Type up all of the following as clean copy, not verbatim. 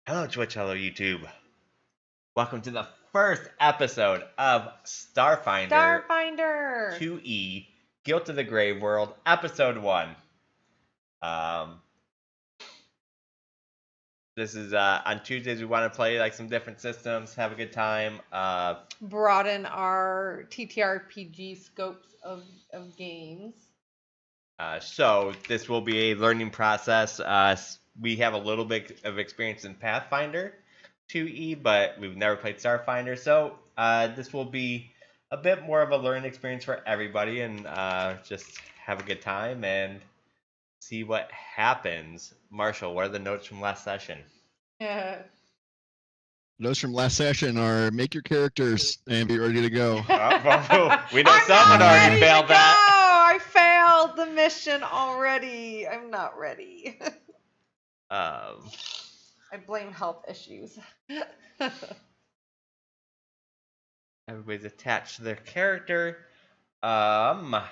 Hello Twitch, hello YouTube. Welcome to the first episode of Starfinder 2E, Guilt of the Grave World, Episode 1. This is on Tuesdays. We want to play like some different systems, have a good time. Broaden our TTRPG scopes of games. So this will be a learning process. We have a little bit of experience in Pathfinder 2E, but we've never played Starfinder, so this will be a bit more of a learning experience for everybody, and just have a good time and see what happens. Marshall, what are the notes from last session? Notes from last session are make your characters and be ready to go. We know someone already failed that. I failed the mission already. I'm not ready. I blame health issues. Everybody's attached to their character. Let's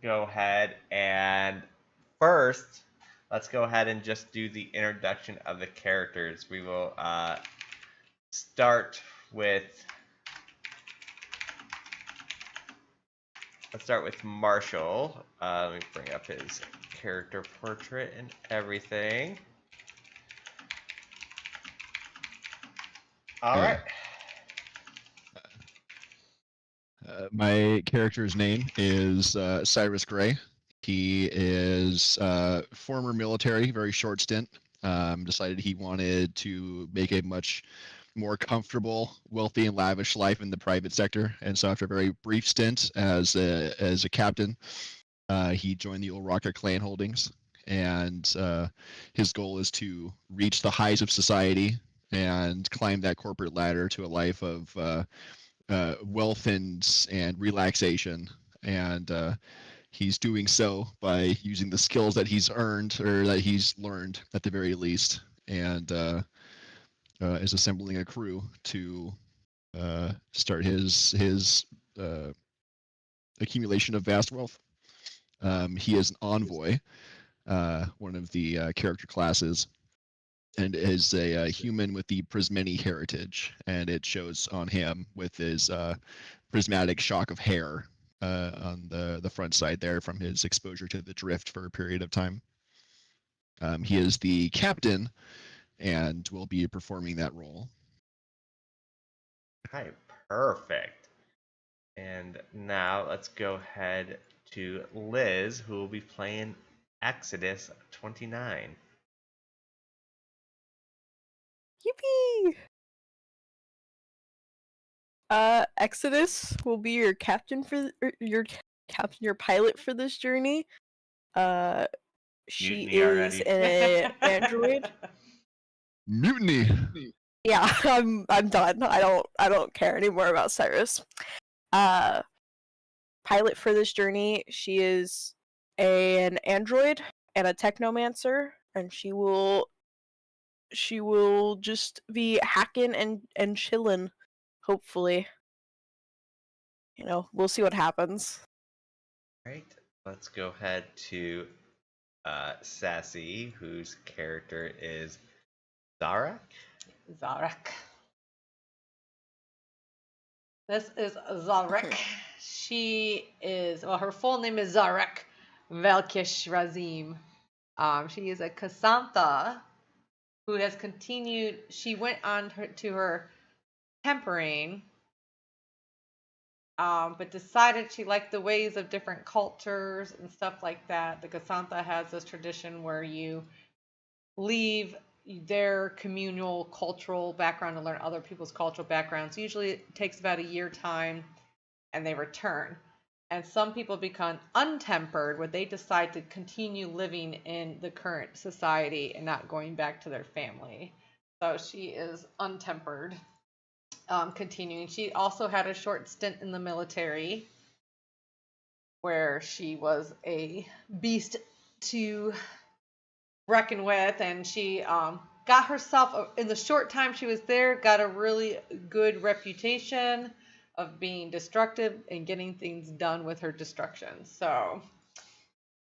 go ahead and first, let's go ahead and just do the introduction of the characters. We will start with. Let's start with Marshall. Let me bring up his character portrait and everything. All right. My character's name is Cyrus Gray. He is former military, very short stint. Decided he wanted to make a much more comfortable, wealthy, and lavish life in the private sector. And so after a very brief stint as a captain, he joined the Uraka clan holdings. And his goal is to reach the highs of society and climb that corporate ladder to a life of wealth and relaxation. And he's doing so by using the skills that he's earned, or that he's learned at the very least, and is assembling a crew to start his accumulation of vast wealth. He is an envoy, one of the character classes, and is a human with the Prismeni heritage, and it shows on him with his prismatic shock of hair on the front side there from his exposure to the drift for a period of time. He is the captain and will be performing that role. Okay, perfect. And now let's go ahead to Liz, who will be playing Exodus 29. Yippee! Exodus will be your captain for your pilot for this journey. She Mutiny is already. an android. Mutiny. Yeah, I'm done. I don't care anymore about Cyrus. Pilot for this journey. She is an android and a technomancer, and she will just be hacking and chilling. Hopefully, we'll see what happens. Right. Let's go ahead to Sassy, whose character is Zarak. This is Zarak. She is, her full name is Zarak Velkish Razim. She is a Kasantha who has continued. She went on to her tempering, but decided she liked the ways of different cultures and stuff like that. The Kasantha has this tradition where you leave their communal cultural background to learn other people's cultural backgrounds. Usually it takes about a year time, and they return. And some people become untempered, where they decide to continue living in the current society and not going back to their family. So she is untempered. Continuing. She also had a short stint in the military, where she was a beast to reckon with, and she got herself, in the short time she was there, got a really good reputation of being destructive and getting things done with her destruction. So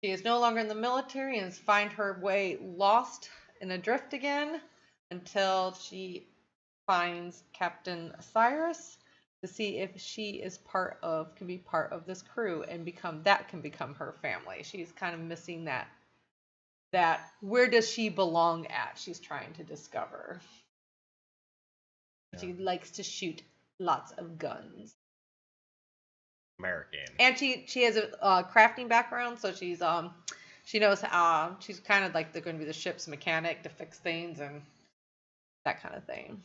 she is no longer in the military and has found her way lost and adrift again. until she finds Captain Cyrus to see if she is can be part of this crew and can become her family. She's kind of missing that where does she belong at? She's trying to discover. Yeah. She likes to shoot lots of guns. American. And she has a crafting background, so she knows she's kind of like going to be the ship's mechanic to fix things and that kind of thing.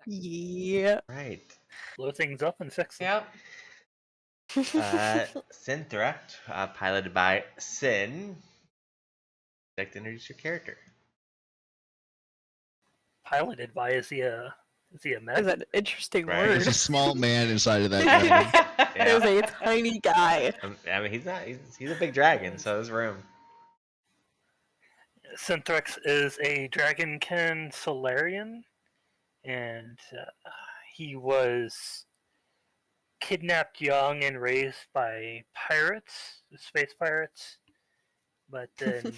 Yeah. Right. Blow things up and fix them. Yep. Synthra, piloted by Sin. I'd like to introduce your character. Piloted by is he a mech? Is an interesting Right. word. There's a small man inside of that dragon. There's a tiny guy. I mean, he's a big dragon, so there's room. Synthrex is a dragonkin Solarian, and he was kidnapped young and raised by pirates, space pirates, but then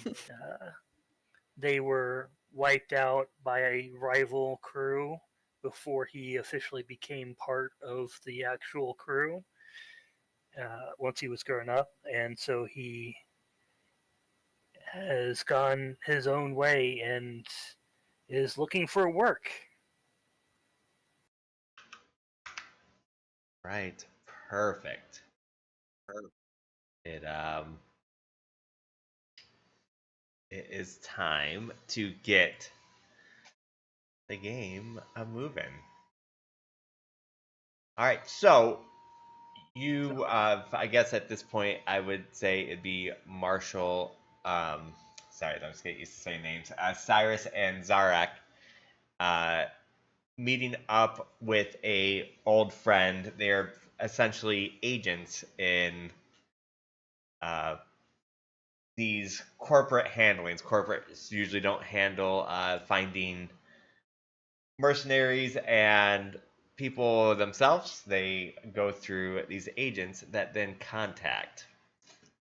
they were wiped out by a rival crew before he officially became part of the actual crew once he was grown up, and so he has gone his own way and is looking for work. Right. Perfect. It is time to get the game moving. All right, so you, I guess at this point, I would say it'd be Marshall. Sorry, I'm just getting used to saying names. Cyrus and Zarak, meeting up with a old friend. They're essentially agents in these corporate handlings. Corporates usually don't handle finding mercenaries and people themselves. They go through these agents that then contact.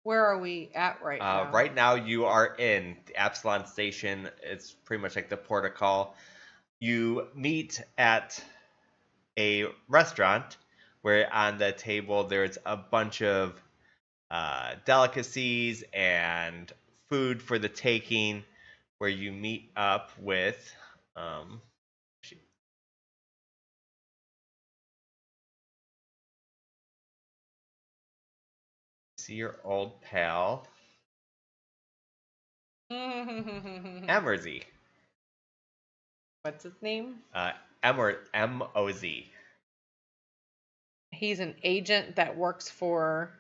Where are we at right now? Right now you are in the Absalon Station. It's pretty much like the protocol. You meet at a restaurant where on the table there's a bunch of delicacies and food for the taking, where you meet up with see your old pal Emerzy. What's his name? M-O-Z. He's an agent that works for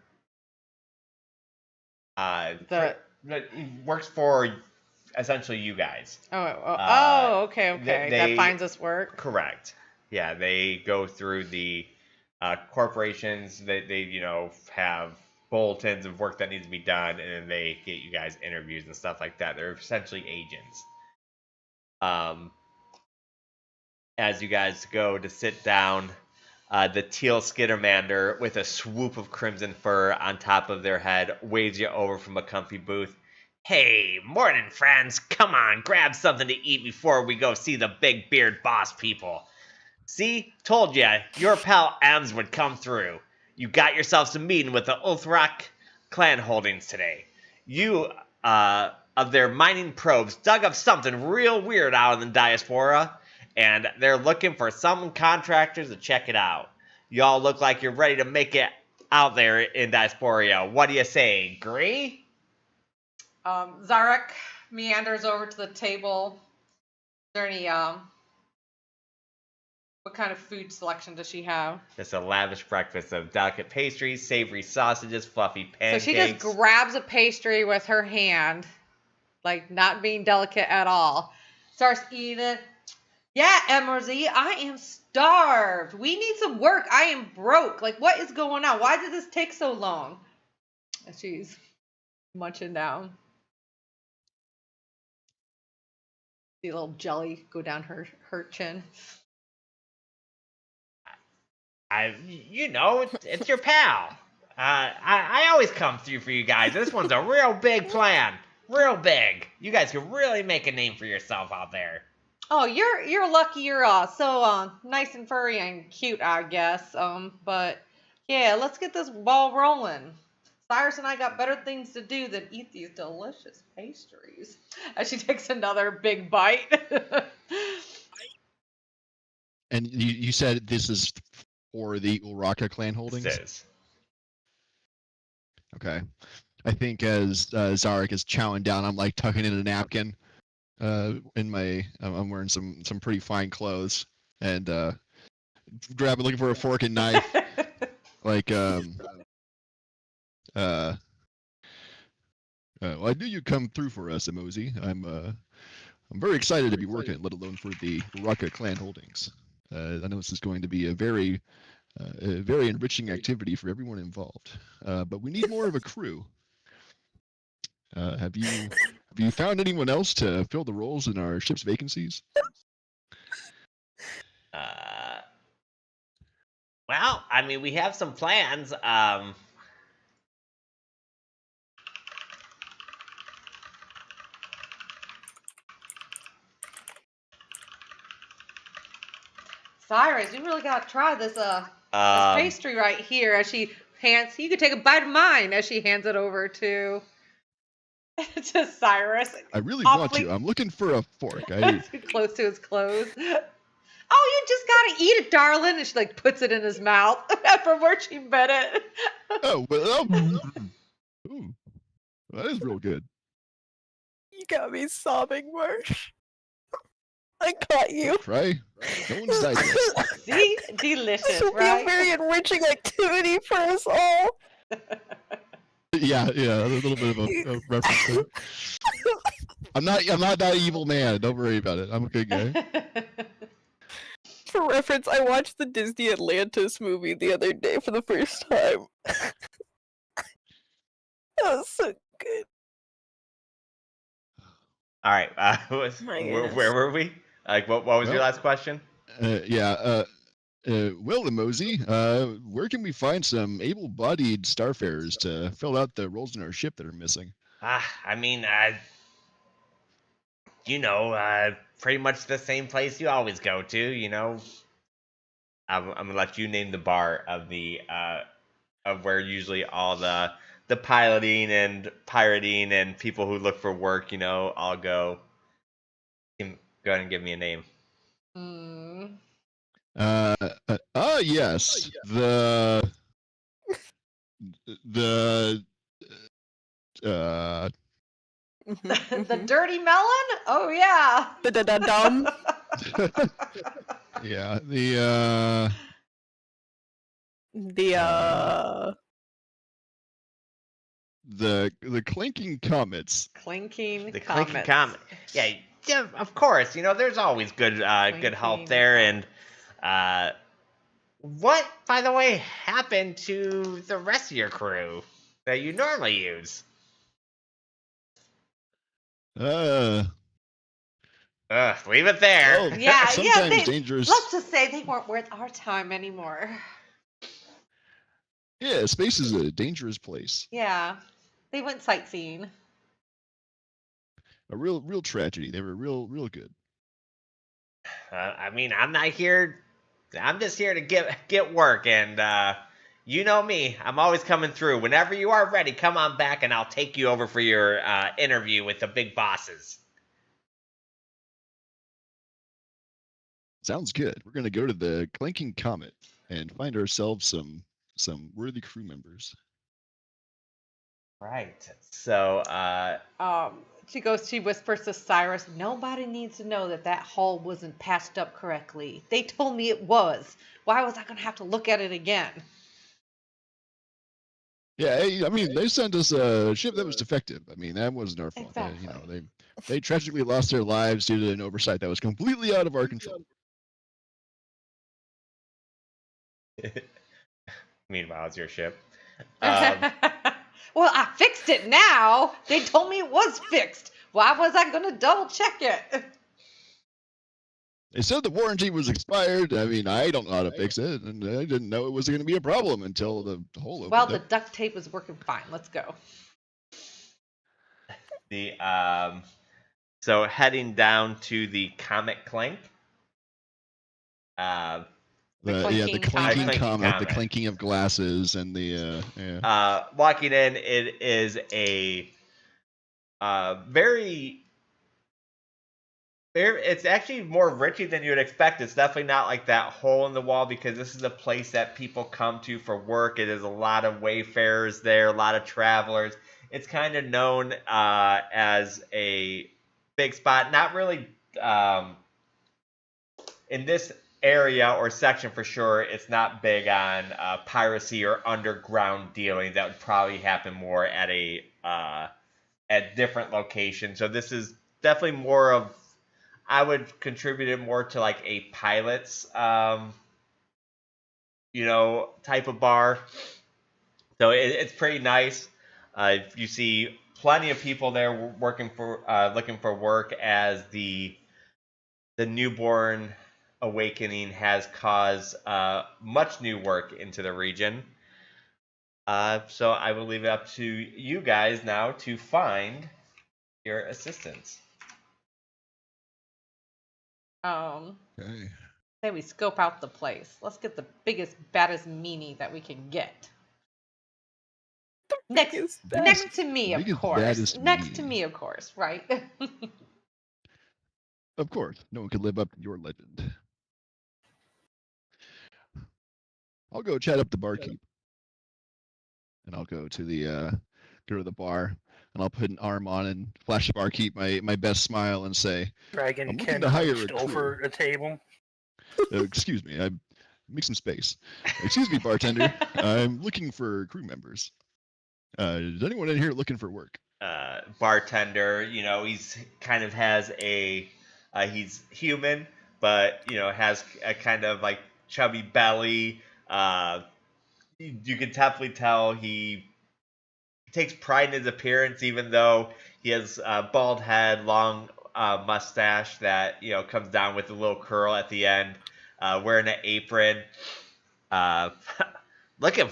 He works for essentially you guys. Okay. That finds us work. Correct. Yeah, they go through the corporations. They have bulletins of work that needs to be done, and then they get you guys interviews and stuff like that. They're essentially agents. As you guys go to sit down, the teal skittermander with a swoop of crimson fur on top of their head waves you over from a comfy booth. Hey, morning, friends. Come on, grab something to eat before we go see the big beard boss people. See? Told ya, your pal Ems would come through. You got yourself some meeting with the Uthrak clan holdings today. You, of their mining probes, dug up something real weird out in the Diaspora, and they're looking for some contractors to check it out. Y'all look like you're ready to make it out there in Diaspora. What do you say, agree? Zarak meanders over to the table. Is there any what kind of food selection does she have? Just a lavish breakfast of delicate pastries, savory sausages, fluffy pancakes. So she just grabs a pastry with her hand, like not being delicate at all. Starts eating it. Yeah, Emerzy, I am starved. We need some work. I am broke. Like, what is going on? Why did this take so long? And she's munching down. See a little jelly go down her chin. It's your pal. I always come through for you guys. This one's a real big plan. Real big. You guys could really make a name for yourself out there. Oh, you're lucky you're so nice and furry and cute, I guess. But yeah, let's get this ball rolling. Cyrus and I got better things to do than eat these delicious pastries. As she takes another big bite. And you said this is for the Uraka clan holdings? This is. Okay. I think as Zarek is chowing down, I'm like tucking in a napkin. In my, I'm wearing some pretty fine clothes, and looking for a fork and knife. Like, well, I knew you'd come through for us, Emozi. I'm very excited to be working, let alone for the Uraka clan holdings. I know this is going to be a very enriching activity for everyone involved. But we need more of a crew. Have you found anyone else to fill the roles in our ship's vacancies? Well, I mean, we have some plans. Cyrus, you really gotta try this this pastry right here. As she hands, you could take a bite of mine. As she hands it over to to Cyrus. I really want to. I'm looking for a fork. Close to his clothes. Oh, you just gotta eat it, darling. And she like puts it in his mouth from where she bit it. Oh, well, ooh, that is real good. You got me sobbing, Marsh. I caught you. Try. No one's died yet. See? Delicious, This will right? be a very enriching activity for us all. Yeah, a little bit of a reference there. I'm not that evil man. Don't worry about it. I'm a good guy. For reference, I watched the Disney Atlantis movie the other day for the first time. That was so good. All right. Where were we? Like, what was your last question? Well, Mosey, where can we find some able-bodied starfarers to fill out the roles in our ship that are missing? I mean, pretty much the same place you always go to. You know, I'm gonna let you name the bar of the of where usually all the piloting and pirating and people who look for work, all go. Go ahead and give me a name. Yes. The The dirty melon? Oh yeah. The dumb. Yeah, the clinking comets. Clinking comet. Yeah, of course. There's always good good help there. And what, by the way, happened to the rest of your crew that you normally use? Leave it there. Well, Yeah, sometimes dangerous. Let's just say they weren't worth our time anymore. Yeah, space is a dangerous place. Yeah, they went sightseeing. A real tragedy. They were real good. I mean, I'm not here. I'm just here to get work, and you know me. I'm always coming through. Whenever you are ready, come on back, and I'll take you over for your interview with the big bosses. Sounds good. We're gonna go to the clinking comet and find ourselves some worthy crew members. Right. So, she whispers to Cyrus, nobody needs to know that hull wasn't patched up correctly. They told me it was. Why was I going to have to look at it again? Yeah, I mean, they sent us a ship that was defective. I mean, that wasn't our fault. Exactly. They tragically lost their lives due to an oversight that was completely out of our control. Meanwhile, it's your ship. Well, I fixed it now. They told me it was fixed. Why was I going to double check it? They said the warranty was expired. I mean, I don't know how to fix it, and I didn't know it was going to be a problem until the hole opened. Well, the duct tape was working fine. Let's go. So heading down to the Comet Clink. The clinking clanking comet. comet, the clanking of glasses, and the Walking in, it is a very. It's actually more richy than you would expect. It's definitely not like that hole in the wall because this is a place that people come to for work. It is a lot of wayfarers there, a lot of travelers. It's kind of known as a big spot. Not really in this area or section for sure. It's not big on piracy or underground dealing. That would probably happen more at a at different locations. So this is definitely more of. I would contribute it more to like a pilot's, type of bar. So it's pretty nice. You see plenty of people there looking for work as the newborn awakening has caused much new work into the region. So I will leave it up to you guys now to find your assistants. Okay. Say we scope out the place. Let's get the biggest, baddest meanie that we can get. Next to me, of course. Next to me, of course, right? Of course, no one could live up to your legend. I'll go chat up the barkeep, and I'll go to the bar, and I'll put an arm on and flash the barkeep my best smile and say, Dragon I'm looking Ken to hire a hunched crew. over a table. Excuse me, I make some space. Excuse me, bartender. I'm looking for crew members. Is anyone in here looking for work? Bartender, he's kind of has he's human, but has a kind of like chubby belly. You can definitely tell he takes pride in his appearance, even though he has a bald head, long mustache that comes down with a little curl at the end. Wearing an apron, looking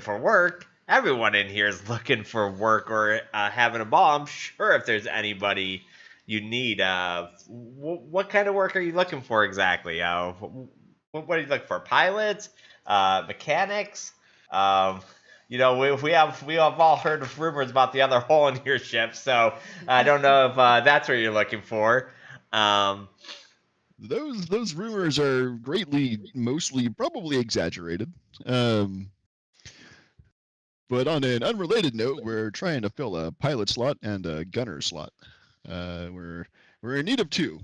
for work. Everyone in here is looking for work or having a ball. I'm sure if there's anybody you need, what kind of work are you looking for exactly? What are you looking for? Pilots, mechanics. We have all heard of rumors about the other hole in your ship, so I don't know if that's what you're looking for. Those rumors are mostly probably exaggerated. But on an unrelated note, we're trying to fill a pilot slot and a gunner slot. We're in need of 2.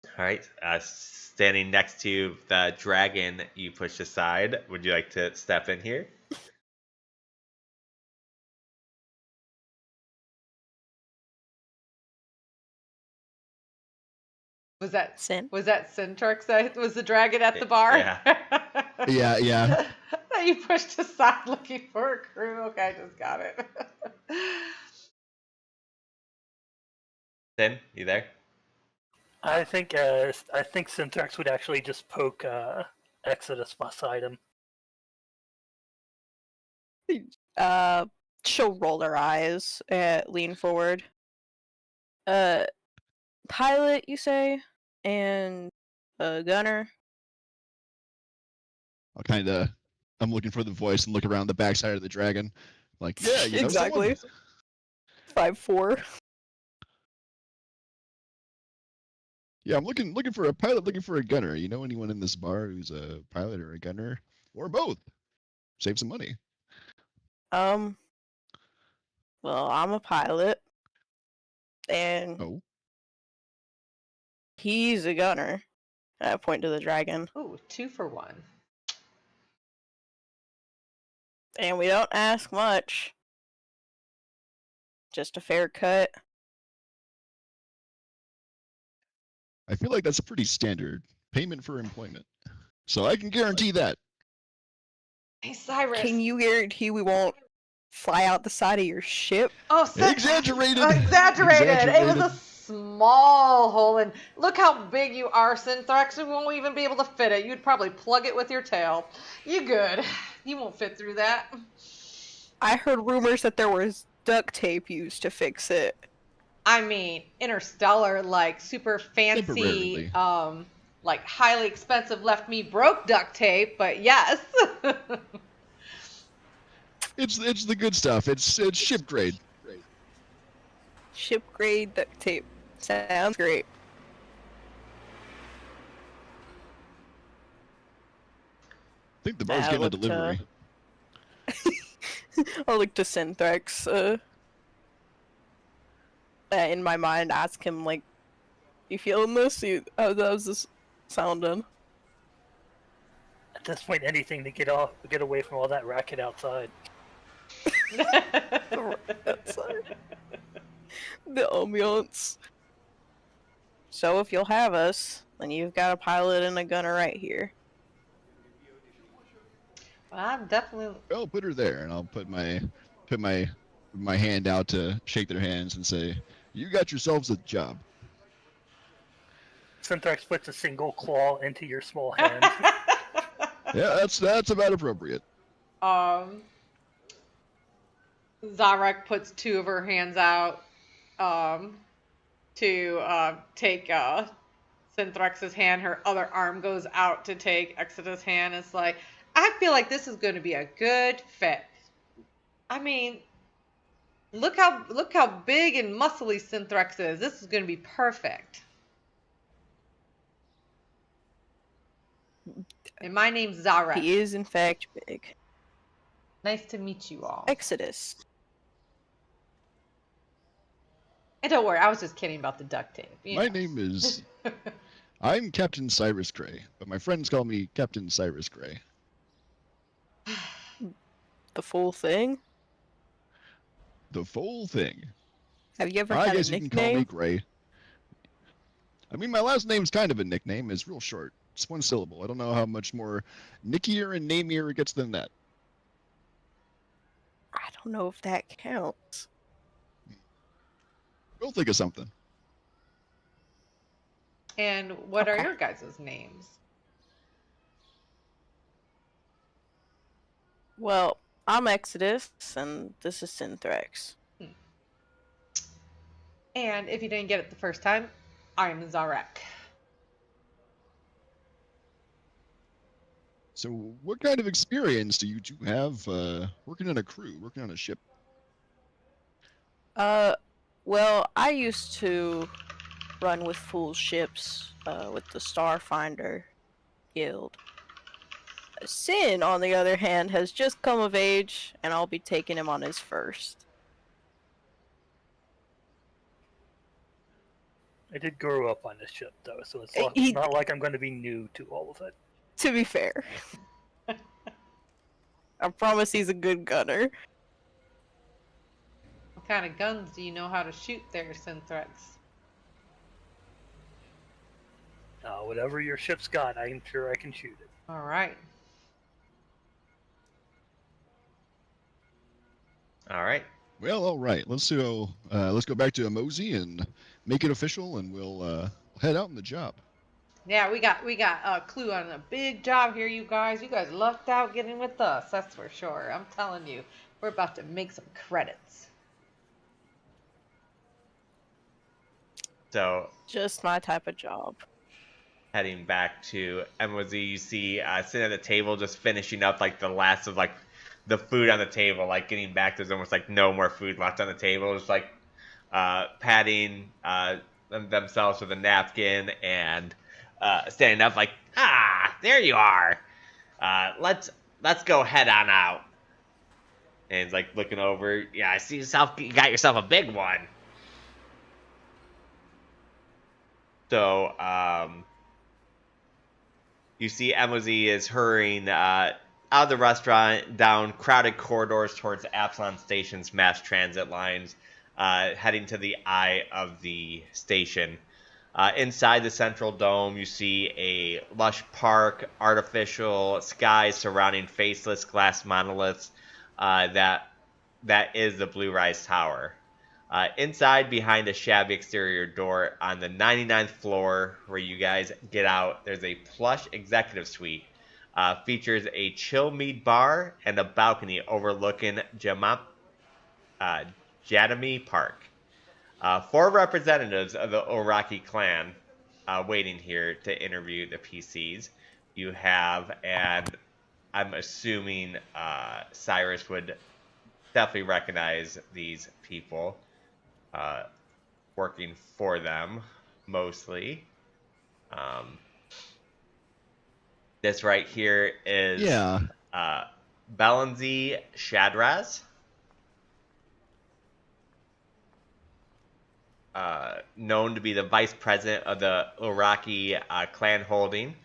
All right. Standing next to the dragon you pushed aside, would you like to step in here? Was that Sin? Was that Syntrax that was the dragon at the bar? Yeah. Yeah. That you pushed aside looking for a crew. Okay, I just got it. Sin, you there? I think Syntax would actually just poke Exodus beside him. She'll roll her eyes, lean forward. Pilot, you say, and a gunner. I'm looking for the voice and look around the backside of the dragon, like, yeah, exactly. 5'4". Yeah, I'm looking for a pilot, looking for a gunner. You know anyone in this bar who's a pilot or a gunner, or both? Save some money. Well, I'm a pilot, and he's a gunner. And I point to the dragon. Ooh, 2 for 1. And we don't ask much. Just a fair cut. I feel like that's a pretty standard payment for employment. So I can guarantee that. Hey, Cyrus. Can you guarantee we won't fly out the side of your ship? Oh, Exaggerated. Exaggerated. It was a small hole, and look how big you are, Synthrax. We won't even be able to fit it. You'd probably plug it with your tail. You good. You won't fit through that. I heard rumors that there was duct tape used to fix it. I mean, interstellar, like super fancy, Temporarily. like highly expensive, left me broke duct tape. But yes. It's the good stuff. It's ship grade. Ship grade duct tape. Sounds great. I think the bar's getting a delivery. I'll look to Synthrex, in my mind, ask him, like, you feeling this? How's this sounding? At this point, anything to get away from all that racket outside. Outside. The ambiance. So if you'll have us, then you've got a pilot and a gunner right here. Well, I'm definitely. I'll put her there, and I'll put my hand out to shake their hands and say, "You got yourselves a job." Synthrax puts a single claw into your small hand. Yeah, that's about appropriate. Zarek puts two of her hands out to take Synthrax's hand. Her other arm goes out to take Exeter's hand. It's like, I feel like this is going to be a good fit. I mean, look how big and muscly Synthrax is. This is going to be perfect. And my name's Zarek. He is, in fact, big. Nice to meet you all. Exodus. And don't worry, I was just kidding about the duct tape. My name is... I'm Captain Cyrus Gray, but my friends call me Captain Cyrus Gray. The full thing? The full thing. Have you ever I had guess a you can call me nickname? Gray. I mean, my last name's kind of a nickname. It's real short. It's one syllable. I don't know how much more nickier and namier it gets than that. I don't know if that counts. We'll think of something. And what are Okay. your guys' names? Well, I'm Exodus, and this is Synthrax. And if you didn't get it the first time, I'm Zarek. So, what kind of experience do you two have working in a crew, working on a ship? Well, I used to run with full ships, with the Starfinder Guild. Sin, on the other hand, has just come of age, and I'll be taking him on his first. I did grow up on this ship, though, so it's He- not like I'm going to be new to all of it. To be fair. I promise he's a good gunner. What kind of guns do you know how to shoot there, Synthrex? Whatever your ship's got, I'm sure I can shoot it. All right. All right. Well, all right. Let's go back to Mosey and make it official, and we'll head out on the job. Yeah, we got a clue on a big job here, you guys. You guys lucked out getting with us, that's for sure. I'm telling you, we're about to make some credits. So, Just my type of job. heading back to Emily, you see sitting at the table, just finishing up like the last of like the food on the table. Like getting back, there's almost like no more food left on the table. Just like patting themselves with a napkin and standing up, like, there you are. Let's go head on out. And he's like looking over. Yeah, I see you got yourself a big one. So, you see Emily is hurrying out of the restaurant down crowded corridors towards Absalon Station's mass transit lines, heading to the eye of the station. Inside the central dome, you see a lush park, artificial skies surrounding faceless glass monoliths that is the Blue Rise Tower. Inside, behind a shabby exterior door on the 99th floor where you guys get out, there's a plush executive suite. Features a chill mead bar and a balcony overlooking Jadami Park. 4 representatives of the Oraki clan waiting here to interview the PCs. You have, and I'm assuming Cyrus would definitely recognize these people working for them, mostly. This right here is Balanzi Shadraz. Known to be the vice president of the Iraqi clan holding,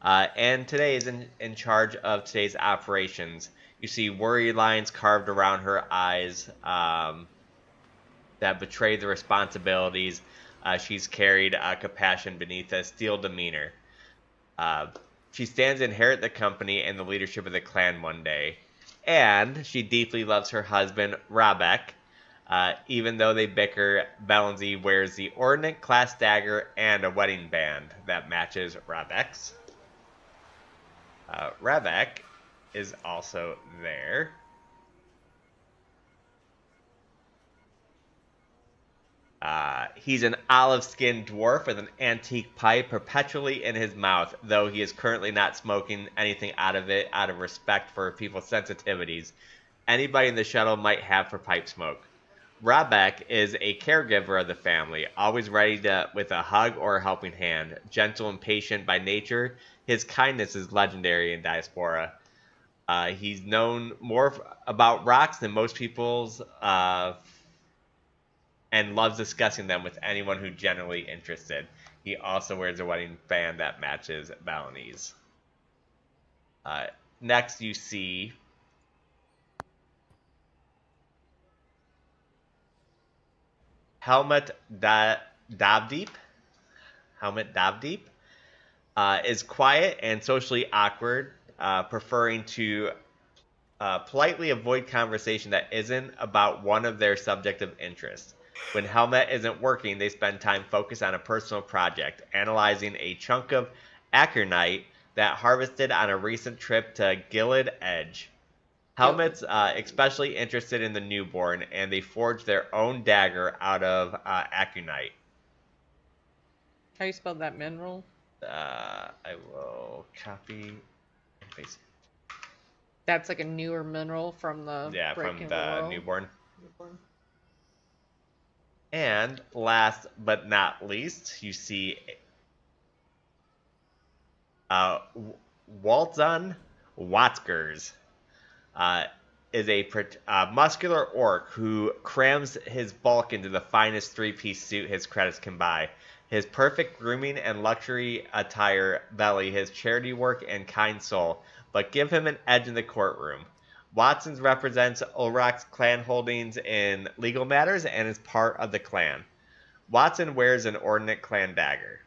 and today is in charge of today's operations. You see worry lines carved around her eyes that betray the responsibilities she's carried compassion beneath a steel demeanor. She stands to inherit the company and the leadership of the clan one day, and she deeply loves her husband, Rabek. Even though they bicker, Balanzi wears the Ordnance class dagger and a wedding band that matches Rabek's. Rabek is also there. He's an olive-skinned dwarf with an antique pipe perpetually in his mouth, though he is currently not smoking anything out of it out of respect for people's sensitivities anybody in the shuttle might have for pipe smoke. Rabek is a caregiver of the family, always ready with a hug or a helping hand. Gentle and patient by nature, his kindness is legendary in Diaspora. He's known more about rocks than most people's, and loves discussing them with anyone who's generally interested. He also wears a wedding band that matches Balinese. Next, you see Helmut Davdeep. Helmut Davdeep is quiet and socially awkward, preferring to politely avoid conversation that isn't about one of their subject of interest. When Helmut isn't working, they spend time focused on a personal project, analyzing a chunk of acronite that harvested on a recent trip to Gilead Edge. Helmut's especially interested in the newborn, and they forge their own dagger out of acronite. How you spell that mineral? I will copy and paste. That's like a newer mineral from the from the newborn. Newborn. And last but not least, you see Waltzun Watskers. Is a muscular orc who crams his bulk into the finest three-piece suit his credits can buy. His perfect grooming and luxury attire belly his charity work and kind soul, but give him an edge in the courtroom. Watson's represents Ulrak's clan holdings in legal matters and is part of the clan. Watson wears an Ordnance clan dagger.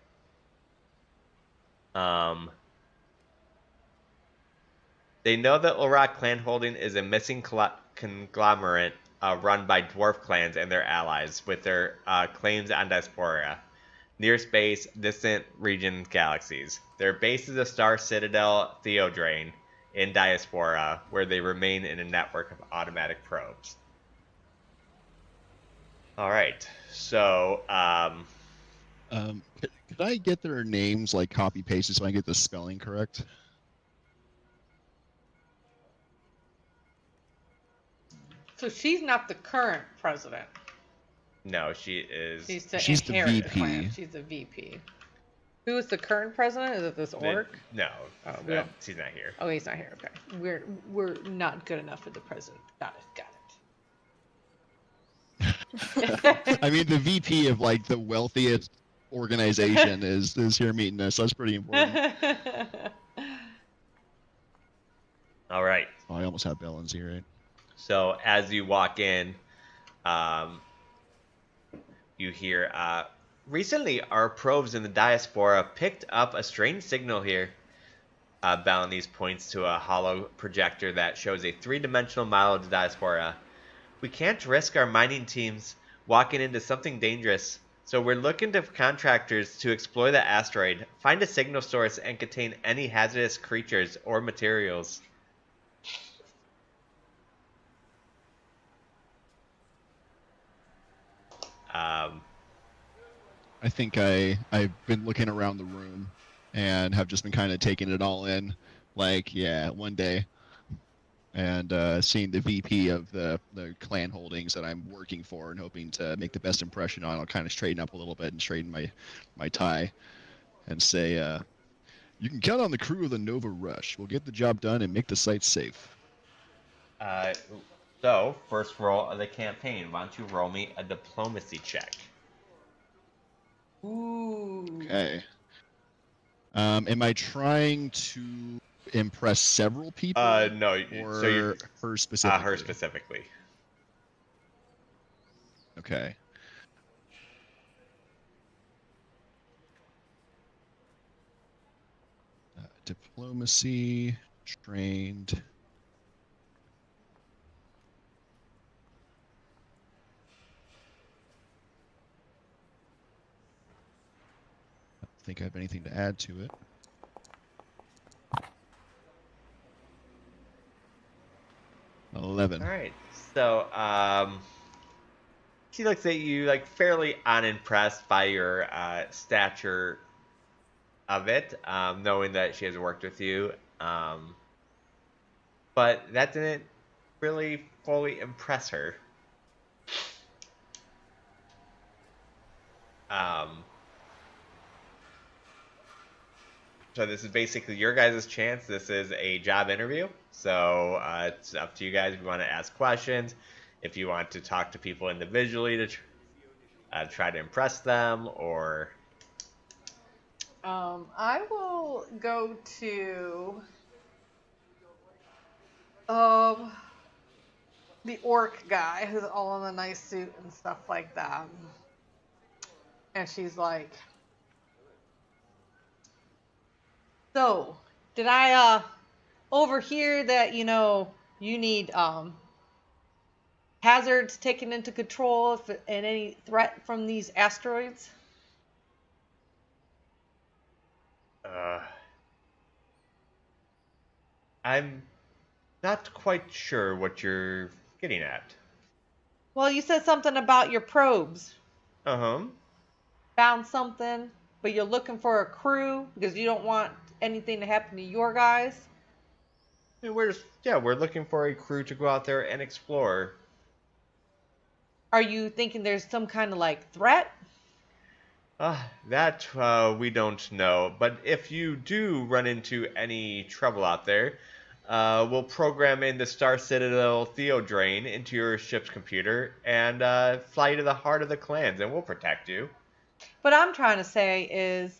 They know that Ulrak clan holding is a missing conglomerate run by dwarf clans and their allies, with their claims on Diaspora, near space, distant region galaxies. Their base is a star citadel Theodrain in Diaspora, where they remain in a network of automatic probes. All right, so could I get their names like copy pasted so I can get the spelling correct? So she's not the current president. no, she is. She's the VP. Clan. She's the VP. Who is the current president? Is it this orc? No, Oh, she's not here. Oh, he's not here. Okay, we're not good enough for the president. Got it. I mean, the VP of like the wealthiest organization is here meeting us. That's pretty important. All right. Oh, I almost have Bellins here, right? So as you walk in, you hear, recently our probes in the Diaspora picked up a strange signal here. Balinese points to a hollow projector that shows a three-dimensional model of the Diaspora. We can't risk our mining teams walking into something dangerous, so we're looking to contractors to explore the asteroid, find a signal source, and contain any hazardous creatures or materials. I think I've been looking around the room and have just been kind of taking it all in. Like, yeah, one day. And seeing the VP of the clan holdings that I'm working for and hoping to make the best impression on, I'll kind of straighten up a little bit and straighten my tie and say, you can count on the crew of the Nova Rush. We'll get the job done and make the site safe. So, first roll of the campaign. Why don't you roll me a diplomacy check? Ooh. Okay. Am I trying to impress several people? No. Or So you're her specifically? her specifically. Okay. Diplomacy, trained. I don't think I have anything to add to it. $11. All right. So, she looks at you like fairly unimpressed by your stature of it, knowing that she has worked with you. But that didn't really fully impress her. So this is basically your guys' chance. This is a job interview. So it's up to you guys if you want to ask questions, if you want to talk to people individually to try to impress them, or... I will go to the orc guy who's all in a nice suit and stuff like that. And she's like, so, did I overhear that, you need hazards taken into control and any threat from these asteroids? I'm not quite sure what you're getting at. Well, you said something about your probes. Uh-huh. Found something, but you're looking for a crew because you don't want anything to happen to your guys. I mean, we're looking for a crew to go out there and explore. Are you thinking there's some kind of like threat? That we don't know. But if you do run into any trouble out there, we'll program in the Star Citadel Theodrain into your ship's computer and fly you to the heart of the clans, and we'll protect you. What I'm trying to say is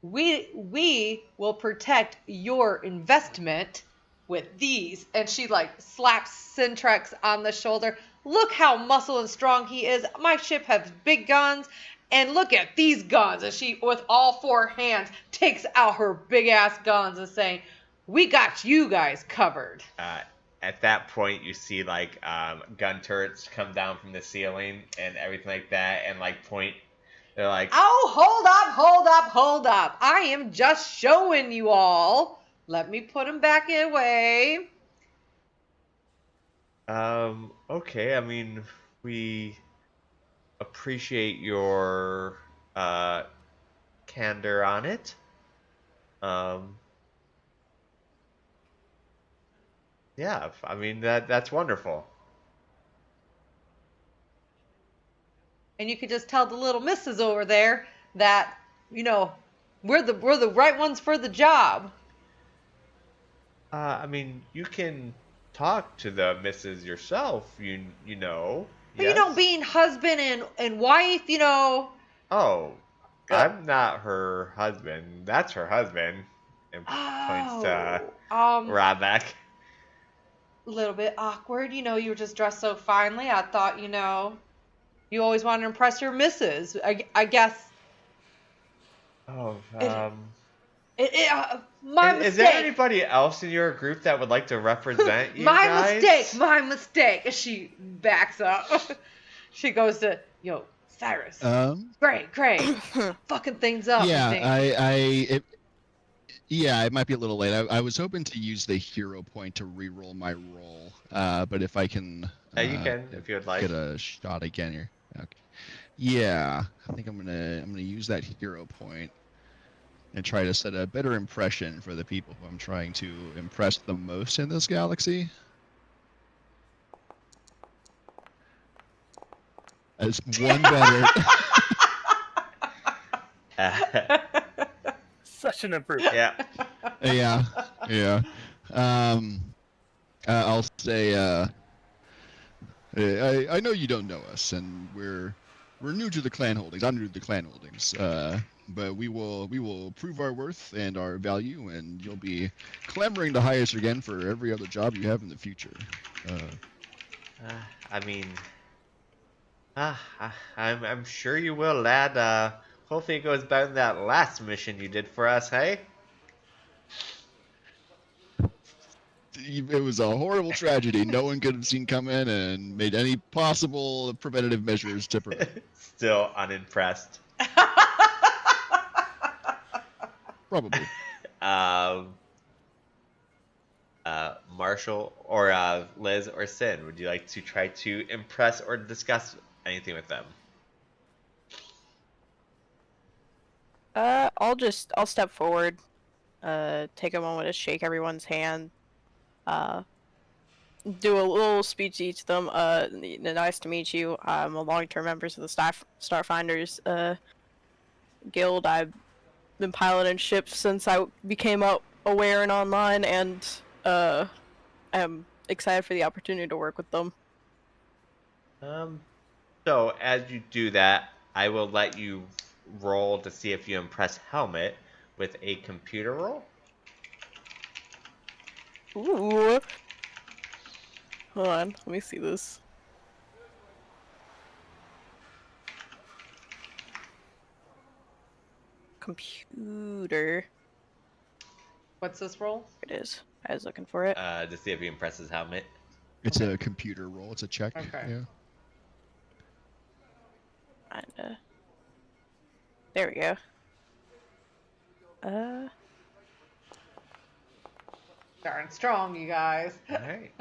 we will protect your investment with these. And she like slaps Syntrex on the shoulder. Look how muscle and strong he is. My ship has big guns. And look at these guns. And she, with all four hands, takes out her big ass guns and saying, we got you guys covered. At that point, you see like gun turrets come down from the ceiling and everything like that, and like point. They're like, oh, hold up. I am just showing you all. Let me put them back away. Okay. I mean, we appreciate your candor on it. Yeah, I mean that's wonderful. And you could just tell the little missus over there that, we're the right ones for the job. I mean, you can talk to the missus yourself, you know. But Yes? being husband and wife, Oh, I'm not her husband. That's her husband. And points to Ryback. A little bit awkward. You were just dressed so finely. I thought, you always want to impress your missus. I guess. Oh, my mistake. Is there anybody else in your group that would like to represent you my guys? My mistake. And she backs up. She goes to, Cyrus. Great. Fucking things up. Yeah, yeah, it might be a little late. I was hoping to use the hero point to re-roll my roll, but if I can, You can if you would like. get a shot again here. Okay. Yeah, I think I'm gonna use that hero point and try to set a better impression for the people who I'm trying to impress the most in this galaxy. As one better. Such an improvement. Yeah. Yeah, yeah. I'll say, I know you don't know us, and we're new to the clan holdings. I'm new to the clan holdings, but we will prove our worth and our value, and you'll be clamoring to hire us again for every other job you have in the future. I mean, I'm sure you will, lad. Hopefully it goes better than that last mission you did for us, hey? It was a horrible tragedy. No one could have seen coming and made any possible preventative measures to prevent. Still unimpressed. Probably. Marshall or Liz or Sin, would you like to try to impress or discuss anything with them? I'll step forward, take a moment to shake everyone's hand, do a little speech to each of them. Nice to meet you. I'm a long-term member of the Starfinders Guild. I've been piloting ships since I became aware and online, and I'm excited for the opportunity to work with them. So as you do that, I will let you roll to see if you impress Helmet with a computer roll. Ooh. Hold on, let me see this. Computer. What's this roll? It is. I was looking for it. To see if he impresses Helmet. It's a computer roll. It's a check. Okay. Yeah. And, there we go. Darn strong, you guys. All right.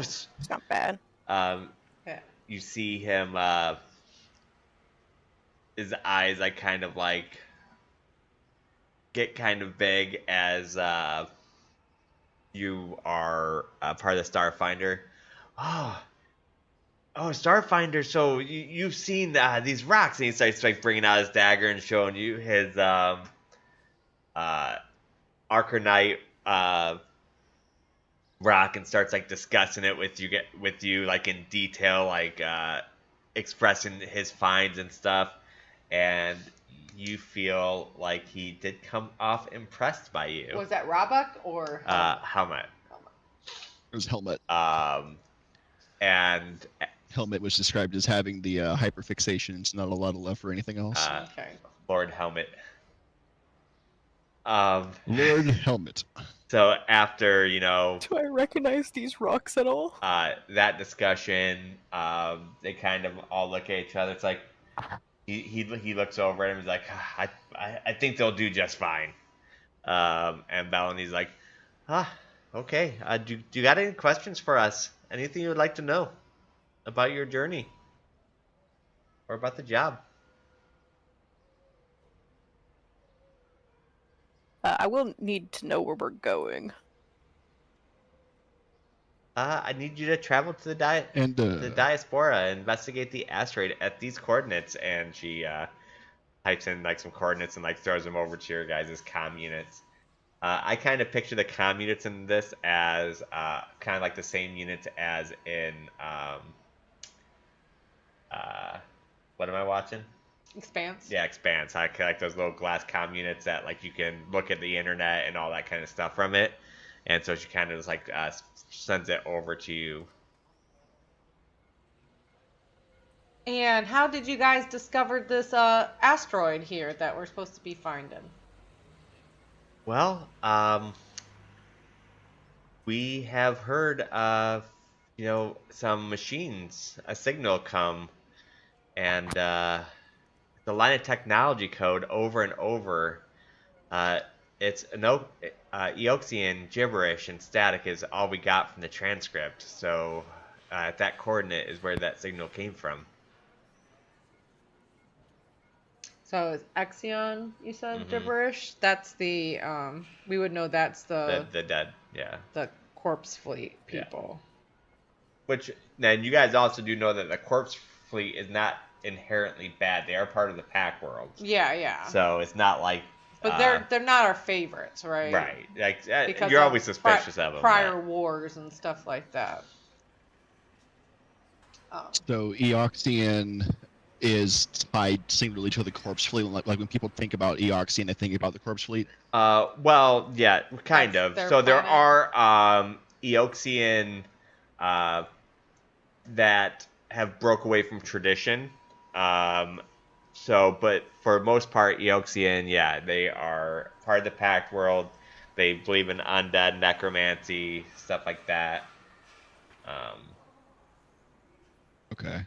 It's not bad. Yeah. You see him. His eyes like kind of like get kind of big as you are part of the Starfinder. Oh, Starfinder. So you've seen these rocks, and he starts like bringing out his dagger and showing you his Arcanite rock, and starts like discussing it with you like in detail, like expressing his finds and stuff, and you feel like he did come off impressed by you. Was that Roebuck or Helmet? It was Helmet. And Helmet was described as having the hyperfixation. It's not a lot of love for anything else. Okay. Lord Helmet. Lord Helmet. So after, you know, Do I recognize these rocks at all? that discussion, they kind of all look at each other. It's like he looks over at him. He's like, I think they'll do just fine. And Balony's like, okay. Do you got any questions for us? Anything you would like to know about your journey or about the job? I will need to know where we're going. I need you to travel to the Diaspora, investigate the asteroid at these coordinates, and she types in like some coordinates and like throws them over to your guys' comm units. I kind of picture the comm units in this as kind of like the same units as in what am I watching? Expanse. Yeah, Expanse. I like those little glass comm units that like you can look at the internet and all that kind of stuff from it. And so she kind of just like sends it over to you. And how did you guys discover this asteroid here that we're supposed to be finding? Well, we have heard of, you know, some machines, a signal come, and the line of technology code over and over. It's Eoxian gibberish and static is all we got from the transcript. So if that coordinate is where that signal came from. So it's Exion, you said, Mhm. gibberish? That's the, we would know that's The dead, yeah. the corpse fleet Yeah. people. Which, then you guys also do know that the corpse fleet is not inherently bad. They are part of the Pact Worlds. Yeah, yeah. So it's not like... But they're not our favorites, right? Right. Like, Because you're of always suspicious of them. prior wars and stuff like that. So Eoxian is tied singularly to the corpse fleet. Like when people think about Eoxian, they think about the corpse fleet. Well, yeah, kind That's of. their So there planet? are Eoxian that have broke away from tradition. But for the most part, Eoxian, yeah, they are part of the Pact World. They believe in undead, necromancy, stuff like that. Okay.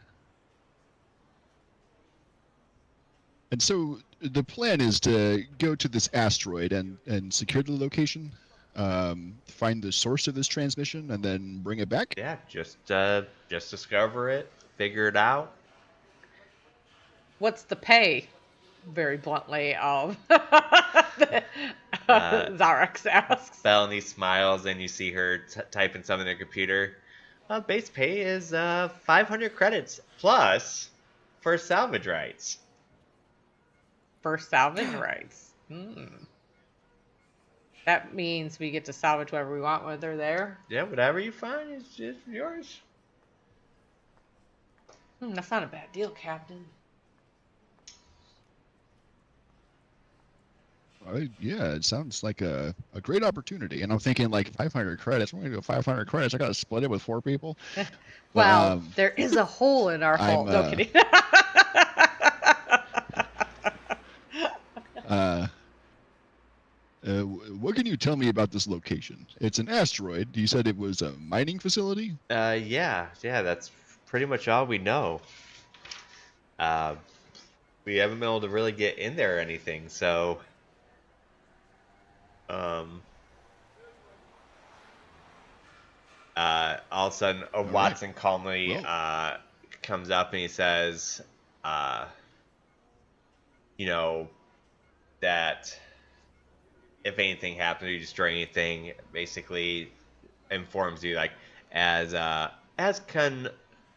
And so the plan is to go to this asteroid and secure the location, find the source of this transmission, and then bring it back. Yeah, just discover it, figure it out. What's the pay? Very bluntly, Zarex asks. Felony smiles, and you see her typing something in her computer. Base pay is 500 credits plus for salvage rights. For salvage rights. That means we get to salvage whatever we want when they're there. Yeah, whatever you find is just yours. That's not a bad deal, Captain. Yeah, it sounds like a great opportunity. And I'm thinking like 500 credits. We're going to go 500 credits. I got to split it with 4 people. Well, there is a hole in our hull. No kidding. What can you tell me about this location? It's an asteroid. You said it was a mining facility? Yeah, that's pretty much all we know. We haven't been able to really get in there or anything, so... all of a sudden, Watson calmly comes up and he says, that if anything happens or you destroy anything, basically informs you, like, as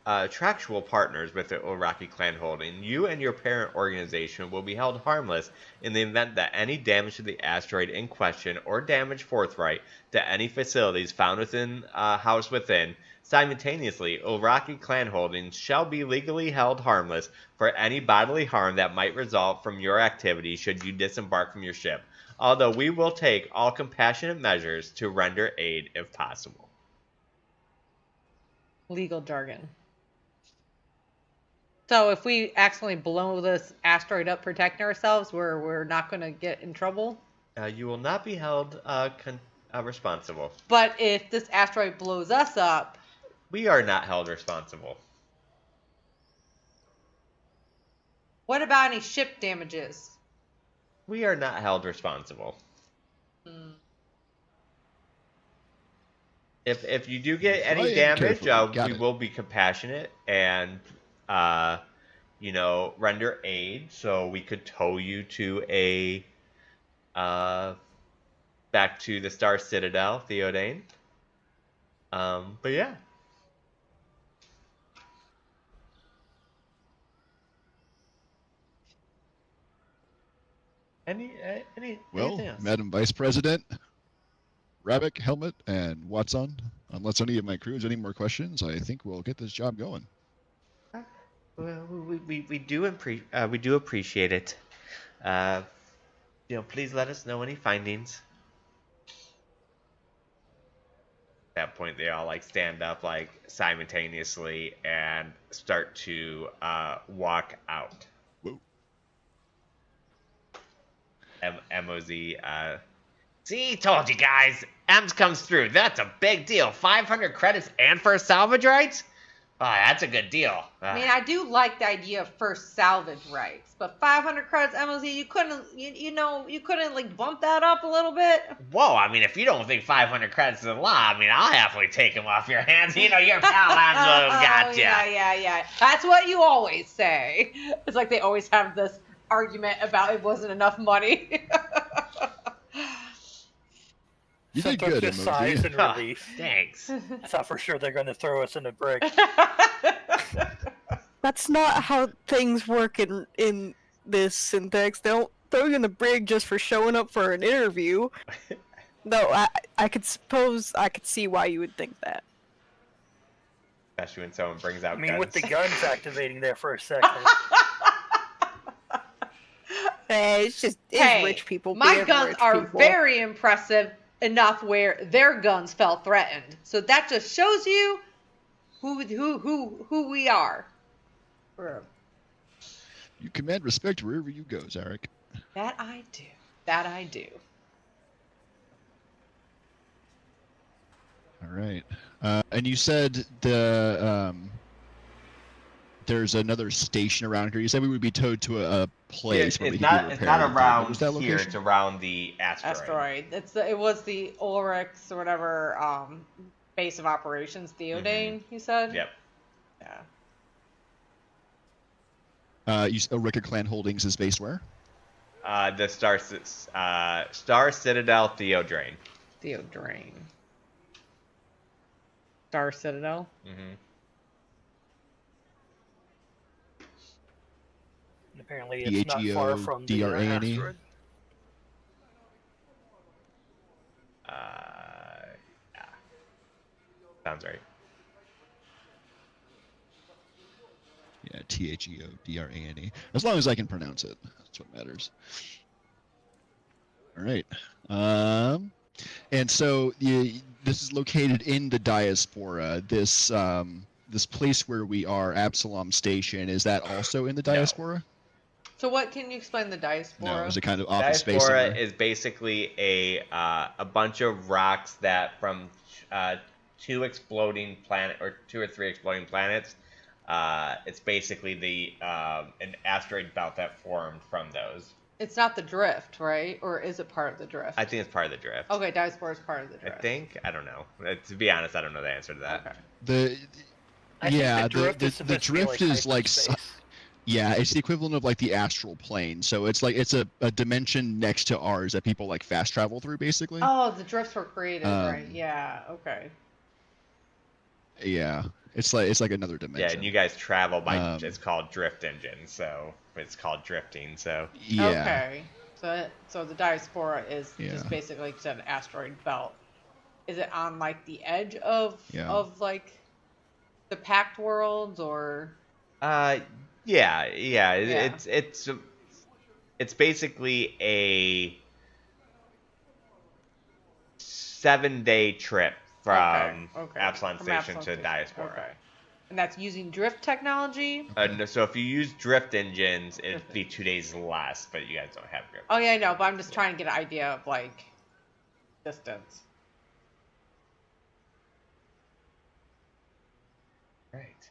contractual partners with the Iraqi clan holding, you and your parent organization will be held harmless in the event that any damage to the asteroid in question or damage forthright to any facilities found within house within. Simultaneously, Iraqi clan holdings shall be legally held harmless for any bodily harm that might result from your activity should you disembark from your ship, although we will take all compassionate measures to render aid if possible. Legal jargon. So if we accidentally blow this asteroid up protecting ourselves, we're not going to get in trouble? You will not be held responsible. But if this asteroid blows us up... We are not held responsible. What about any ship damages? We are not held responsible. If you do get any damage, we will be compassionate and render aid. So we could tow you to back to the Star Citadel, Theodane. But yeah. Anything else? Madam Vice President, Rabbit, Helmet, and Watson, unless any of my crew has any more questions, I think we'll get this job going. Well, we do appreciate it. Please let us know any findings. At that point, they all stand up simultaneously and start to walk out. Whoa. MOZ, see, told you guys. Ems comes through. That's a big deal. 500 credits and for salvage rights? that's a good deal. I mean, I do like the idea of first salvage rights, but 500 credits MOZ, you couldn't, you couldn't like bump that up a little bit. Whoa, I mean, if you don't think 500 credits is a lot, I mean, I'll happily take them off your hands. Your pal Angelo gotcha. Yeah. That's what you always say. It's like they always have this argument about it wasn't enough money. You did good, just sighs in Emoji. relief. Thanks. I thought for sure they're going to throw us in a brick. That's not how things work in this syntax. They don't throw you in the brig just for showing up for an interview. No, I could see why you would think that. Especially when someone brings out I mean, guns. with the guns activating there for a second. It's Hey, rich people. my being guns rich are people. very impressive enough where their guns felt threatened. So that just shows you who we are. You command respect wherever you go, Zarek. That I do. That I do. All right. And you said there's another station around here. You said we would be towed to a place where we it's could not. get It's repaired. not What around was that here. location? It's around the asteroid. Asteroid. It was the Ulrich's or whatever base of operations. Theodane, you said. Yep. Yeah. Ricker Clan Holdings is based where? The Star Citadel Theodrain. Theodrain. Star Citadel. Mm-hmm. And apparently it's not far from the DRANE. asteroid. Yeah. Sounds right. Yeah, THEODRANE. As long as I can pronounce it, that's what matters. All right. And so this is located in the Diaspora. This place where we are, Absalom Station, is that also in the Diaspora? So what can you explain the Diaspora? No, is it kind of office space? Diaspora somewhere? is basically a bunch of rocks that from two or three exploding planets. It's basically an asteroid belt that formed from those. It's not the drift, right? Or is it part of the drift? I think it's part of the drift. Okay, Diaspora is part of the drift. I think. I don't know. To be honest, I don't know the answer to that. Okay. The drift is like yeah, it's the equivalent of like the astral plane. So it's like it's a dimension next to ours that people like fast travel through, basically. Oh, the drifts were created, right? Yeah. Okay. Yeah, it's like another dimension. Yeah, and you guys travel by it's called drift engine, so it's called drifting. So yeah. Okay. So the Diaspora is Yeah. just basically like an asteroid belt. Is it on like the edge of like the Pact Worlds or? Yeah. It's basically a 7-day trip from Absalom From Station Absalom to Station. Diaspora. Okay. And that's using drift technology? No, so if you use drift engines, it'd be 2 days less, but you guys don't have drift. Oh yeah, I know, but I'm just trying to get an idea of like distance. Right.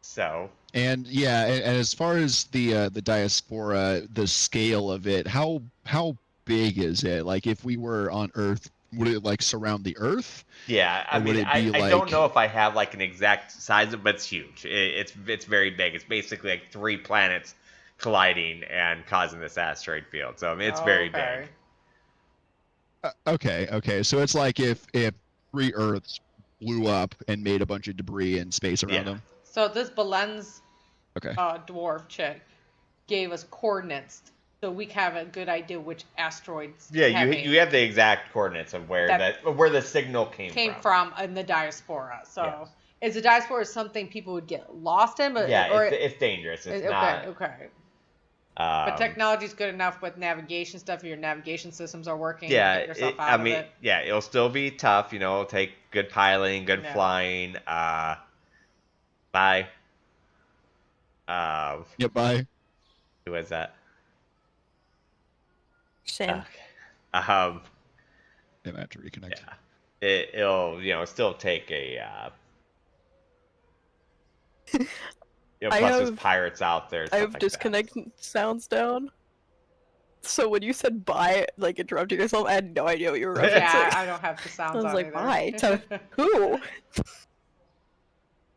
So. And yeah, and as far as the Diaspora, the scale of it, how big is it? Like if we were on Earth, would it like surround the Earth? Yeah, I mean, I don't know if I have like an exact size, but it's huge. It's very big. It's basically like 3 planets colliding and causing this asteroid field. So I mean, it's very big. Okay. So it's like if 3 Earths blew up and made a bunch of debris in space around them. So this Belen's Okay. dwarf chick gave us coordinates, so we have a good idea which asteroids. Yeah, you have the exact coordinates of where where the signal came from in the Diaspora. So is the Diaspora something people would get lost in? But it's dangerous. It's not. Okay. But technology's good enough with navigation stuff. Your navigation systems are working. Yeah, get yourself out of it. Yeah, it'll still be tough. It'll take good piloting, good flying. Bye. Yep. Bye. Who was that? Sam. I have to reconnect. Yeah. It'll still take a You know, I plus there's have- pirates out there. I stuff have like disconnect sounds down. So when you said bye, like interrupting yourself, I had no idea what you were referencing. Yeah, I don't have the sounds I was on like, either. bye to who?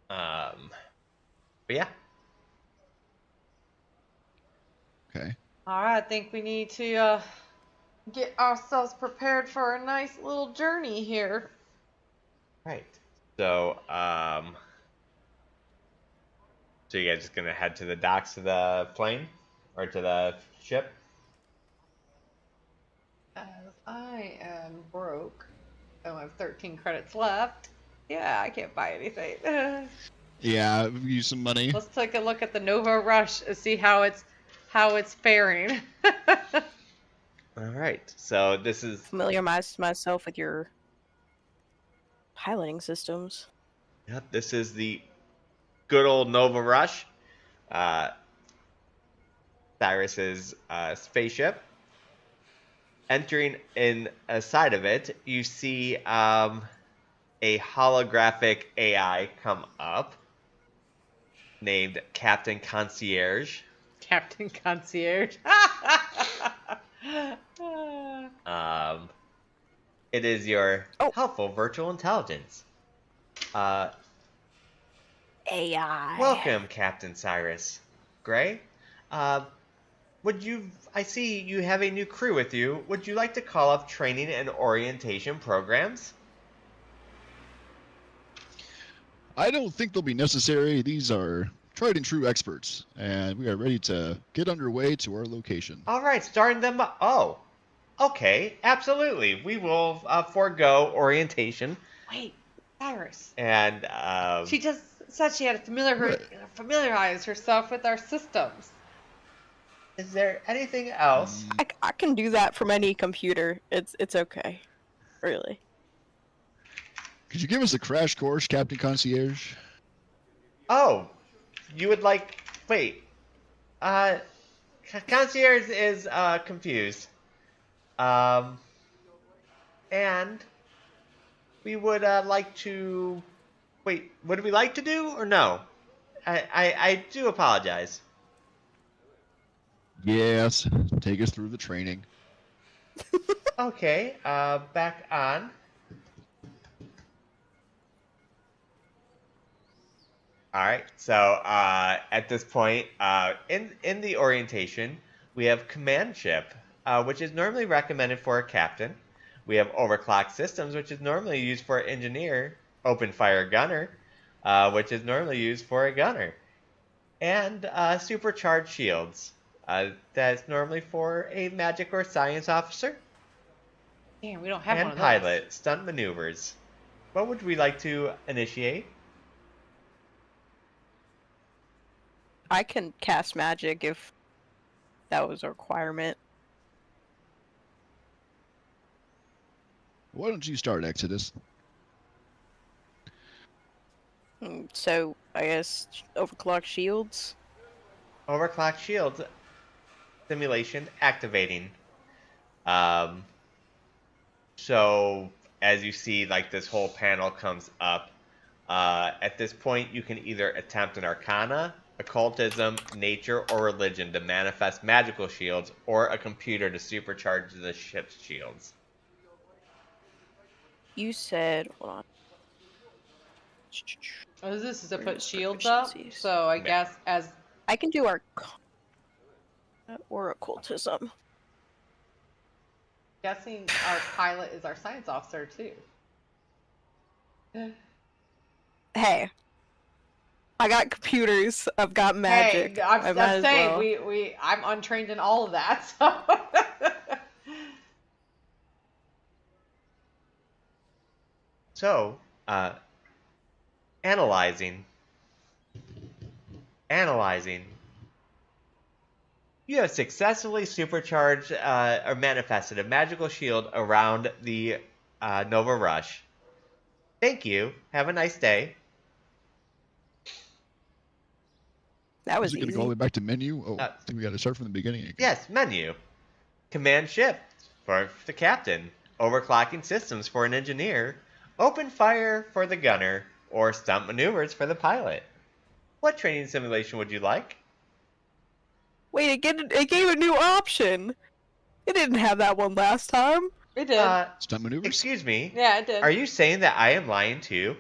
that. But yeah. Okay. All right, I think we need to get ourselves prepared for a nice little journey here. Right. So, so you guys just gonna head to the docks of the plane, or to the ship? As I am broke, I only have 13 credits left. Yeah, I can't buy anything. Yeah, use some money. Let's take a look at the Nova Rush and see how it's faring. All right. So this is Familiarize myself with your piloting systems. yep. This is the good old Nova Rush. Cyrus's spaceship. Entering inside of it, you see a holographic AI come up named Captain Concierge. Captain Concierge. It is your Oh. helpful virtual intelligence. AI. Welcome, Captain Cyrus Gray. I see you have a new crew with you. Would you like to call up training and orientation programs? I don't think they'll be necessary. These are tried and true experts, and we are ready to get underway to our location. All right, starting them up. Oh, okay, absolutely. We will forego orientation. Wait, Cyrus. And She just said she had to familiarize herself with our systems. is there anything else? I can do that from any computer. It's okay. Really. Could you give us a crash course, Captain Concierge? Oh, you would like? Wait, concierge is confused. And we would like to. Wait, would we like to do or no? I do apologize. Yes. Take us through the training. Okay, back on. All right. So at this point, in the orientation, we have command ship, which is normally recommended for a captain. We have overclock systems, which is normally used for an engineer. Open fire gunner, which is normally used for a gunner, and supercharged shields. That's normally for a magic or science officer. Damn, we don't have one And of those. pilot stunt maneuvers. What would we like to initiate? I can cast magic if that was a requirement. Why don't you start, Exodus? So I guess overclock shields. Overclock shields simulation activating. So as you see, like this whole panel comes up. At this point, you can either attempt an arcana, occultism, nature, or religion to manifest magical shields, or a computer to supercharge the ship's shields. You said, hold on. Oh, this is to Where's put the shields up. proficiencies? So I Yeah. guess as I can do or occultism. guessing our pilot is our science officer too. Hey, I got computers. I've got magic. Hey, I I'm might as saying well. I'm untrained in all of that. So. So, analyzing. You have successfully supercharged or manifested a magical shield around the Nova Rush. Thank you. Have a nice day. That Is was it going to easy. go all the way back to menu? Oh, Uh, I think we got to start from the beginning again. Yes, menu. Command ship for the captain. Overclocking systems for an engineer. Open fire for the gunner. Or stunt maneuvers for the pilot. What training simulation would you like? Wait, it gave a new option. It didn't have that one last time. It did. Stunt maneuvers? Excuse me. Yeah, it did. Are you saying that I am lying too?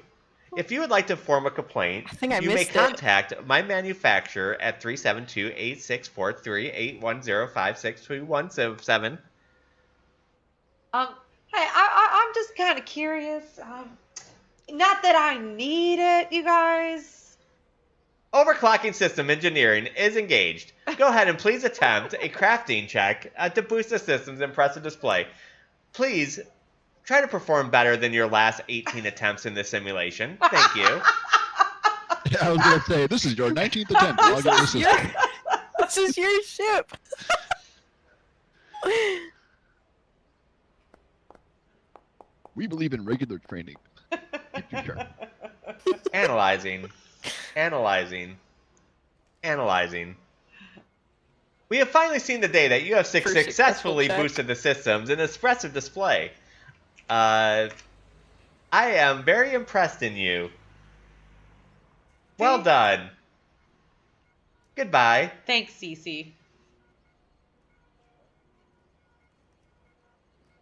If you would like to form a complaint, I think I you may missed it. contact my manufacturer at 372-8643-81056217. Hey, I'm just kind of curious. Not that I need it, you guys. Overclocking system engineering is engaged. Go ahead and please attempt a crafting check to boost the system's impressive display. Please try to perform better than your last 18 attempts in this simulation. Thank you. Yeah, I was going to say, this is your 19th attempt. Log into the system. This is your ship. We believe in regular training. Keep you sharp. Analyzing. We have finally seen the day that you have First successfully successful check. boosted the systems in expressive display. I am very impressed in you. Well See? done. Goodbye. Thanks, Cece.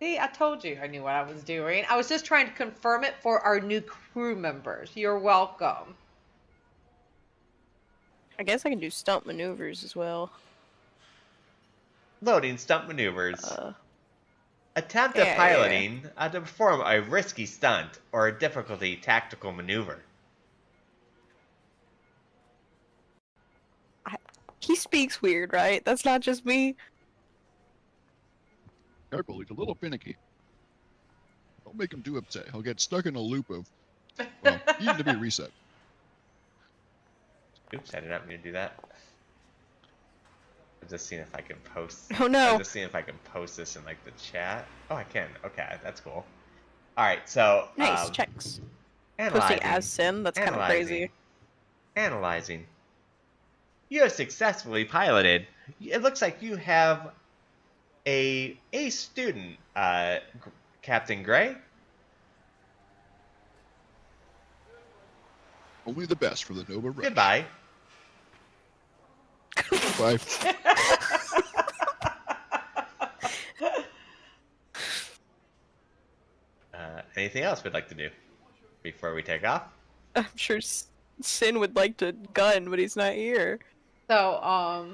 See, I told you I knew what I was doing. I was just trying to confirm it for our new crew members. You're welcome. I guess I can do stunt maneuvers as well. Loading stunt maneuvers. Attempt yeah, at yeah, piloting to perform a risky stunt or a difficulty tactical maneuver. He speaks weird, right? That's not just me. Careful, he's a little finicky. Don't make him too upset. He'll get stuck in a loop of, well, even to be reset. Oops, I did not mean to do that. I'm just seeing if I can post. Oh no. I'm just seeing if I can post this in like the chat. Oh, I can. Okay, that's cool. All right, so Nice checks. analyzing. Posting as Sin, that's kind of crazy. Analyzing. You have successfully piloted. It looks like you have a student, Captain Gray. Only the best for the Nova Rush. Goodbye. Bye. Anything else we'd like to do before we take off? I'm sure Sin would like to gun, but he's not here. So,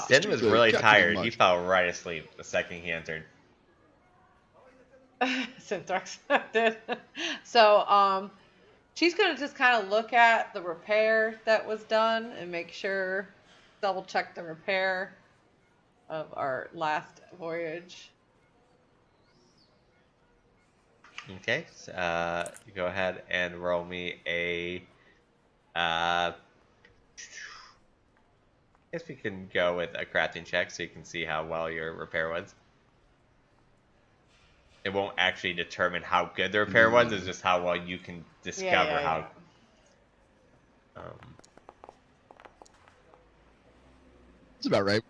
Sin was The really Captain tired. He Much. fell right asleep the second he entered. Syntax did. So, she's gonna just kind of look at the repair that was done and make sure, double check the repair of our last voyage. Okay, so, you go ahead and roll me a. I guess we can go with a crafting check so you can see how well your repair was. It won't actually determine how good the repair was, it's just how well you can discover Yeah. how. That's about right.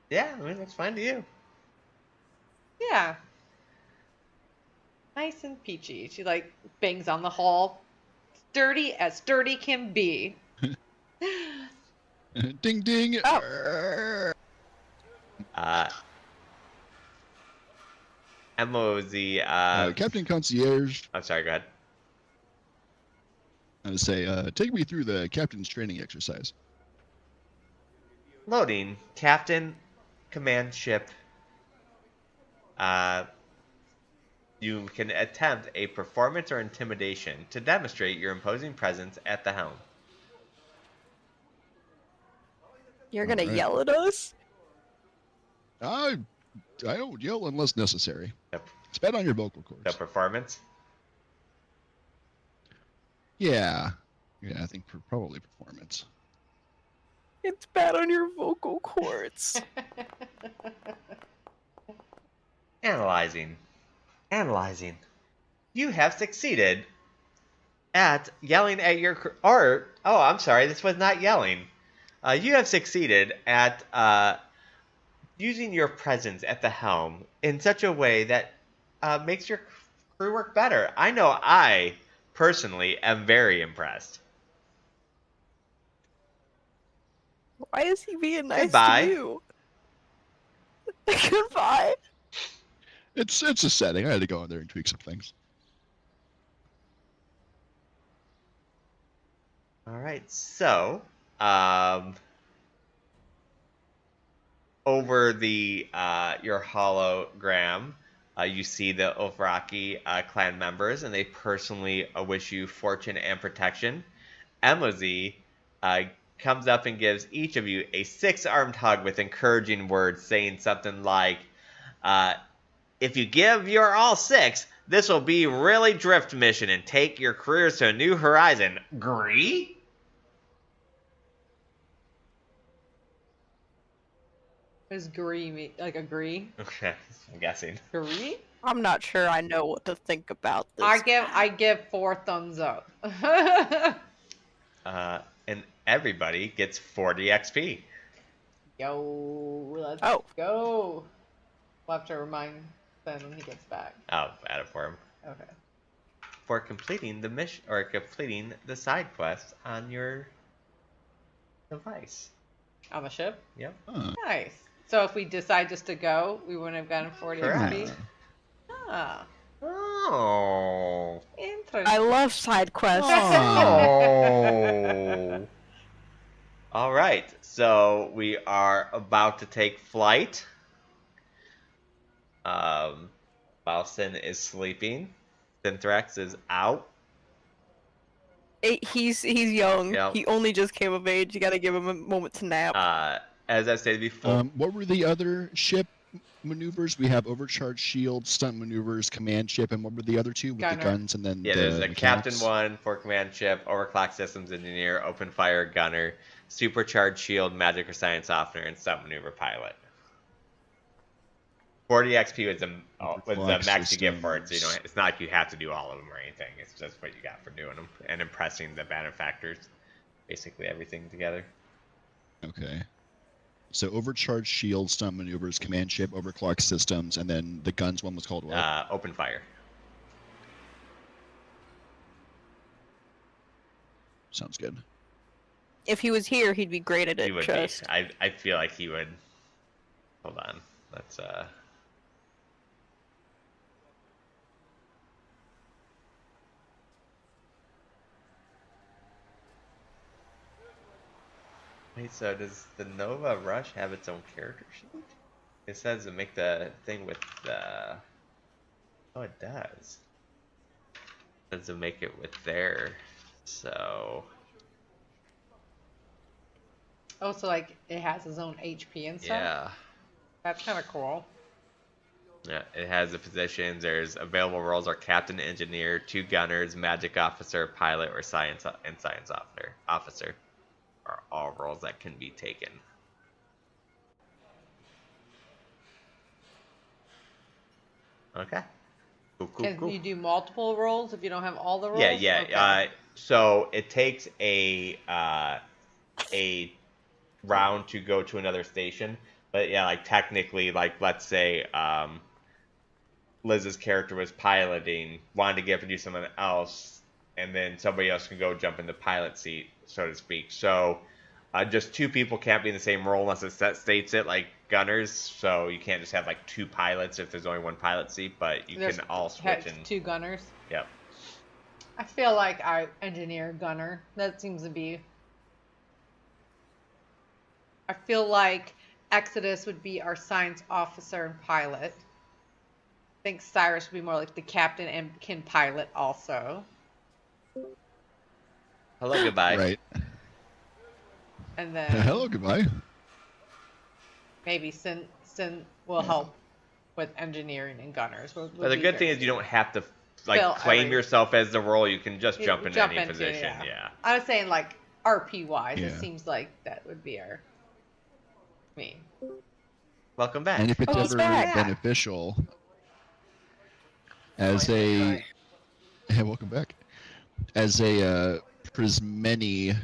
Yeah, I mean, that's fine to you. Yeah. Nice and peachy. She like bangs on the hull. Sturdy as sturdy can be. Ding ding. Oh. Emma was the. Captain Concierge. I'm sorry, go ahead. I would say, take me through the captain's training exercise. Loading. Captain, command ship. You can attempt a performance or intimidation to demonstrate your imposing presence at the helm. You're gonna Alright. yell at us? I don't yell unless necessary. Yep. It's bad on your vocal cords. The performance. Yeah, I think probably performance. It's bad on your vocal cords. Analyzing. You have succeeded at yelling at your... oh, I'm sorry, this was not yelling. You have succeeded at using your presence at the helm in such a way that makes your crew work better. I know I, personally, am very impressed. Why is he being nice Goodbye. to you? Goodbye. It's a setting. I had to go in there and tweak some things. All right, so over the your hologram, you see the Othraki clan members, and they personally wish you fortune and protection. Emozy comes up and gives each of you a 6-armed hug with encouraging words, saying something like, if you give your all 6, this will be really drift mission and take your careers to a new horizon. Agree? Is agree like agree? Okay, I'm guessing. Agree? I'm not sure I know what to think about this. I give 4 thumbs up. And everybody gets 40 XP. Yo, let's Oh. go. We'll have to remind Ben when he gets back. I'll add it for him. Okay. For completing the mission or completing the side quest on your device. On the ship? Yep. Huh. Nice. So if we decide just to go, we wouldn't have gotten 40 Correct. XP? Ah, Oh. interesting. I love side quests. Oh. All right. So we are about to take flight. Balston is sleeping. Synthrax is out. He's young. Yep. He only just came of age. You gotta give him a moment to nap. As I said before, What were the other ship maneuvers? We have overcharged shield, stunt maneuvers, command ship, and what were the other two with Gunner. the guns and then yeah, the there's a Captain mechanics? 1 for command ship, overclock systems engineer, open fire gunner, supercharged shield, magic or science softener, and stunt maneuver pilot. 40 XP was the Overclock max you get for it, so you systems. don't. It's not like you have to do all of them or anything. It's just what you got for doing them and impressing the benefactors. Basically everything together. Okay. So overcharged shield, stunt maneuvers, command ship, overclock systems, and then the guns one was called what? Open fire. Sounds good. If he was here, he'd be great at He it. would Just be. I feel like he would. Hold on. Let's Wait, so does the Nova Rush have its own character sheet? It says to make the thing with the... Oh, it does. It says to make it with there. So... Oh, so like it has its own HP and stuff? Yeah. That's kind of cool. Yeah, it has the positions. There's available roles are Captain, Engineer, 2 Gunners, Magic Officer, Pilot, or Science Officer. Are all roles that can be taken. Okay. Cool, cool, Can cool. you do multiple rolls if you don't have all the rolls? Yeah, yeah. Okay. So it takes a round to go to another station, but yeah, like technically, like let's say Liz's character was piloting, wanted to get up and do something else, and then somebody else can go jump in the pilot seat, so to speak. So just 2 people can't be in the same role unless it states it, like gunners. So you can't just have like 2 pilots if there's only 1 pilot seat, but you There's can all switch in. 2 gunners. Yep. I feel like I engineer gunner. That seems to be. I feel like Exodus would be our science officer and pilot. I think Cyrus would be more like the captain and can pilot also. Hello, goodbye. Right. And then Hello, goodbye. maybe Sin will help with engineering and gunners. But the good thing is you don't have to like Fill claim every- yourself as the role. You can just You jump in jump any into, position. yeah. Yeah. I was saying like RP wise, it Yeah. seems like that would be our main. Welcome back. And if it's Oh, he's ever back. beneficial, as a welcome back, as a Prismeni,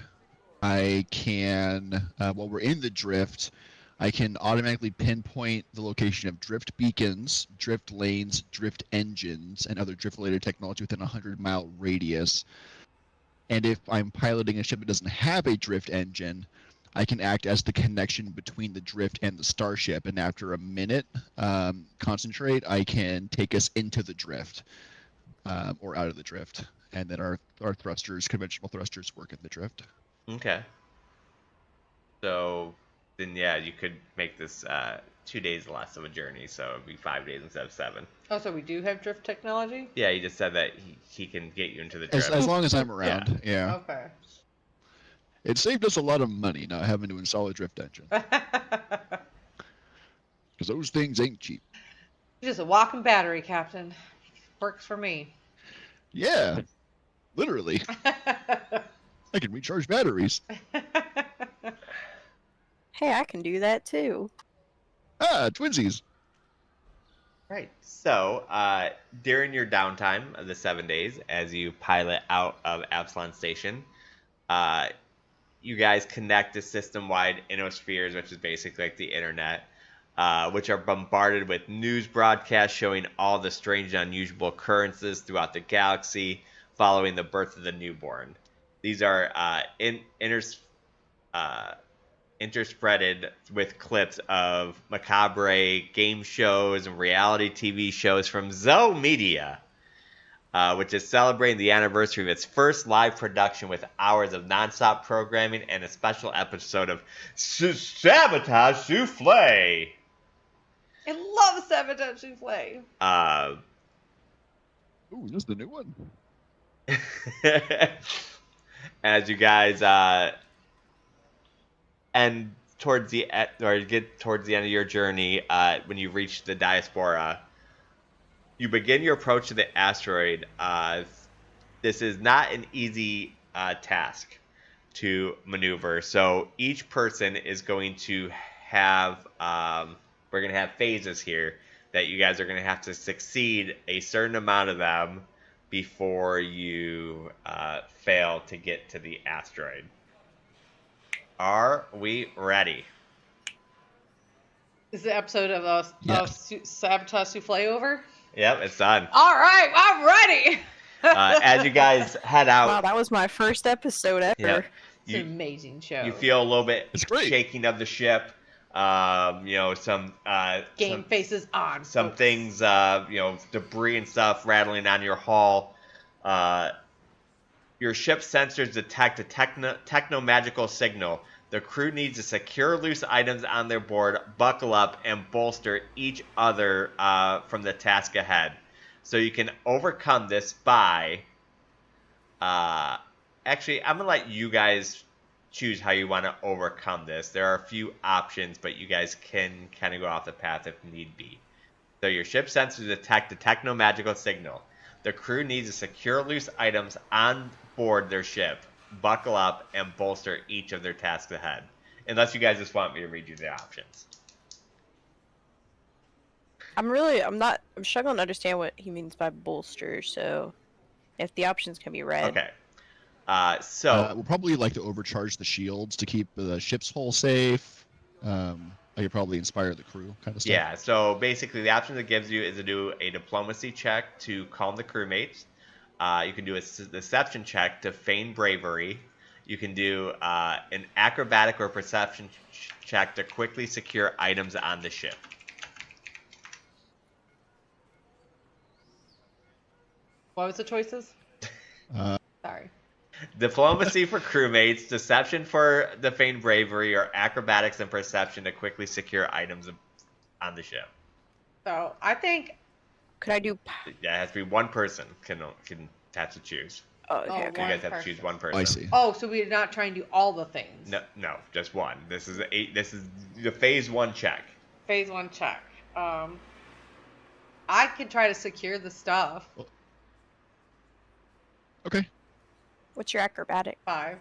I can while we're in the drift, I can automatically pinpoint the location of drift beacons, drift lanes, drift engines, and other drift-related technology within a 100-mile radius. And if I'm piloting a ship that doesn't have a drift engine, I can act as the connection between the drift and the starship. And after a minute, concentrate, I can take us into the drift or out of the drift. And then our thrusters, conventional thrusters, work in the drift. Okay. So then, yeah, you could make this 2 days less of a journey, so it'd be 5 days instead of 7. Oh, so we do have drift technology? Yeah, he just said that he can get you into the drift. As long as I'm around, yeah. Okay. It saved us a lot of money not having to install a drift engine. Because those things ain't cheap. You're just a walking battery, Captain. Works for me. Yeah, literally. I can recharge batteries. Hey, I can do that too. Ah, twinsies. Right. So, during your downtime of the 7 days, as you pilot out of Absalon Station, you guys connect to system-wide ionospheres, which is basically like the internet, which are bombarded with news broadcasts showing all the strange and unusual occurrences throughout the galaxy following the birth of the newborn. These are interspreaded with clips of macabre game shows and reality TV shows from Zoe Media, which is celebrating the anniversary of its first live production with hours of nonstop programming and a special episode of Sabotage Souffle. I love Sabotage Souffle. Ooh, this is the new one. As you guys get towards the end of your journey, when you reach the Diaspora, you begin your approach to the asteroid. This is not an easy task to maneuver. So each person is going to have we're going to have phases here that you guys are going to have to succeed a certain amount of them before you fail to get to the asteroid. Are we ready? Is the episode of Sabotage Souffle over? Yep, it's done. All right, I'm ready. As you guys head out, Wow, that was my first episode ever. yeah, It's an amazing show. you feel a little bit It's great. shaking of the ship. Some Game faces on. some folks. things, debris and stuff rattling on your hull. Your ship's sensors detect a techno-magical signal. The crew needs to secure loose items on their board, buckle up, and bolster each other from the task ahead. So you can overcome this by... actually, I'm going to let you guys choose how you want to overcome this. There are a few options, but you guys can kind of go off the path if need be. So your ship sensors detect a techno-magical signal. The crew needs to secure loose items on board their ship, buckle up, and bolster each of their tasks ahead. Unless you guys just want me to read you the options. I'm struggling to understand what he means by bolster, so if the options can be read. Okay. We'll probably like to overcharge the shields to keep the ship's hull safe. I could probably inspire the crew, kind of stuff. Yeah, so basically the option it gives you is to do a diplomacy check to calm the crewmates. You can do a deception check to feign bravery. You can do an acrobatic or perception check to quickly secure items on the ship. What was the choices? Sorry. Diplomacy for crewmates, deception for the feigned bravery, or acrobatics and perception to quickly secure items on the ship. So I think. Could I do? Yeah, it has to be one person can have to choose. Oh, okay. Oh, You okay. guys have to choose one person. I see. Oh, so we're not trying to do all the things. No, just one. This is the phase 1 check. Phase 1 check. I could try to secure the stuff. Okay. What's your acrobatic? 5.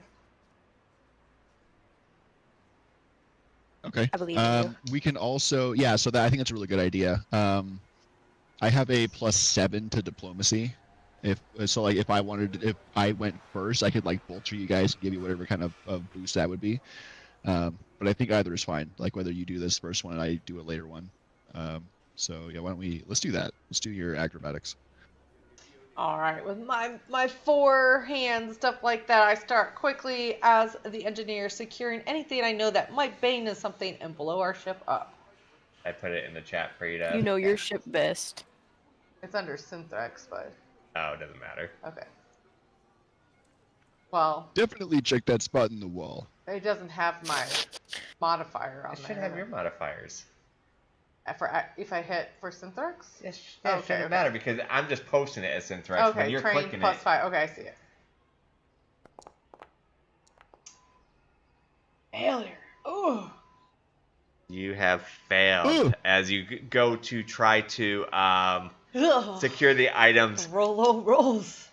Okay. I believe in you. We can also, so I think that's a really good idea. I have a +7 to diplomacy. If I went first, I could like bolster you guys and give you whatever kind of boost that would be. But I think either is fine. Like whether you do this first one and I do a later one. So yeah, why don't let's do that. Let's do your acrobatics. All right, with my 4 hands, stuff like that, I start quickly as the engineer, securing anything I know that might bang into something and blow our ship up. I put it in the chat for you to. You know your ship best. It's under Synthrex, but Oh, it doesn't matter. okay. Well, Definitely check that spot in the wall. it doesn't have my modifier on It there. should have your modifiers. If I hit for Synthrex? It Okay, shouldn't matter because I'm just posting it as Synthrex. Okay, when you're train clicking plus it, 5. Okay, I see it. Failure. Ooh. you have failed Ooh. as you go to try to Ugh. secure the items. Rolls.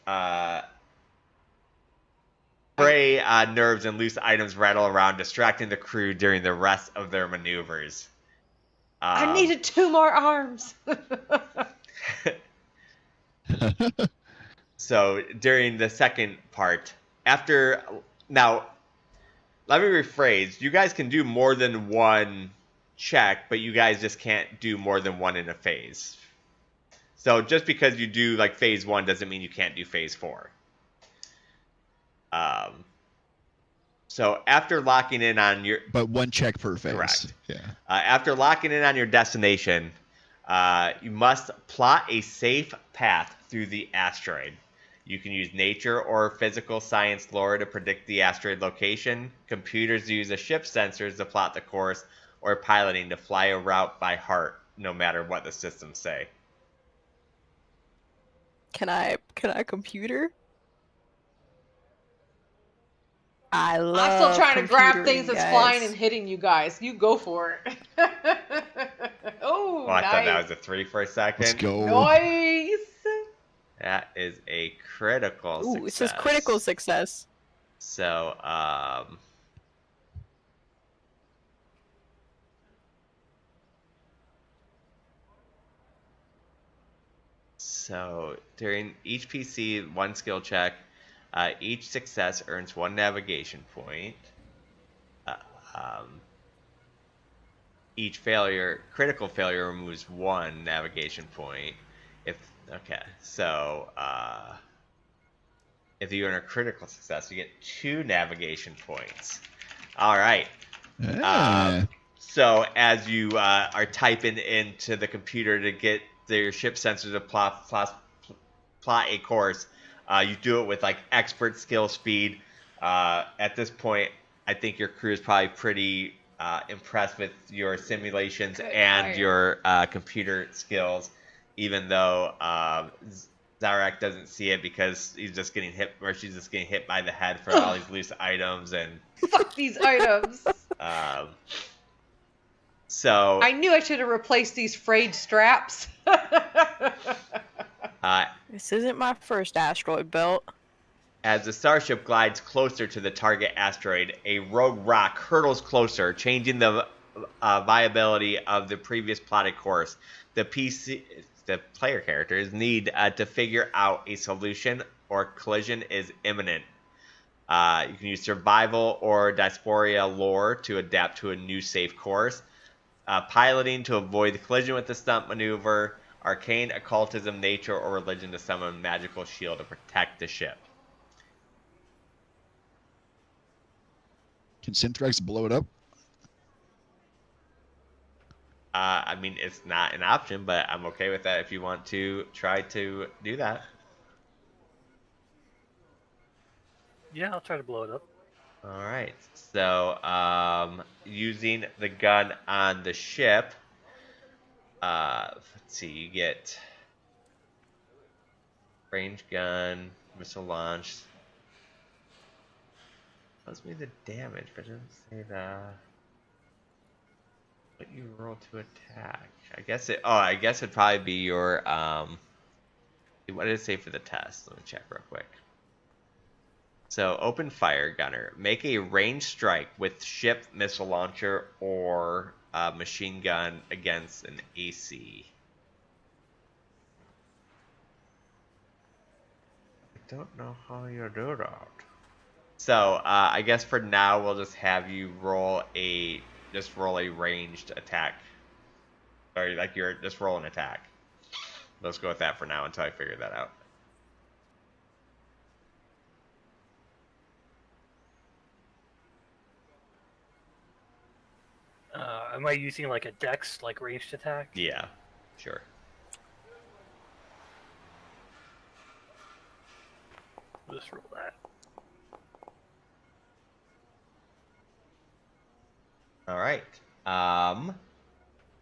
Fray nerves and loose items rattle around, distracting the crew during the rest of their maneuvers. I needed 2 more arms. So during the second part, now, let me rephrase. You guys can do more than one check, but you guys just can't do more than one in a phase. So just because you do like phase 1 doesn't mean you can't do phase 4. So after locking in on your But one check per phase. Correct. Yeah. After locking in on your destination, you must plot a safe path through the asteroid. You can use nature or physical science lore to predict the asteroid location. Computers use a ship sensors to plot the course, or piloting to fly a route by heart, no matter what the systems say. Can I computer? I love I'm still trying to grab computering, things that's guys. flying and hitting you guys. You go for it. Oh, Oh, I nice. thought that was a 3 for a second. Let's go. Nice. That is a critical Ooh, success. it says critical success. So, during each PC, 1 skill check. Each success earns 1 navigation point. Each critical failure removes 1 navigation point. If you earn a critical success, you get 2 navigation points. All right. So as you are typing into the computer to get your ship sensor to plot a course, you do it with like expert skill speed. At this point, I think your crew is probably pretty impressed with your simulations and your computer skills, even though Zarek doesn't see it because she's just getting hit by the head for all these loose items and Fuck these items. So I knew I should have replaced these frayed straps. This isn't my first asteroid belt. As the starship glides closer to the target asteroid, a rogue rock hurtles closer, changing the viability of the previous plotted course. The player characters need to figure out a solution, or collision is imminent. You can use survival or Diaspora lore to adapt to a new safe course. Piloting to avoid the collision with the stunt maneuver. Arcane occultism, nature, or religion to summon a magical shield to protect the ship. Can Synthrex blow it up? I mean, it's not an option, but I'm okay with that if you want to try to do that. Yeah, I'll try to blow it up. All right. So, using the gun on the ship, let's see, you get range gun, missile launch. Tells me the damage, but it doesn't say what you roll to attack. I guess it'd probably be your what did it say for the test? Let me check real quick. So open fire, gunner. Make a ranged strike with ship, missile launcher, or machine gun against an AC. I don't know how you do that. So I guess for now we'll just have you roll a ranged attack, or like you're just roll an attack. Let's go with that for now until I figure that out. Am I using like a dex, like ranged attack? Yeah, sure. We'll just roll that. All right.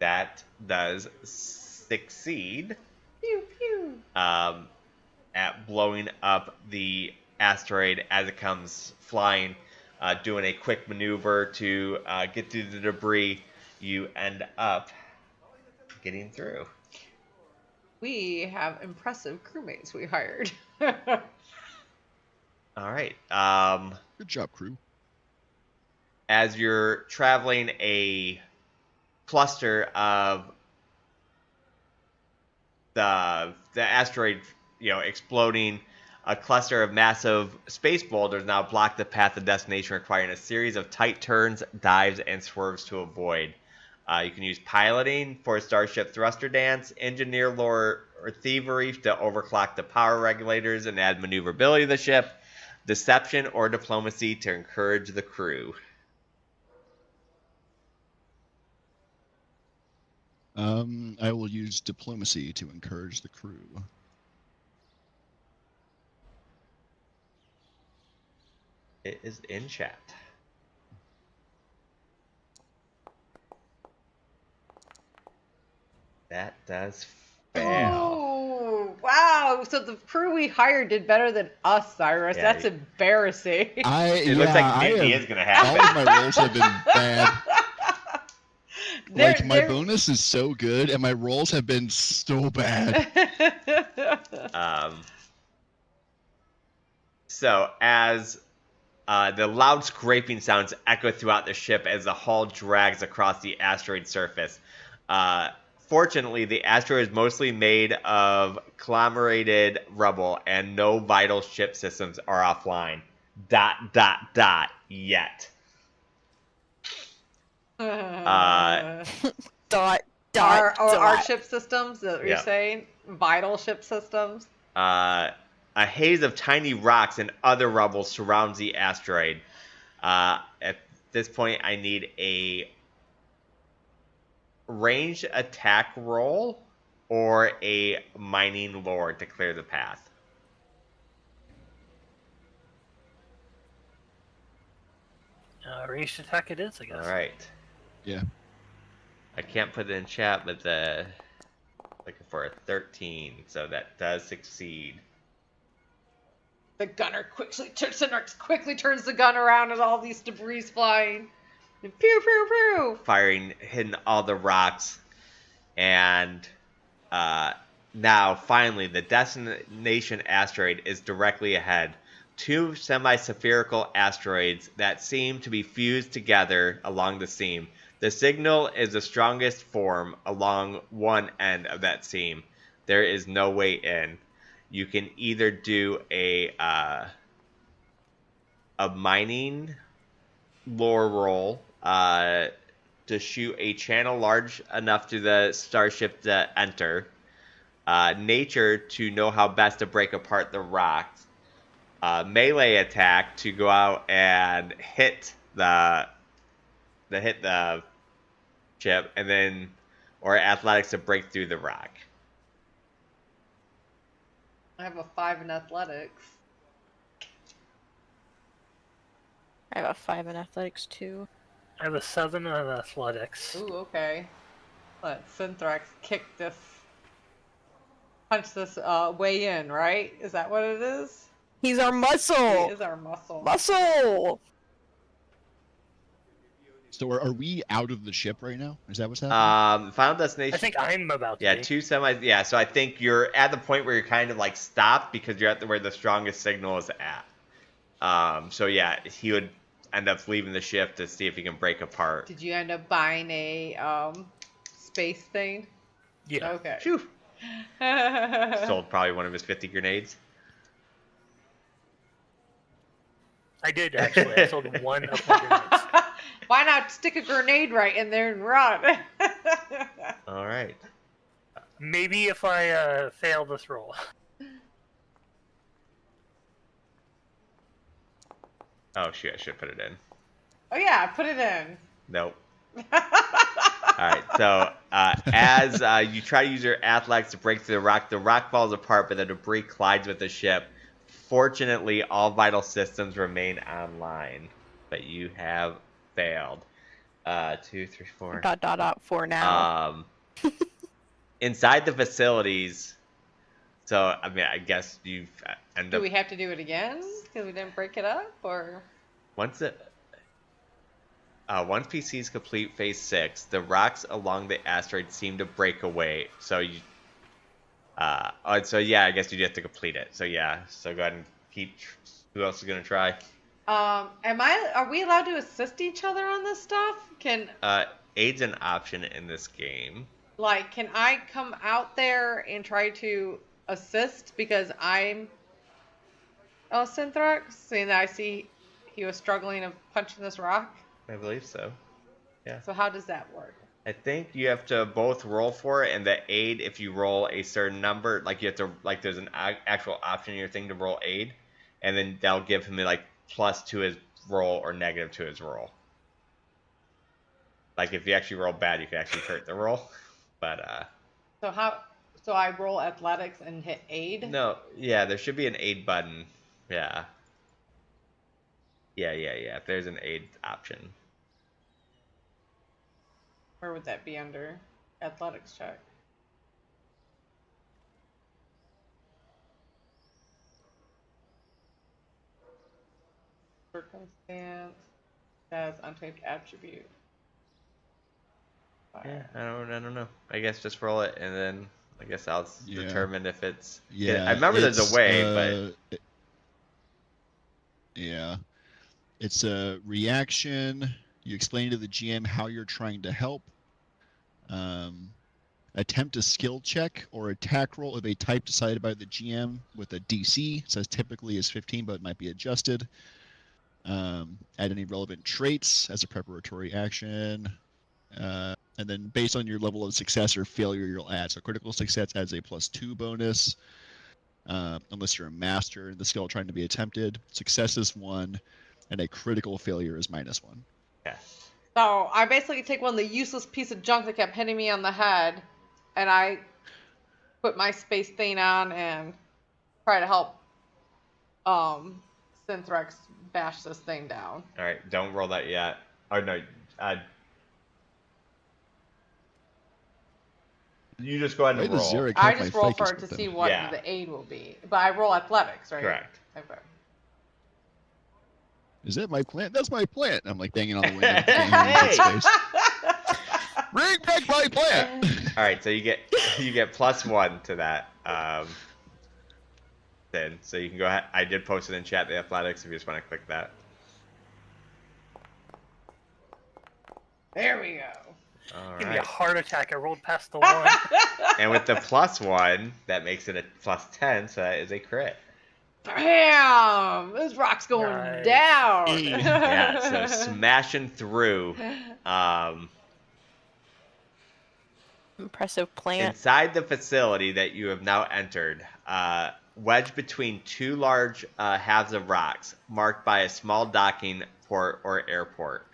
That does succeed. Pew pew. At blowing up the asteroid as it comes flying, doing a quick maneuver to get through the debris. You end up getting through. We have impressive crewmates we hired. All right. Good job, crew. As you're traveling, a cluster of the asteroid, exploding, a cluster of massive space boulders now block the path of destination, requiring a series of tight turns, dives, and swerves to avoid. You can use piloting for starship thruster dance, engineer lore or thievery to overclock the power regulators and add maneuverability to the ship, deception or diplomacy to encourage the crew. I will use diplomacy to encourage the crew. It is in chat. That does fail. Oh, wow. So the crew we hired did better than us, Cyrus. Yeah, That's embarrassing. It looks like Mindy is going to happen. All of my rolls have been bad. Like, my bonus is so good, and my rolls have been so bad. So as the loud scraping sounds echo throughout the ship as the hull drags across the asteroid surface. Fortunately, the asteroid is mostly made of conglomerated rubble, and no vital ship systems are offline. ... Yet. Our ship systems that you're Yep. saying? Vital ship systems? A haze of tiny rocks and other rubble surrounds the asteroid. At this point, I need a ranged attack roll or a mining lore to clear the path. Ranged attack it is, I guess. All right. Yeah. I can't put it in chat, but looking for a 13, so that does succeed. The gunner quickly turns the gun around as all these debris flying. And pew, pew, pew. Firing, hitting all the rocks, and now finally the destination asteroid is directly ahead. Two semi-spherical asteroids that seem to be fused together along the seam. The signal is the strongest form along one end of that seam. There is no way in. You can either do a mining lore roll to shoot a channel large enough to the starship to enter, nature to know how best to break apart the rocks, melee attack to go out and hit the ship, and then or athletics to break through the rock. I have a 5 in athletics. I have a 5 in athletics too. I have a 7 in athletics. Ooh, okay. Let Synthrax punch this way in, right? Is that what it is? He's our muscle. He is our muscle. Muscle. So are we out of the ship right now? Is that what's happening? Final destination. I think I'm about to Yeah, be. two semis. Yeah, so I think you're at the point where you're kind of like stopped because you're at where the strongest signal is at. So yeah, he would end up leaving the ship to see if he can break apart. Did you end up buying a space thing? Yeah. Okay. Phew. Sold probably one of his 50 grenades. I did actually. I sold one of my grenades. Why not stick a grenade right in there and run? All right. Maybe if I fail this roll. Oh shoot! I should put it in. Oh yeah, put it in. Nope. All right. So as you try to use your athletics to break through the rock falls apart, but the debris collides with the ship. Fortunately, all vital systems remain online, but you have failed. 2, 3, 4. ... for now. Inside the facilities. So I mean, I guess you've ended Do up we have to do it again because we didn't break it up, or? once PCs complete phase 6, the rocks along the asteroid seem to break away. So you, so yeah, I guess you have to complete it. So yeah, so go ahead and keep. Who else is gonna try? Are we allowed to assist each other on this stuff? Aid's an option in this game. Like, can I come out there and try to assist because I'm Synthrax, seeing that I see he was struggling of punching this rock? I believe so. Yeah. So how does that work? I think you have to both roll for it, and the aid, if you roll a certain number, like you have to, like there's an actual option in your thing to roll aid, and then that'll give him like plus to his roll or negative to his roll. Like if you actually roll bad, you can actually hurt the roll. But So I roll athletics and hit aid? no, yeah, there should be an aid button. Yeah. Yeah. There's an aid option. Where would that be under? Athletics check. Circumstance as untyped attribute. Yeah, I don't know. I guess just roll it, and then I guess I'll determine if it's. Yeah, I remember there's a way, but. Yeah, it's a reaction. You explain to the GM how you're trying to help. Attempt a skill check or attack roll of a type decided by the GM with a DC. It says typically is 15, but it might be adjusted. Add any relevant traits as a preparatory action. And then based on your level of success or failure, you'll add. So critical success adds a +2 bonus. Unless you're a master in the skill trying to be attempted. Success is 1, and a critical failure is -1. Yeah. So I basically take one of the useless piece of junk that kept hitting me on the head, and I put my space thing on and try to help Synthrax bash this thing down. All right, don't roll that yet. Oh no, you just go ahead and roll. I just roll for it to see what the aid will be, but I roll athletics, right? Correct. Okay. Is that my plant? That's my plant. I'm like banging on the window. Hey! Bring back my plant. All right, so you get +1 to that. Then so you can go ahead. I did post it in chat, the athletics, if you just want to click that. There we go. All Give me a right. heart attack. I rolled past the 1. And with the +1, that makes it a +10, so that is a crit. Bam! This rock's going Nice. down. Yeah, so smashing through. Impressive plant. Inside the facility that you have now entered, wedged between two large halves of rocks, marked by a small docking port or airport.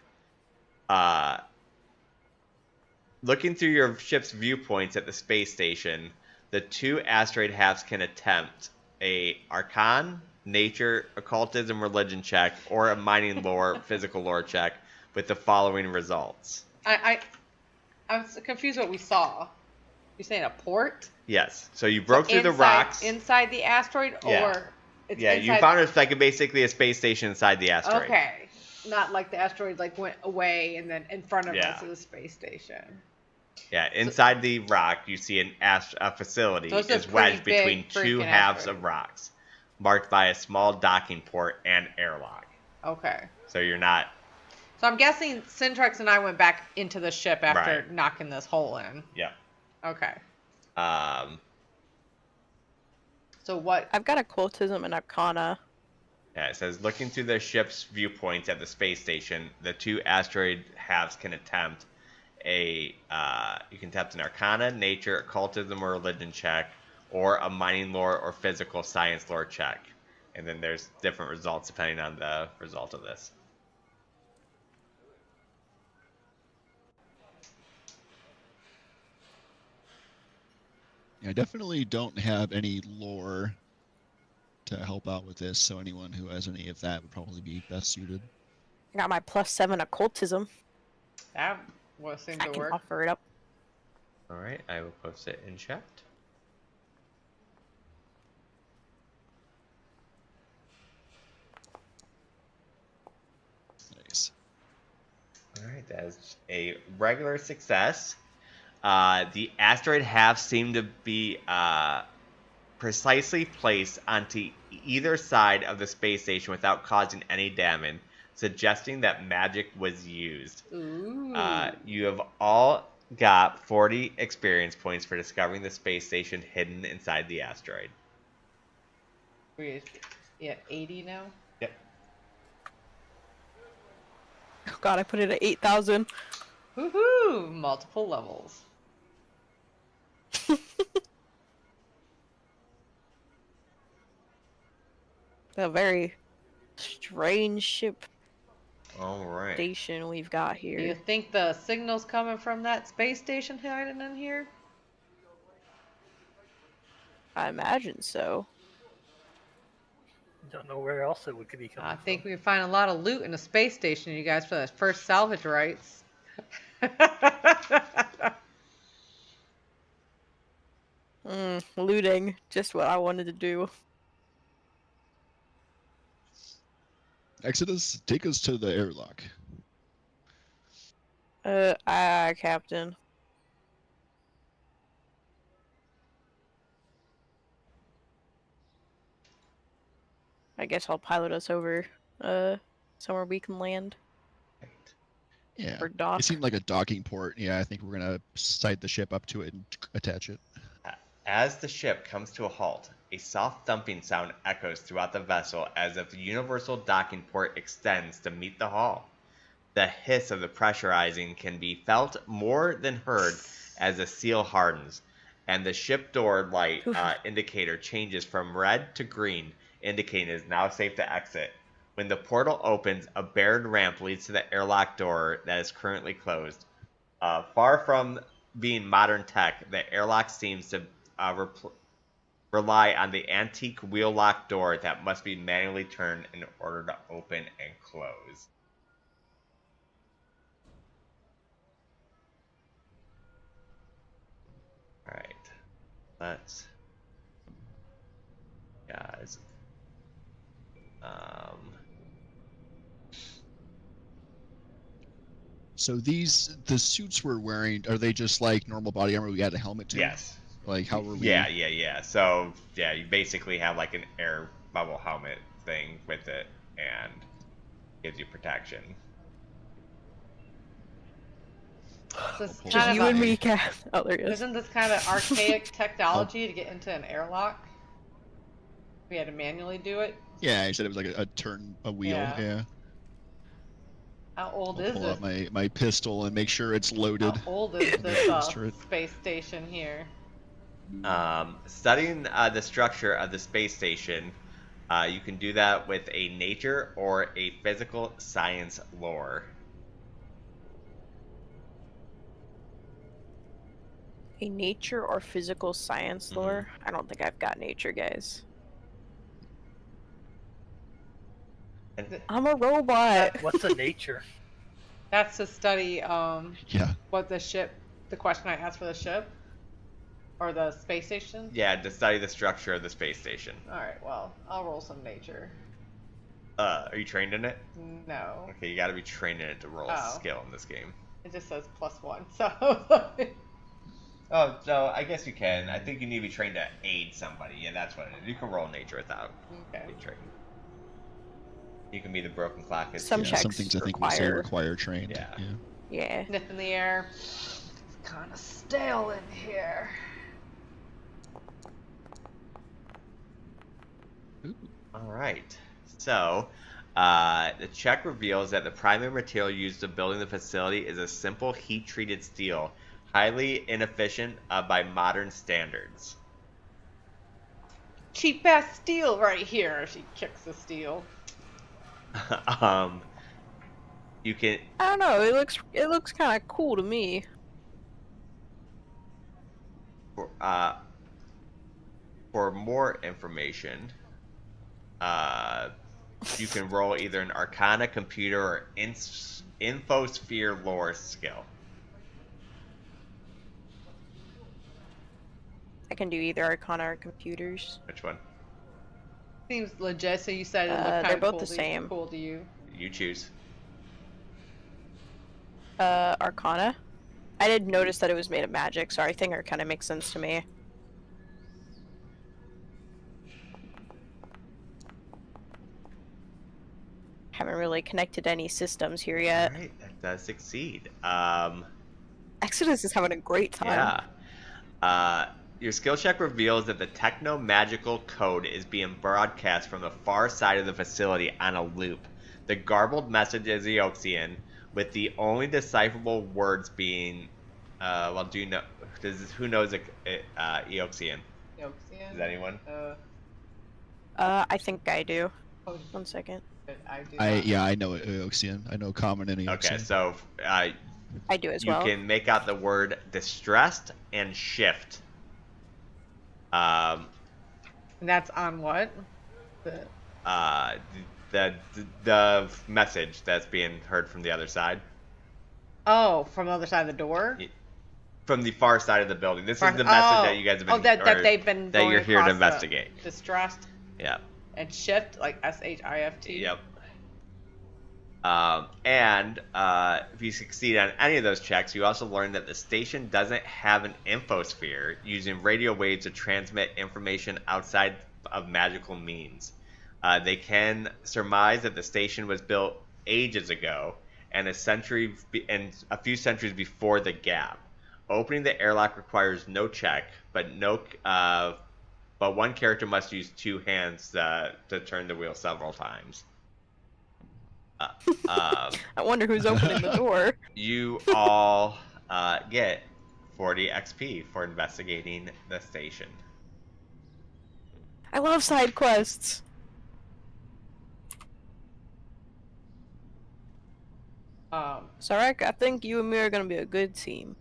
Looking through your ship's viewpoints at the space station, the two asteroid halves can attempt a Arcana, Nature, Occultism, Religion check, or a Mining Lore, Physical Lore check, with the following results. I'm confused what we saw. You're saying a port? Yes. So you broke through the Inside- rocks. Inside the asteroid, Yeah. or it's Yeah, inside... you found it's like basically a space station inside the asteroid. Okay. Not like the asteroid like went away and then in front of Yeah. us is a space station. Yeah, inside the rock, you see a facility So it's a is wedged pretty between big two freaking halves asteroid. of rocks, marked by a small docking port and airlock. Okay. So you're not... So I'm guessing Syntrax and I went back into the ship after Right. knocking this hole in. Yeah. Okay. Um, So what... I've got occultism and arcana. Yeah, it says looking through the ship's viewpoints at the space station, the two asteroid halves can attempt you can attempt an Arcana, Nature, Occultism, or Religion check, or a Mining Lore or Physical Science Lore check. And then there's different results depending on the result of this. I definitely don't have any lore to help out with this, so anyone who has any of that would probably be best suited. I got my +7 occultism. That will seem I to can work. offer it up. All right, I will post it in chat. Nice. All right, that is a regular success. The asteroid halves seem to be precisely placed onto either side of the space station without causing any damage, suggesting that magic was used. Ooh. You have all got 40 experience points for discovering the space station hidden inside the asteroid. We're at 80 now. Yep. Oh god, I put it at 8,000. Woohoo! Multiple levels. A very strange ship All right. station we've got Do you here. think the signal's coming from that space station hiding in here? I imagine so. Don't know where else it could be coming I from. think we can find a lot of loot in the space station, you guys, for the first salvage rights. Looting. Just what I wanted to do. Exodus, take us to the airlock. Aye, Captain. I guess I'll pilot us over, somewhere we can land. Yeah. Or dock. It seemed like a docking port. Yeah, I think we're gonna site the ship up to it and attach it. As the ship comes to a halt, a soft thumping sound echoes throughout the vessel as if the universal docking port extends to meet the hull. The hiss of the pressurizing can be felt more than heard as the seal hardens, and the ship door light indicator changes from red to green, indicating it is now safe to exit. When the portal opens, a barred ramp leads to the airlock door that is currently closed. Far from being modern tech, the airlock seems to rely on the antique wheel lock door that must be manually turned in order to open and close. Alright, let's, guys, So the suits we're wearing, are they just like normal body armor we add a helmet to? yes. Like how were we? Yeah. So, yeah, you basically have like an air bubble helmet thing with it, and gives you protection. This Pull kind it of You out. and me, Cap. Oh, there he is. Isn't this kind of archaic technology to get into an airlock? We had to manually do it. Yeah, I said it was like a wheel. Yeah. Yeah. How old I'll is pull this? out my pistol and make sure it's loaded. How old is this Holster it. space station here? Studying the structure of the space station, you can do that with a nature or a physical science lore. A nature or physical science lore? I don't think I've got nature, guys. And I'm a robot. What's the nature? That's to study Yeah. what the question I asked for the ship or the space station. yeah, to study the structure of the space station. All right, well, I'll roll some nature. Are you trained in it? No, Okay, you got to be trained in it to roll Oh. skill in this game. it just says +1. So Oh, so I guess you can. I think you need to be trained to aid somebody. Yeah, that's what it is. You can roll nature without okay. being trained. You can be the broken clock. Some Yeah, some checks things I think will say require- require trained. Yeah. Yeah. Sniff in the air. It's kind of stale in here. Ooh. All right. So, the check reveals that the primary material used in building the facility is a simple heat-treated steel, highly inefficient by modern standards. Cheap ass steel right here. She kicks the steel. You can. I don't know. It looks kind of cool to me. For more information, you can roll either an Arcana, Computer, or Infosphere lore skill. I can do either Arcana or Computers. Which one? Seems legit. So you said it looked kind they're of both cool the to same. Cool to you. You choose. Arcana. I did notice that it was made of magic, so I think Arcana makes sense to me. Haven't really connected any systems here yet. All right, that does succeed. Exodus is having a great time. Yeah. Your skill check reveals that the techno-magical code is being broadcast from the far side of the facility on a loop. The garbled message is Eoxian, with the only decipherable words being, well, do you know? Who knows Eoxian? Eoxian? Is anyone? I think I do. Oh, 1 second. I do. Not. Yeah, I know Eoxian. I know Common and Eoxian. Okay, so I do as well. you can make out the word distressed and shift. And that's on what? The message that's being heard from the other side. Oh, from the other side of the door. From the far side of the building. This is the message that you guys have been. That they've been. That you're here to across investigate. Distressed. Yeah. And shift, like SHIFT. Yep. And if you succeed on any of those checks, you also learn that the station doesn't have an infosphere using radio waves to transmit information outside of magical means. They can surmise that the station was built ages ago and a few centuries before the gap. Opening the airlock requires no check, but one character must use two hands to turn the wheel several times. I wonder who's opening the door. You all get 40 XP for investigating the station. I love side quests. Sarek, I think you and me are gonna be a good team.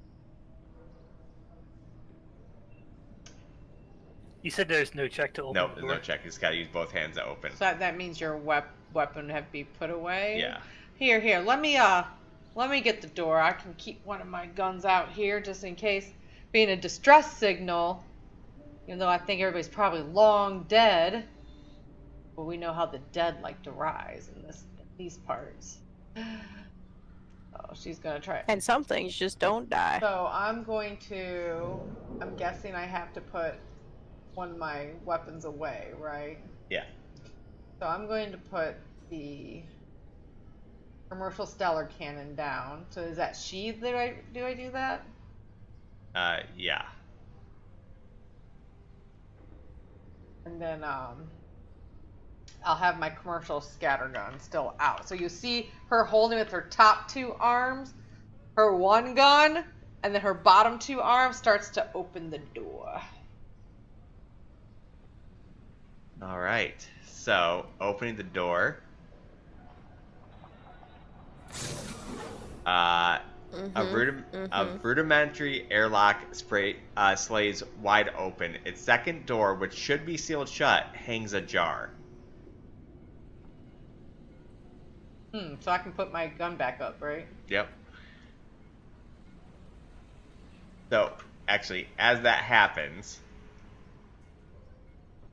You said there's no check to open No, the there's door? no check. You just gotta use both hands to open. So that means your weapon have to be put away. Yeah. Here. Let me get the door. I can keep one of my guns out here just in case. Being a distress signal, even though I think everybody's probably long dead, but we know how the dead like to rise in these parts. Oh, she's gonna try it. And some things just don't die. So I'm guessing I have to put one of my weapons away, right? Yeah. So I'm going to put the commercial stellar cannon down. So is that sheathed? Do I do that? Yeah. And then I'll have my commercial scattergun still out. So you see her holding with her top two arms, her one gun, and then her bottom two arms starts to open the door. All right. So opening the door. A rudimentary airlock slays wide open. Its second door, which should be sealed shut, hangs ajar. So I can put my gun back up, right? Yep. So, actually, as that happens,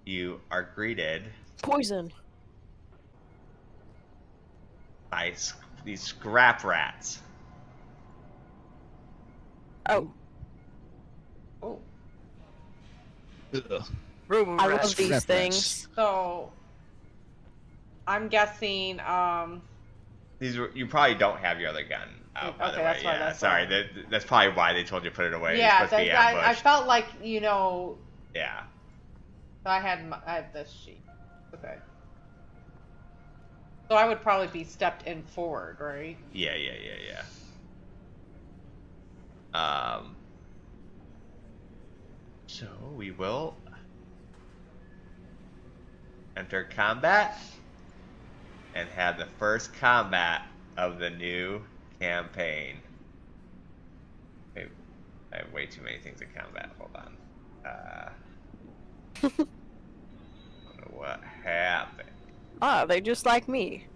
you are greeted Poison. by these scrap rats. Oh, Oh. Ugh. Robo I rat. love these Scrap things. So I'm guessing You probably don't have your other gun out, by the Okay, way. that's why, Yeah, that's sorry. why. That's probably why they told you to put it away. It's yeah, supposed to be I ambushed. felt like Yeah. I had this sheet. Okay. So I would probably be stepped in forward, right? Yeah. So we will enter combat and have the first combat of the new campaign. Wait, I have way too many things in combat. Hold on. I don't know what happened. Ah, they just like me.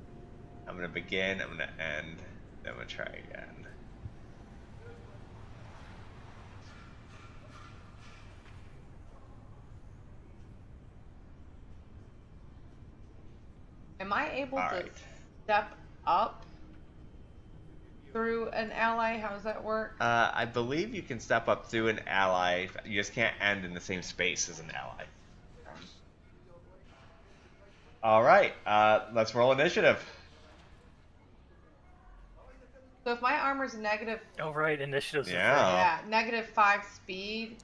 I'm gonna begin, I'm gonna end, then I'm gonna try again. Am I able All to right. step up through an ally? How does that work? I believe you can step up through an ally. You just can't end in the same space as an ally. All right, let's roll initiative. So if my armor's negative, Oh, right, initiatives. Yeah. -5 speed,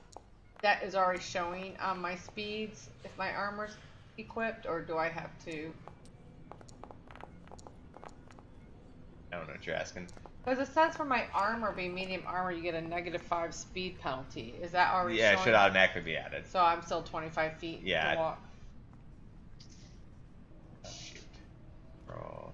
that is already showing on my speeds if my armor's equipped, or do I have to? I don't know what you're asking. Because it says for my armor being medium armor, you get a -5 speed penalty. Is that already Yeah, it showing? should automatically be added. So I'm still 25 feet Yeah. to walk. Oh, shoot. Roll.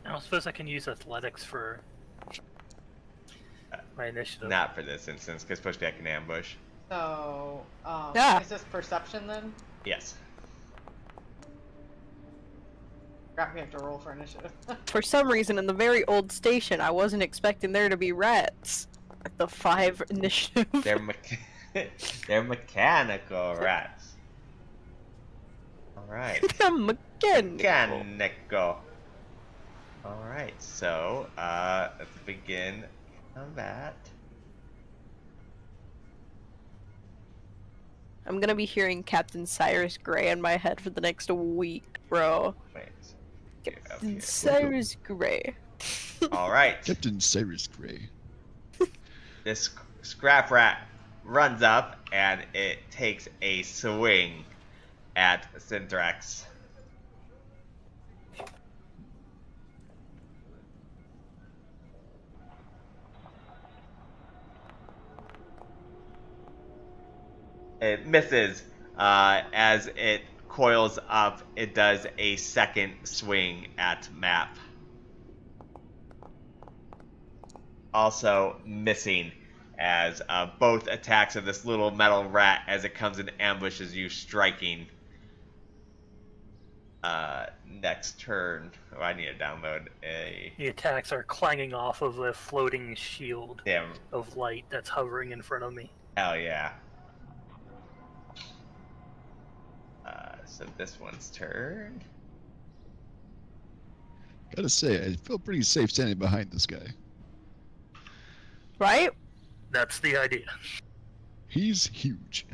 I don't suppose I can use athletics for my initiative. Not for this instance, because pushback can ambush. So, Yeah. is this perception then? Yes. Crap, we have to roll for initiative. For some reason, in the very old station, I wasn't expecting there to be rats. At the 5 initiative. They're they're mechanical rats. All right. Mechanical. Mechanical. All right. So let's begin combat. I'm gonna be hearing Captain Cyrus Gray in my head for the next week, bro. Wait. Captain Cyrus Gray. All right. Captain Cyrus Gray. This scrap rat runs up and it takes a swing at Synthrax. It misses. As it coils up, it does a second swing at Map. Also missing, as both attacks of this little metal rat as it comes and ambushes you, striking. Next turn. Oh, I need to download a. The attacks are clanging off of a floating shield Damn. of light that's hovering in front of me. Hell yeah. So this one's turn. Gotta say, I feel pretty safe standing behind this guy. Right? That's the idea. He's huge.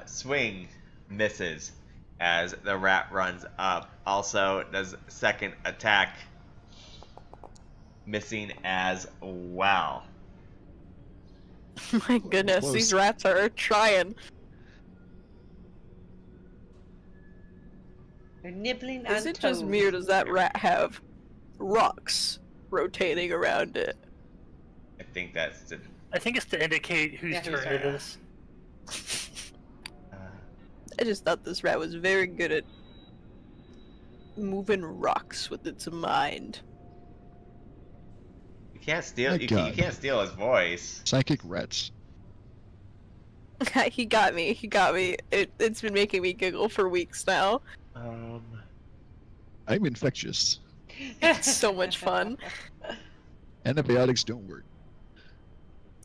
Swing misses as the rat runs up. Also does second attack, missing as well. My goodness, Close. these rats are trying. They're nibbling Is on it just toes. me, or does that rat have rocks rotating around it? I think that's the. I think it's to indicate whose Yeah, whose turn it turn. is. I just thought this rat was very good at moving rocks with its mind. You can't steal. My You God. can't steal his voice. Psychic rats. He got me. He got me. It's been making me giggle for weeks now. I'm infectious. It's so much fun. Antibiotics don't work.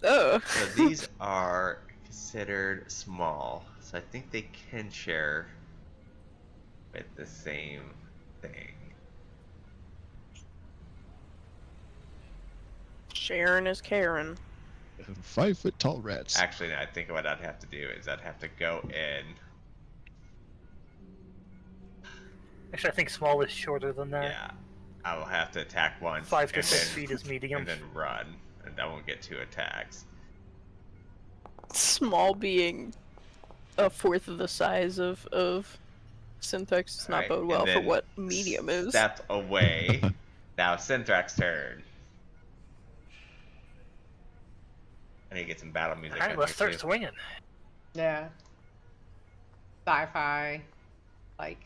Oh. So these are considered small. So I think they can share with the same thing. Sharon is Karen. 5 foot tall rats. Actually, no, I think what I'd have to do is I'd have to go in. Actually, I think small is shorter than that. Yeah, I will have to attack once. 5 to and 6 then- feet is medium. And then run. And that won't get 2 attacks. Small being a fourth of the size of Syntax does not Alright, bode and well for then what medium is. Step away. Now Synthrax's turn. I need to get some battle music. Alright, on let's here, start too. swinging. Yeah. Sci-fi, like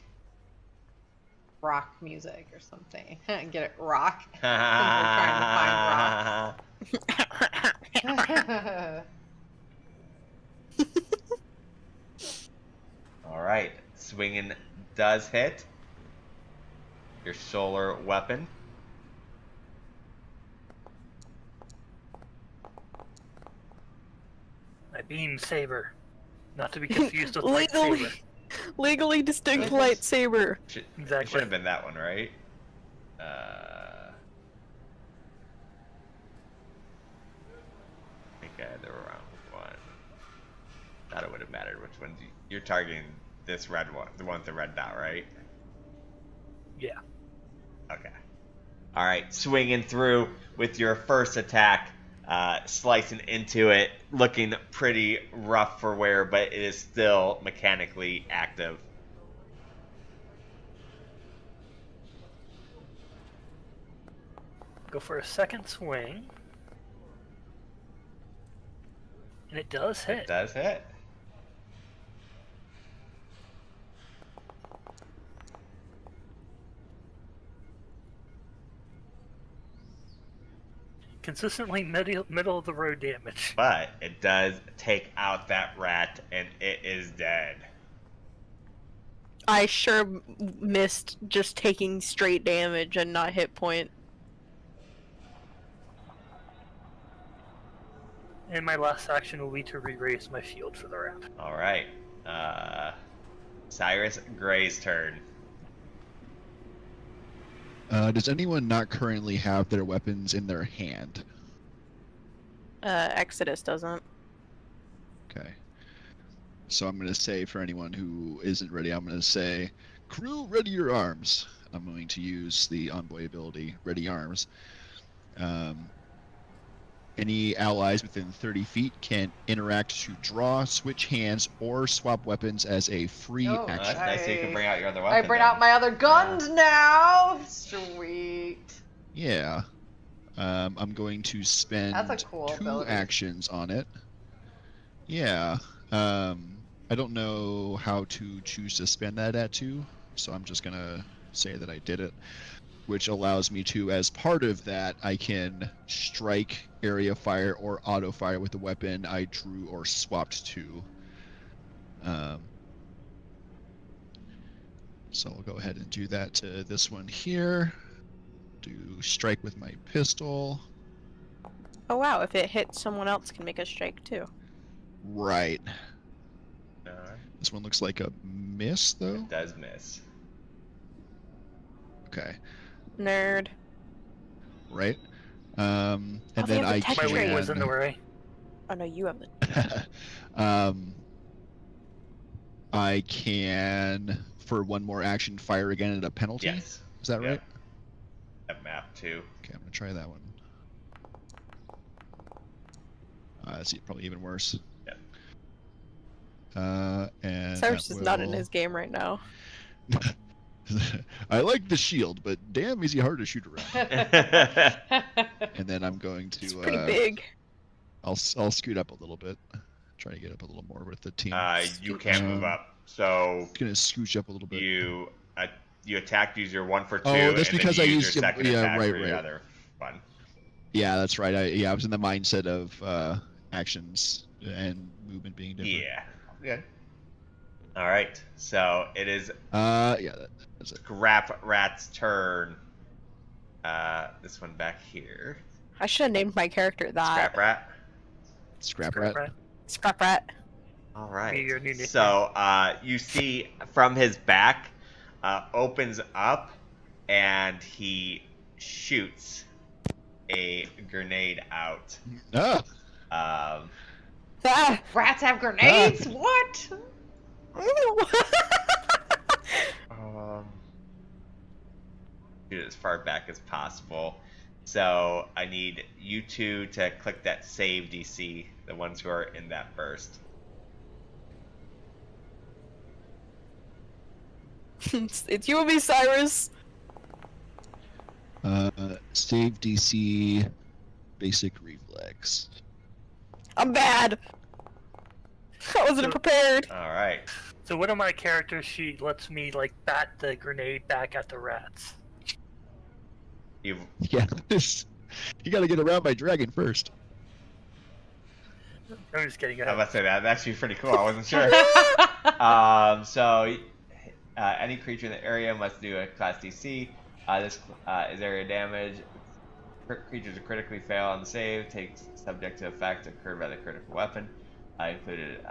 rock music or something. Get it? Rock. Since we're trying to find rock. Alright, swinging does hit. Your solar weapon. My beam saber. Not to be confused with legally, lightsaber. legally distinct What is- lightsaber. Should, Exactly. It should have been that one, right? I think I had the wrong one. Thought it would have mattered which one. You're targeting this red one, the one with the red dot, right? Yeah. Okay. All right, swinging through with your first attack, slicing into it, looking pretty rough for wear, but it is still mechanically active. Go for a second swing. And it does hit. It does hit. Consistently middle of the road damage. But it does take out that rat, and it is dead. I sure missed just taking straight damage and not hit point. And my last action will be to re-raise my shield for the rat. All right. Cyrus Gray's turn. Does anyone not currently have their weapons in their hand? Exodus doesn't. Okay. So I'm going to say, for anyone who isn't ready, I'm going to say, crew, ready your arms. I'm going to use the envoy ability, ready arms. Any allies within 30 feet can interact to draw, switch hands, or swap weapons as a free Oh, That's action. nice. So you can bring out your other I weapon. bring then. out my other guns now. Sweet. Yeah. I'm going to spend That's a cool 2 ability. actions on it. Yeah. I don't know how to choose to spend that at 2, so I'm just going to say that I did it, which allows me to, as part of that, I can strike, area fire, or auto fire with the weapon I drew or swapped to. So I'll go ahead and do that to this one here. Do strike with my pistol. Oh wow, if it hits someone else can make a strike too. Right. Alright. This one looks like a miss, though. It does miss. Okay. Nerd. Right. And Oh, they then have the I tech My Train. wing was in the can. way. Oh no, you have the I can, for one more action, fire again at a penalty. Yes. Is that Yeah. right? That map too. Okay, I'm gonna try that one. That's probably even worse. Yep. And Cyrus that is not in will- his game right now. I like the shield, but damn, is he hard to shoot around. And then I'm going to. It's pretty big. I'll scoot up a little bit. Try to get up a little more with the team. You can't move up. So Gonna scooch up a little bit. you attacked, use your 1 for 2. Oh, that's and because then I you use used your it- second yeah, attack right, for your right. other one. Yeah, that's right. I was in the mindset of actions and movement being different. Yeah. Good. All right. So it is Yeah, that's it. Scrap Rat's turn. This one back here. I should have named my character that. Scrap Rat. Scrap Scrap rat. rat. Scrap Rat. All right. Maybe your new nickname. So you see from his back opens up, and he shoots a grenade out. Ah, Ah! Rats have grenades? What? Shoot it as far back as possible. So I need you two to click that save DC, the ones who are in that burst. It's you and me, Cyrus. Save DC, basic reflex. I'm bad. I wasn't prepared. All right. So one of my characters, she lets me like bat the grenade back at the rats. You Yeah, you gotta get around my dragon first. I'm just kidding. I was about to say that's actually pretty cool. I wasn't sure. So any creature in the area must do a class DC. This is area damage. Creatures who critically fail on the save takes subject to effect occurred by the critical weapon. I included.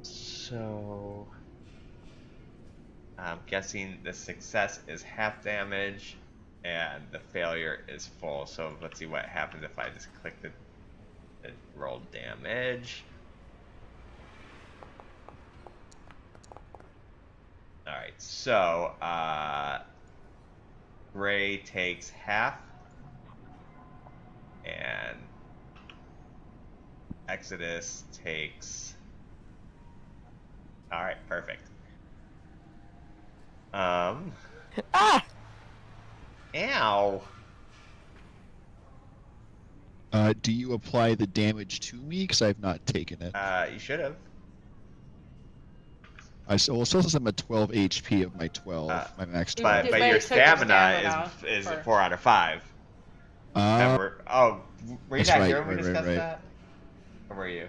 So I'm guessing the success is half damage and the failure is full. So let's see what happens if I just click the roll damage. Alright, so Gray takes half and Exodus takes. Alright, perfect. Ah! Ow. Do you apply the damage to me? Because I've not taken it. You should have. Well, it still says I'm at 12 HP of my 12, my max 12. But But your it took your stamina stamina is for- 4 out of 5. Were you That's not right, here when we right, discussed right. that? Or were you?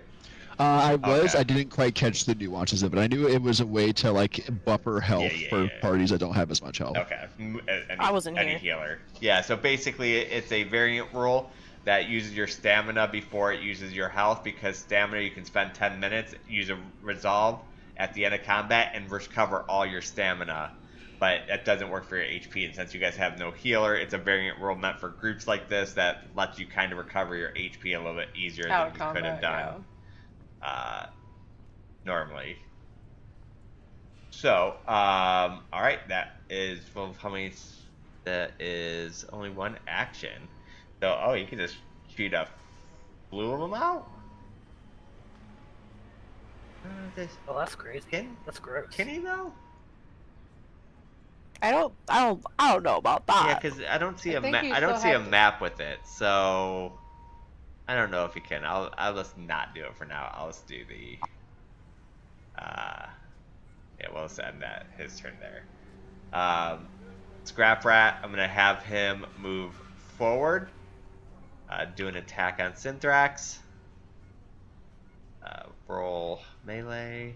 I was. Okay. I didn't quite catch the nuances of it. I knew it was a way to like buffer health for parties that don't have as much health. Okay. I wasn't any here. healer. Yeah, so basically it's a variant rule that uses your stamina before it uses your health, because stamina you can spend 10 minutes, use a resolve at the end of combat, and recover all your stamina. But that doesn't work for your HP, and since you guys have no healer, it's a variant rule meant for groups like this that lets you kind of recover your HP a little bit easier than you could have done normally. So, alright, that is, well, how many? That is only one action. So, you can just shoot a flew of them out? Oh, that's crazy. That's gross. Can he though? I don't know about that. Yeah, because I don't see I a think you I don't still see a have to- map with it, so I don't know if you can. I'll just not do it for now. I'll just do the yeah, we'll send that his turn there. Scrap Rat, I'm gonna have him move forward, do an attack on Synthrax. Roll melee.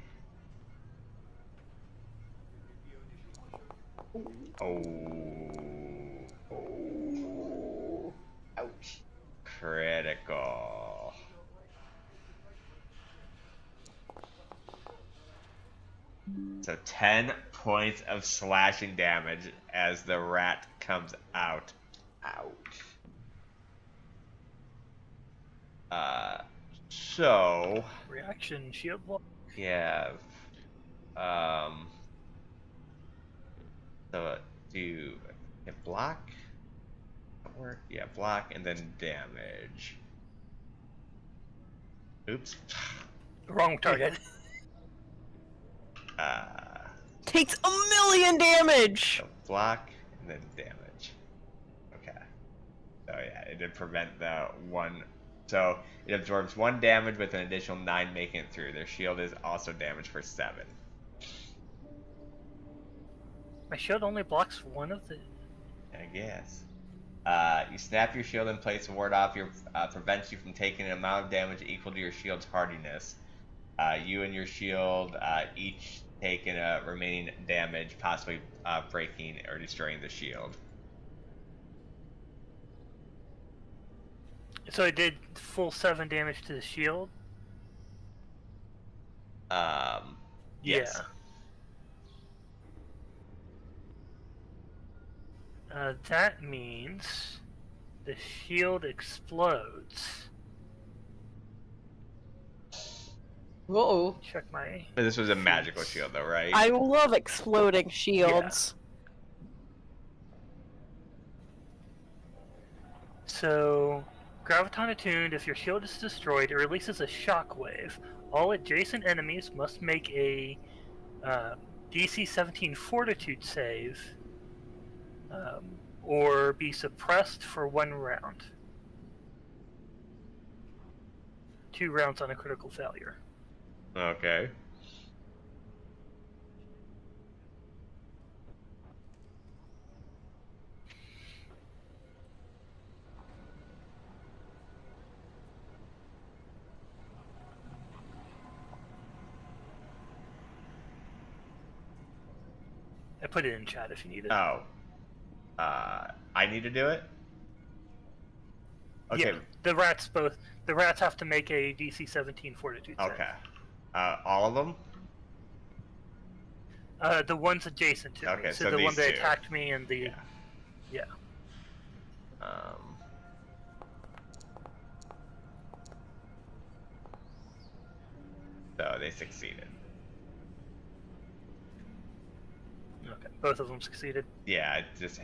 Ouch. Critical. So 10 points of slashing damage as the rat comes out. Ouch. So Reaction shield block. yeah. So do a block. Work. Yeah, block and then damage. Oops. Wrong target. Takes 1,000,000 damage. So block and then damage. Okay. So yeah, it did prevent the one. So it absorbs 1 damage with an additional 9 making it through. Their shield is also damaged for 7. My shield only blocks one of the. I guess. You snap your shield in place to ward off your prevents you from taking an amount of damage equal to your shield's hardiness. You and your shield each taking a remaining damage, possibly breaking or destroying the shield. So I did full 7 damage to the shield. Yes. That means the shield explodes. Whoa. Check my. But this was a magical shield, though, right? I love exploding shields. So, Graviton attuned, if your shield is destroyed, it releases a shockwave. All adjacent enemies must make a DC 17 Fortitude save, or be suppressed for 1 round. 2 rounds on a critical failure. Okay. I put it in chat if you need it. Oh. I need to do it? Okay. Yeah, the rats have to make a DC 17 Fortitude save. Okay. All of them? The ones adjacent to me. Okay, So so the one these that two. attacked me and the... Yeah. Yeah. So they succeeded. Okay, both of them succeeded. Yeah, it just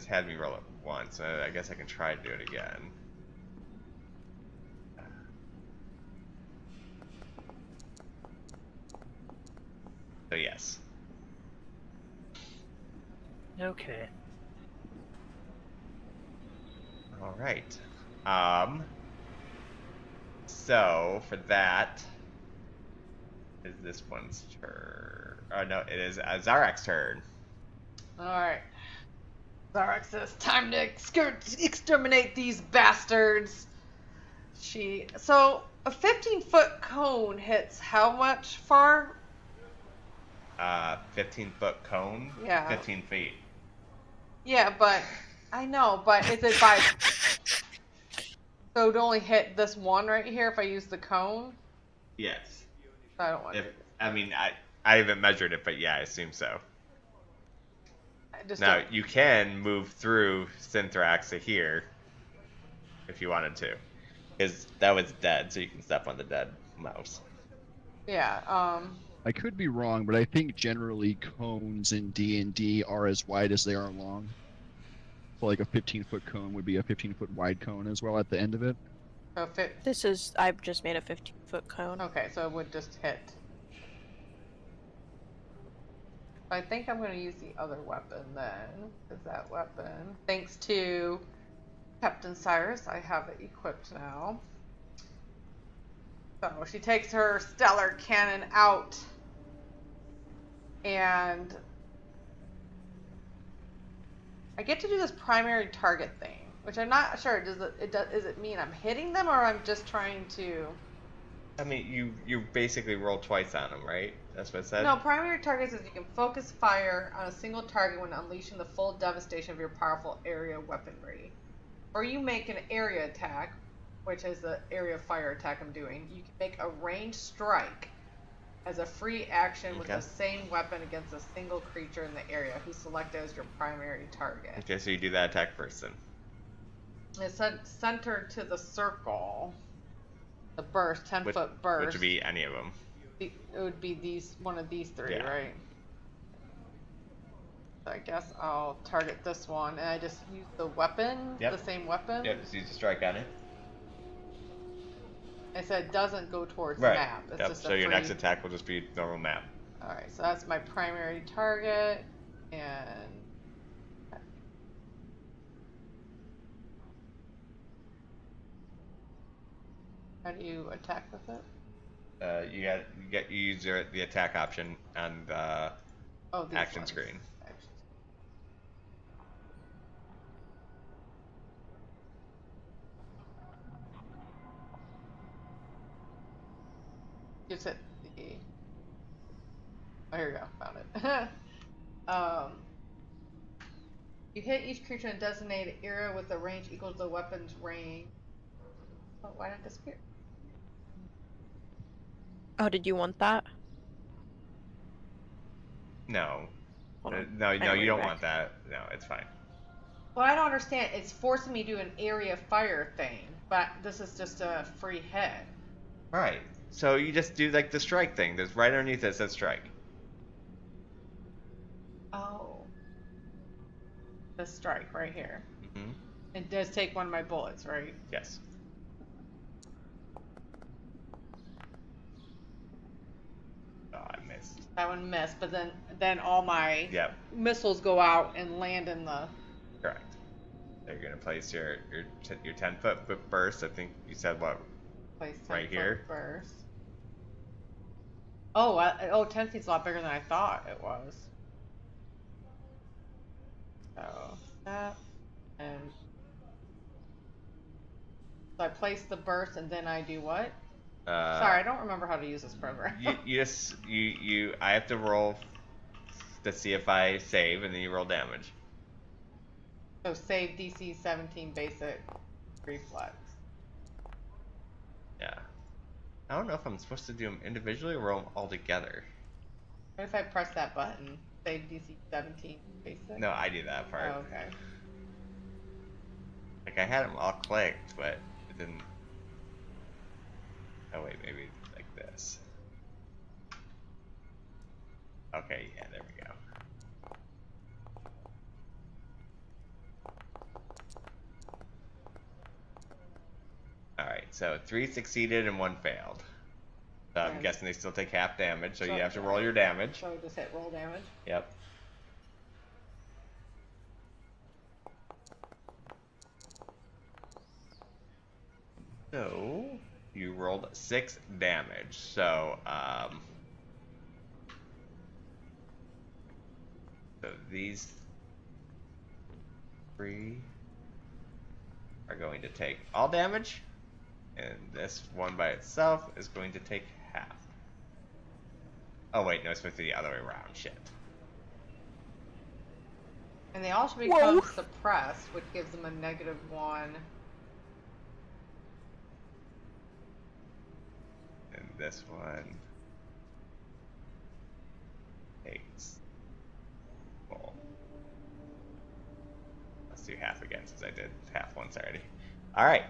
had me roll it once. I guess I can try to do it again. So yes. Okay. All right. So for that, is this one's turn? Oh no, it is Zarek's turn. Alright. Zarek says, time to exterminate these bastards. So, a 15-foot cone hits how much far? 15-foot cone? Yeah. 15 feet. Yeah, but, I know, but is it by... So it would only hit this one right here if I use the cone? Yes. I don't want to. I haven't measured it, but yeah, I assume so. Now, you can move through Synthrax to here if you wanted to. Because that was dead, so you can step on the dead mouse. Yeah, I could be wrong, but I think generally cones in D&D are as wide as they are long. So like a 15-foot cone would be a 15-foot wide cone as well at the end of it. so if it... I've just made a 15-foot cone. Okay, so it would just hit. I think I'm going to use the other weapon then, because that weapon, thanks to Captain Cyrus, I have it equipped now. So she takes her stellar cannon out, and I get to do this primary target thing, which I'm not sure. Does it mean I'm hitting them, or I'm just trying to? I mean, you basically roll twice on them, right? That's what it said? No, primary target says you can focus fire on a single target when unleashing the full devastation of your powerful area weaponry. Or you make an area attack, which is the area of fire attack I'm doing. You can make a ranged strike as a free action with the same weapon against a single creature in the area who's selected as your primary target. Okay, so you do that attack first then. It's centered to the circle. The burst, 10-foot burst. Which would be any of them. It would be one of these three, Yeah. right? So I guess I'll target this one, and I just use the weapon, the same weapon. Yep, just use a strike on it. I said it doesn't go towards Right. map. It's just so your next attack will just be normal map. Alright, so that's my primary target, and... How do you attack with it? You use the attack option on the action screen. Just hit the... Oh, here we go. Found it. You hit each creature in a designated area with a range equal to the weapon's range. Oh, why did it disappear? Oh, did you want that? No. Hold on. No, I you don't back. want that. No, it's fine. Well, I don't understand. It's forcing me to do an area fire thing, but this is just a free hit. Right. So you just do like the strike thing. There's right underneath it says strike. Oh. The strike right here. Mm-hmm. It does take one of my bullets, right? Yes. Oh, I missed. That one missed, but then all my Yep. missiles go out and land in the. Correct. So you're gonna place your 10-foot burst. I think you said what? Place 10 Right here? foot first. Oh, 10 feet's a lot bigger than I thought it was. So that and so I place the burst and then I do what? Sorry, I don't remember how to use this program. I have to roll to see if I save, and then you roll damage. So save DC 17 basic reflex. Yeah. I don't know if I'm supposed to do them individually or roll them all together. What if I press that button? Save DC 17 basic? No, I do that part. Oh, okay. Like I had them all clicked, but it didn't. Oh wait, maybe like this. Okay, yeah, there we go. Alright, so 3 succeeded and 1 failed. So I'm Okay. guessing they still take half damage, so you So- have to roll your damage. So just hit roll damage. Yep. So you rolled 6 damage. So so these 3 are going to take all damage, and this one by itself is going to take half. Oh wait, no, it's supposed to be the other way around. Shit. And they also become Whoa. suppressed, which gives them a -1. And this one takes full. Let's do half again since I did half once already. Alright.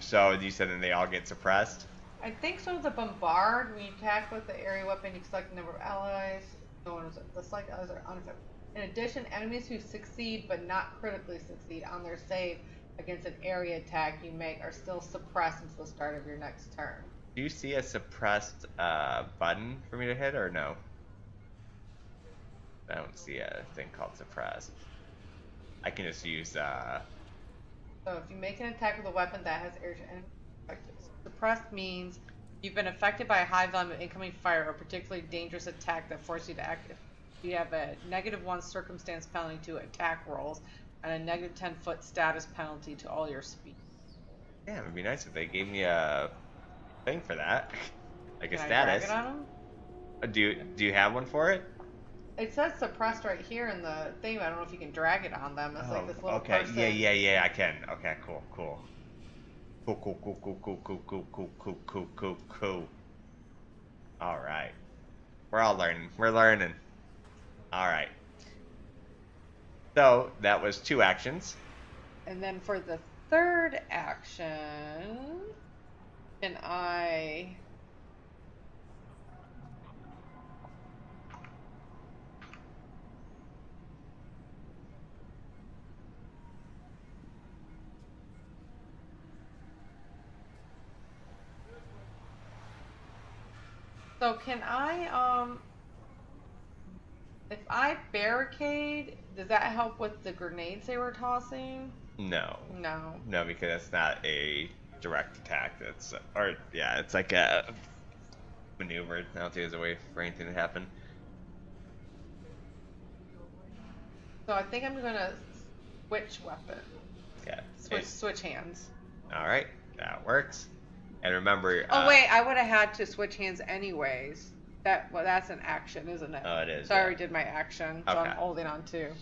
So you said then they all get suppressed? I think so. The bombard, when you attack with the area weapon, you select the number of allies. No one is the select allies are unaffected. In addition, enemies who succeed but not critically succeed on their save against an area attack you make are still suppressed until the start of your next turn. Do you see a suppressed button for me to hit or no? I don't see a thing called suppressed. I can just use So if you make an attack with a weapon that has area enemy affected, suppressed means you've been affected by a high volume of incoming fire or particularly dangerous attack that forces you to act. You have a -1 circumstance penalty to attack rolls and a -10-foot status penalty to all your speed. yeah, it would be nice if they gave me a thing for that. Like a Can I drag status. it on them? Do you have one for it? It says suppressed right here in the thing. But I don't know if you can drag it on them. It's like this little okay. person. Yeah, I can. Okay, cool. Cool. Alright. We're all learning. We're learning. Alright. So, that was 2 actions. And then for the third action, can I... So can I, if I barricade, does that help with the grenades they were tossing? No. No. No, because that's not a direct attack. It's it's like a maneuver. I don't think there's a way for anything to happen. So I think I'm gonna switch weapon. Yeah. Switch hands. All right, that works. And remember. Oh wait, I would have had to switch hands anyways. That's an action, isn't it? Oh, it is. So I yeah. already did my action, so Okay. I'm holding on too.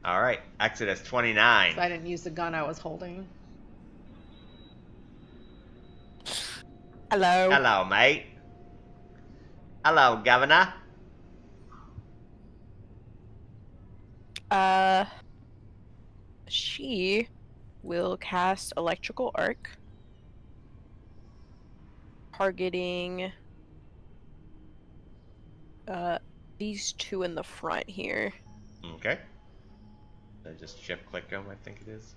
All right, Exodus 29. So I didn't use the gun I was holding. Hello. Hello, mate. Hello, Governor. She will cast electrical arc, targeting these 2 in the front here. Okay. I just shift click them, I think it is.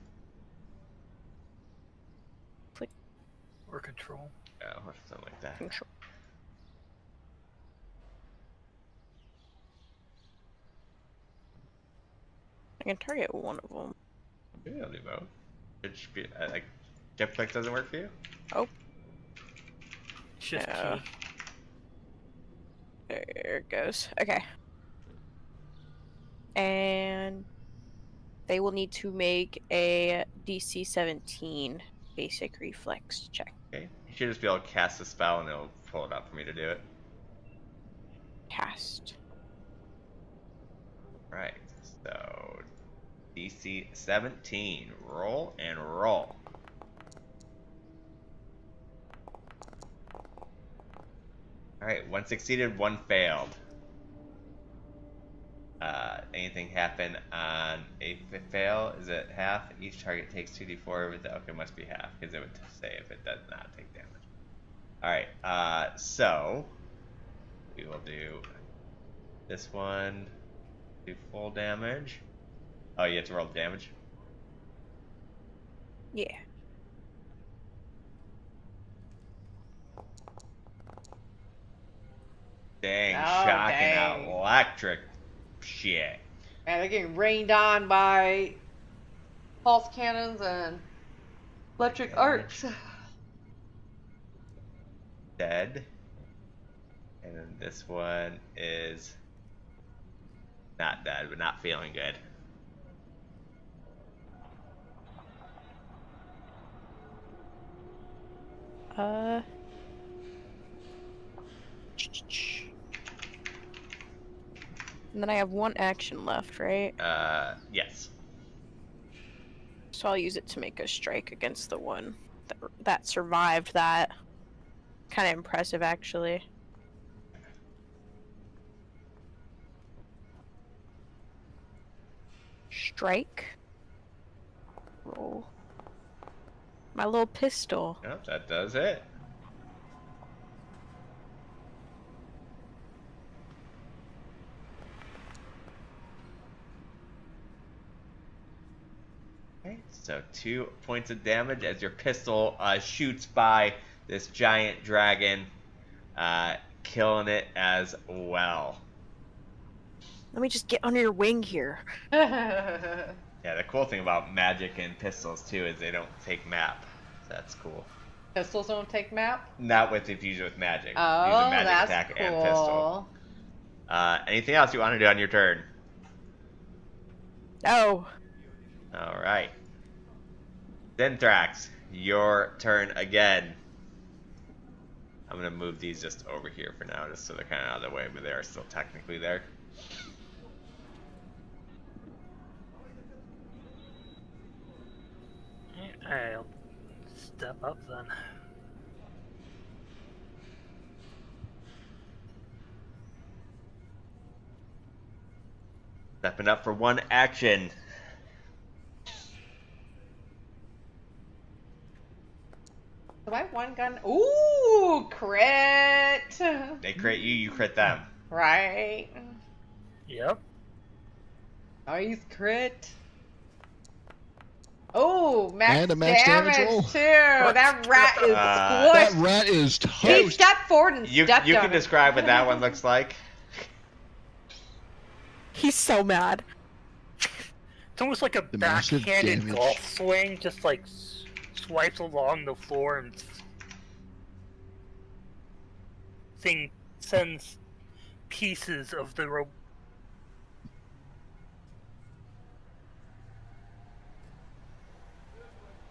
or control. Oh, or something like that. Control. I can target one of them. Maybe I'll do both. It should be like jump click doesn't work for you. Oh, Shift Yeah. key. there it goes. Okay. And they will need to make a DC 17 basic reflex check. Okay, you should just be able to cast a spell and it'll pull it up for me to do it. Cast. Right. So DC 17. Roll and roll. Alright, one succeeded, one failed. Anything happen on a fail? Is it half? Each target takes 2d4 with the, okay, it must be half, because it would say if it does not take damage. Alright, so we will do this one, do full damage. Oh, you have to roll the damage? Yeah. Dang, Oh, shocking dang. electric shit. Man, they're getting rained on by pulse cannons and electric arcs. Dead. And then this one is not dead, but not feeling good. And then I have one action left, right? Yes. So I'll use it to make a strike against the one that survived that. Kind of impressive, actually. Strike. Roll. My little pistol. Yep, that does it. Okay, so 2 points of damage as your pistol shoots by this giant dragon, killing it as well. Let me just get under your wing here. Yeah, the cool thing about magic and pistols too is they don't take map. So that's cool. Pistols don't take map? Not with if you use it with magic. Use Oh, a magic that's attack cool. and pistol. Anything else you want to do on your turn? Oh. All right. Synthrax, your turn again. I'm gonna move these just over here for now, just so they're kind of out of the way, but they are still technically there. I'll step up then. Stepping up for one action. Do I have one gun? Ooh, crit! They crit you, you crit them. Right. Yep. Nice crit. Oh, max, And a max damage roll. too. That rat is That squished. rat is He toast. stepped forward and You stepped on can it. describe what that one looks like. He's so mad. It's almost like a The massive backhanded damage. golf swing, just like swipes along the floor and thing sends pieces of the rope.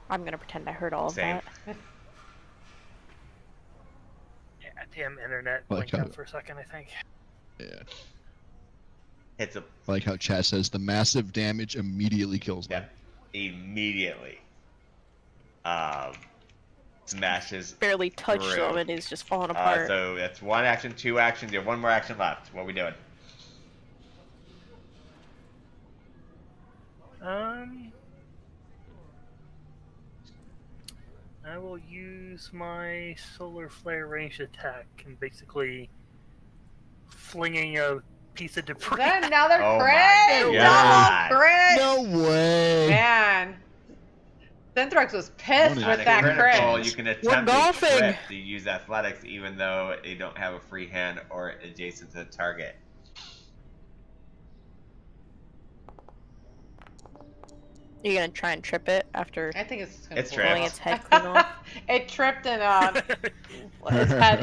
I'm gonna pretend I heard all of Same. that. Yeah, damn internet Like blinked how- out for a second, I think. Yeah. Hits a Like how Chad says, the massive damage immediately kills them. immediately. Smashes. Barely touched Through. them and is just falling apart. So that's one action, 2 actions. You have 1 more action left. What are we doing? I will use my solar flare ranged attack and basically flinging a piece of debris. Then another Oh crit! my Double God. crit! No way! Man. Synthrax was pissed On with On a that critical, crit. you can We're attempt a golfing. trip to use athletics even though they don't have a free hand or adjacent to the target. Are you gonna try and trip it after I think it's just gonna It's blow tripped. pulling off. its head clean off? It tripped and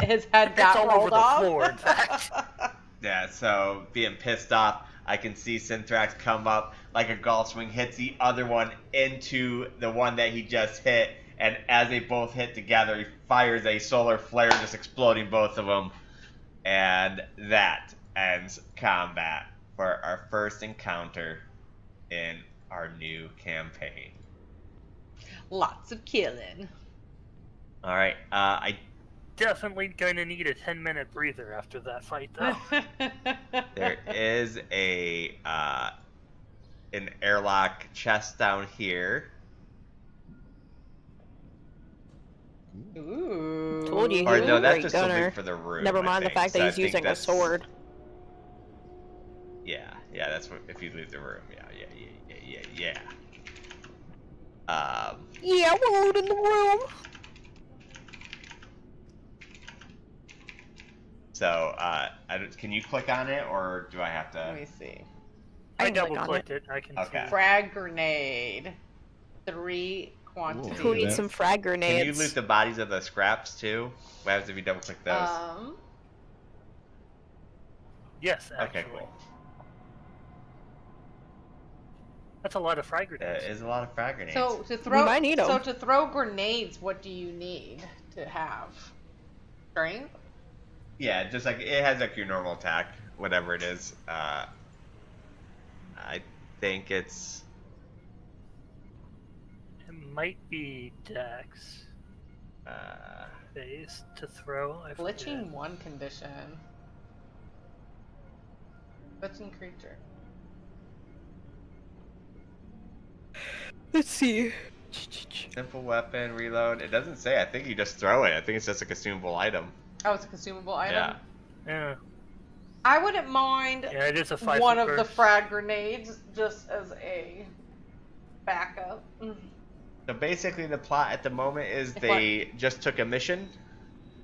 his head It's got all over rolled the off. floor, in fact. Yeah, so being pissed off, I can see Synthrax come up like a golf swing, hits the other one into the one that he just hit, and as they both hit together, he fires a solar flare, just exploding both of them, and that ends combat for our first encounter in our new campaign. Lots of killing. All right, I Definitely gonna need a 10-minute breather after that fight, though. there is a an airlock chest down here. Ooh. Told you. Or He's no, a that's great just gunner. something for the room. Never I mind the think. fact So that I he's think using a that's- sword. Yeah, that's what if you leave the room. Yeah. Yeah, we're loot in the room. So, can you click on it, or do I have Let to? me see. I I can click double on clicked it. I can Okay. see. Frag grenade. 3 quantities. Who needs that- some frag Can you grenades? loot the bodies of the scraps too? What happens if you double click those? Yes, actually. Okay, cool. That's a lot of frag There grenades. is a lot of frag grenades. So to throw, might need 'em. so to throw grenades, what do you need to have? Strength. Yeah, just like it has like your normal attack, whatever it is. I think it's It might be Dex uh, based to throw. I forget. Glitching 1 condition. Glitching creature. Let's see. simple weapon reload. It doesn't say. I think you just throw it. I think it's just a consumable item. Oh, it's a consumable item. Yeah. Yeah, I wouldn't mind yeah, it is a 5 one foot of the burst. frag grenades just as a backup. So basically, the plot at the moment is If they just took a mission,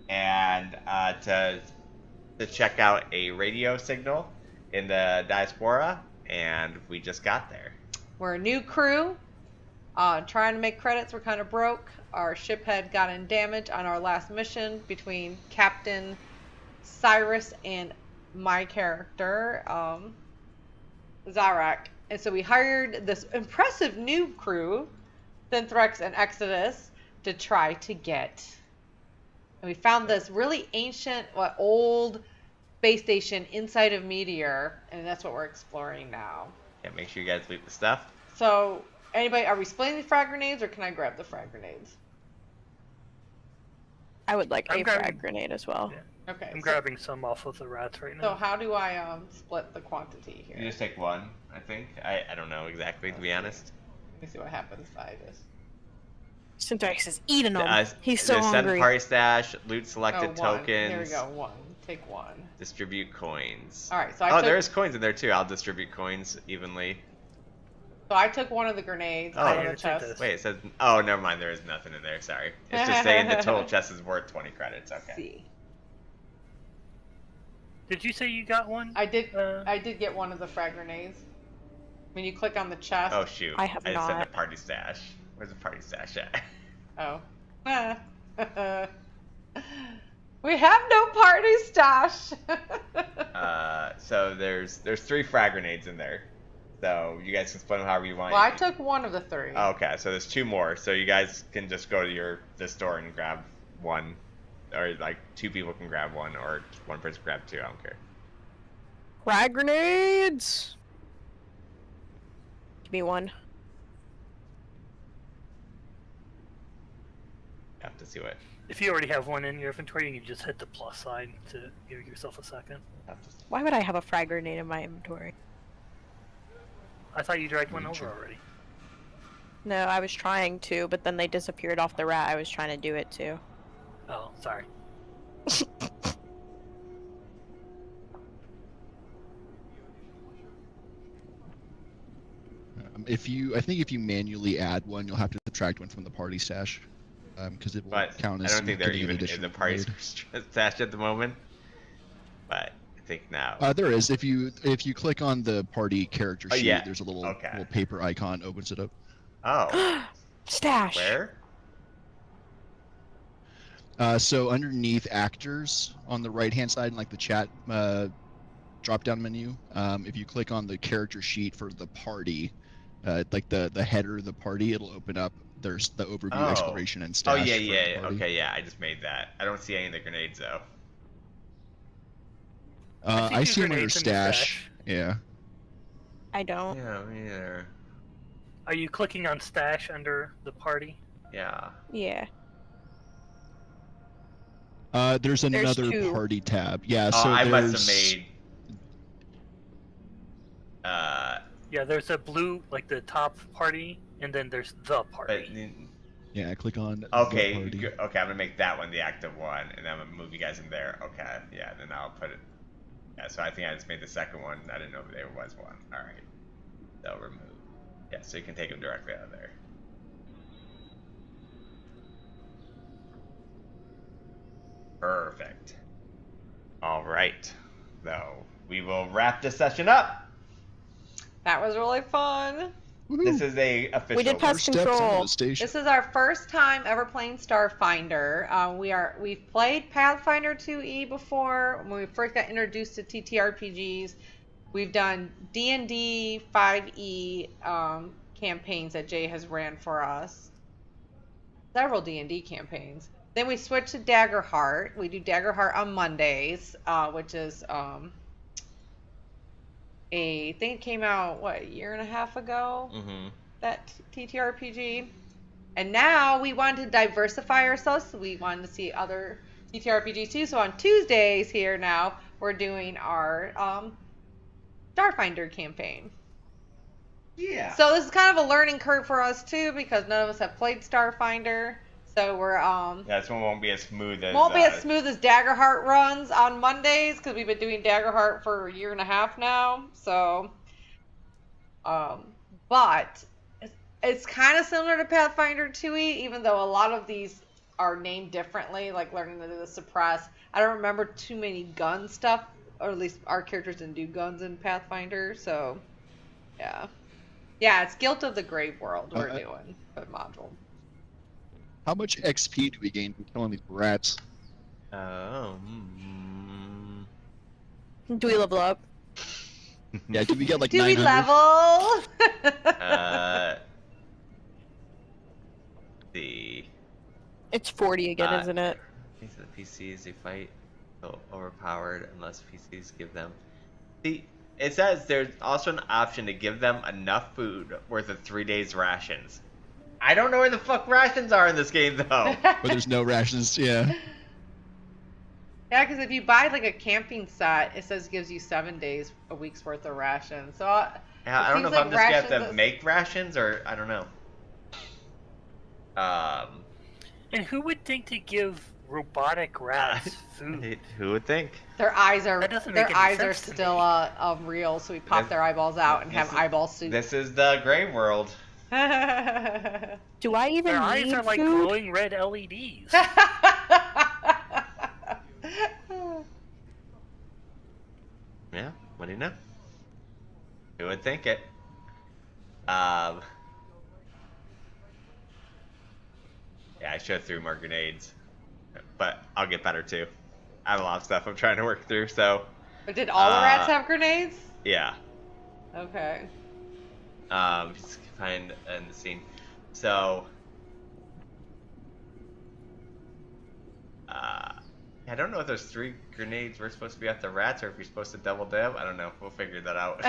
and to check out a radio signal in the Diaspora, and we just got there. We're a new crew. Trying to make credits. We're kind of broke. Our ship had gotten damage on our last mission between Captain Cyrus and my character, Zarak. And so we hired this impressive new crew, Synthrax and Exodus, to try to get. And we found this really ancient, old space station inside of Meteor, and that's what we're exploring now. Yeah, make sure you guys loot the stuff. So, anybody, are we splitting the frag grenades, or can I grab the frag grenades? I would like I'm a grabbing- frag grenade as well. Yeah. Okay. I'm so, grabbing some off of the rats right so now. how do I split the quantity here? You just take one, I think. I don't know exactly, to be honest. Let me see what happens if I just. Synthrax is eating them. Uh, He's so there's send hungry. party stash, loot Oh, selected 1. tokens. There we go. 1. Take 1. Distribute coins. All right. So I took. There's coins in there too. I'll distribute coins evenly. So I took one of the grenades Oh, out here, of the take chest. this. Wait, it says. Oh, never mind. There is nothing in there. Sorry. It's just saying the total chest is worth 20 credits. Let's Okay. see. Did you say you got one? I did. Uh, I did get one of the frag grenades. When you click on the chest. Oh shoot. I have just said the not. party stash. Where's the party stash at? Oh. We have no party stash. So there's 3 frag grenades in there. So you guys can split them however you want. Well, I took one of the 3. Oh, okay, so there's 2 more. So you guys can just go to the store and grab one, or like 2 people can grab one, or 1 person grab 2. I don't care. Frag grenades. Give me one. You have to see what. If you already have one in your inventory, you can just hit the plus sign to give yourself a second. Why would I have a frag grenade in my inventory? I thought you dragged one over already. No, I was trying to, but then they disappeared off the rat I was trying to do it to. Oh, sorry. I think if you manually add one, you'll have to subtract one from the party stash, because it will But count I as don't think they're getting an even in additional the party grenade. stash at the moment. But I think now. There is. If you click on the party character Oh, sheet, yeah. there's a little Okay. paper icon opens it up. Oh, Stash. where? So underneath actors on the right hand side in like the chat drop down menu, if you click on the character sheet for the party, like the header of the party, it'll open up. There's the overview, Oh. exploration, and Oh stash. yeah, for the yeah. party. Okay, yeah. I just made that. I don't see any of the grenades though. I see them under grenades in the stash. Yeah. I don't. Yeah, me neither. Are you clicking on stash under the party? Yeah. Yeah. There's another two. party tab. Yeah. Oh, So I there's... must have made. Yeah, there's a blue, like the top party, and then there's the But, party. Yeah, click on the okay, party. okay. I'm gonna make that one the active one, and then I'm gonna move you guys in there. Okay, yeah. Then I'll put it. Yeah. So I think I just made the second one. I didn't know there was one. All right. So remove. Yeah. So you can take them directly out of there. Perfect. All right. So we will wrap this session up. That was really fun. This is a official. We did pest Steps into control. the station. This is our first time ever playing Starfinder. We've played Pathfinder 2E before when we first got introduced to TTRPGs. We've done D&D 5E campaigns that Jay has ran for us. Several D&D campaigns. Then we switched to Daggerheart. We do Daggerheart on Mondays, which is I think it came out a year and a half ago. Mm-hmm. That TTRPG. And now we wanted to diversify ourselves, so we wanted to see other TTRPGs too. So on Tuesdays here now, we're doing our Starfinder campaign. Yeah. So this is kind of a learning curve for us too, because none of us have played Starfinder. So we're Yeah, this one won't be as smooth as. won't be as smooth as Daggerheart runs on Mondays, because we've been doing Daggerheart for a year and a half now. So, but it's kind of similar to Pathfinder 2E, even though a lot of these are named differently, like learning to do the suppress. I don't remember too many gun stuff, or at least our characters didn't do guns in Pathfinder. So, yeah, it's Guilt of the Grave World we're doing for the module. How much XP do we gain from killing these rats? Oh. Do we level up? Yeah, do we get like Do we 900? level? It's 40 again, isn't it? These are the PCs they fight so overpowered unless PCs give them. See, it says there's also an option to give them enough food worth of 3 days rations. I don't know where the fuck rations are in this game though. But there's no rations, yeah. Yeah, because if you buy like a camping set, it says it gives you 7 days, a week's worth of rations. So Yeah, I don't know if I'm just gonna have to make rations or I don't know. And who would think to give robotic rats food? Who would think? their eyes are That doesn't make any are sense to still real, so we pop their eyeballs out and have eyeball soup. This is the Grave World. Do I even Their eyes need are like food? glowing red LEDs. Yeah, what do you know? Who would think it? Yeah, I should have threw more grenades, but I'll get better too. I have a lot of stuff I'm trying to work through, so. But did all the rats have grenades? Yeah. Okay. Just find in the scene. So. I don't know if there's 3 grenades we're supposed to be at the rats or if you're supposed to double dab. I don't know. We'll figure that out.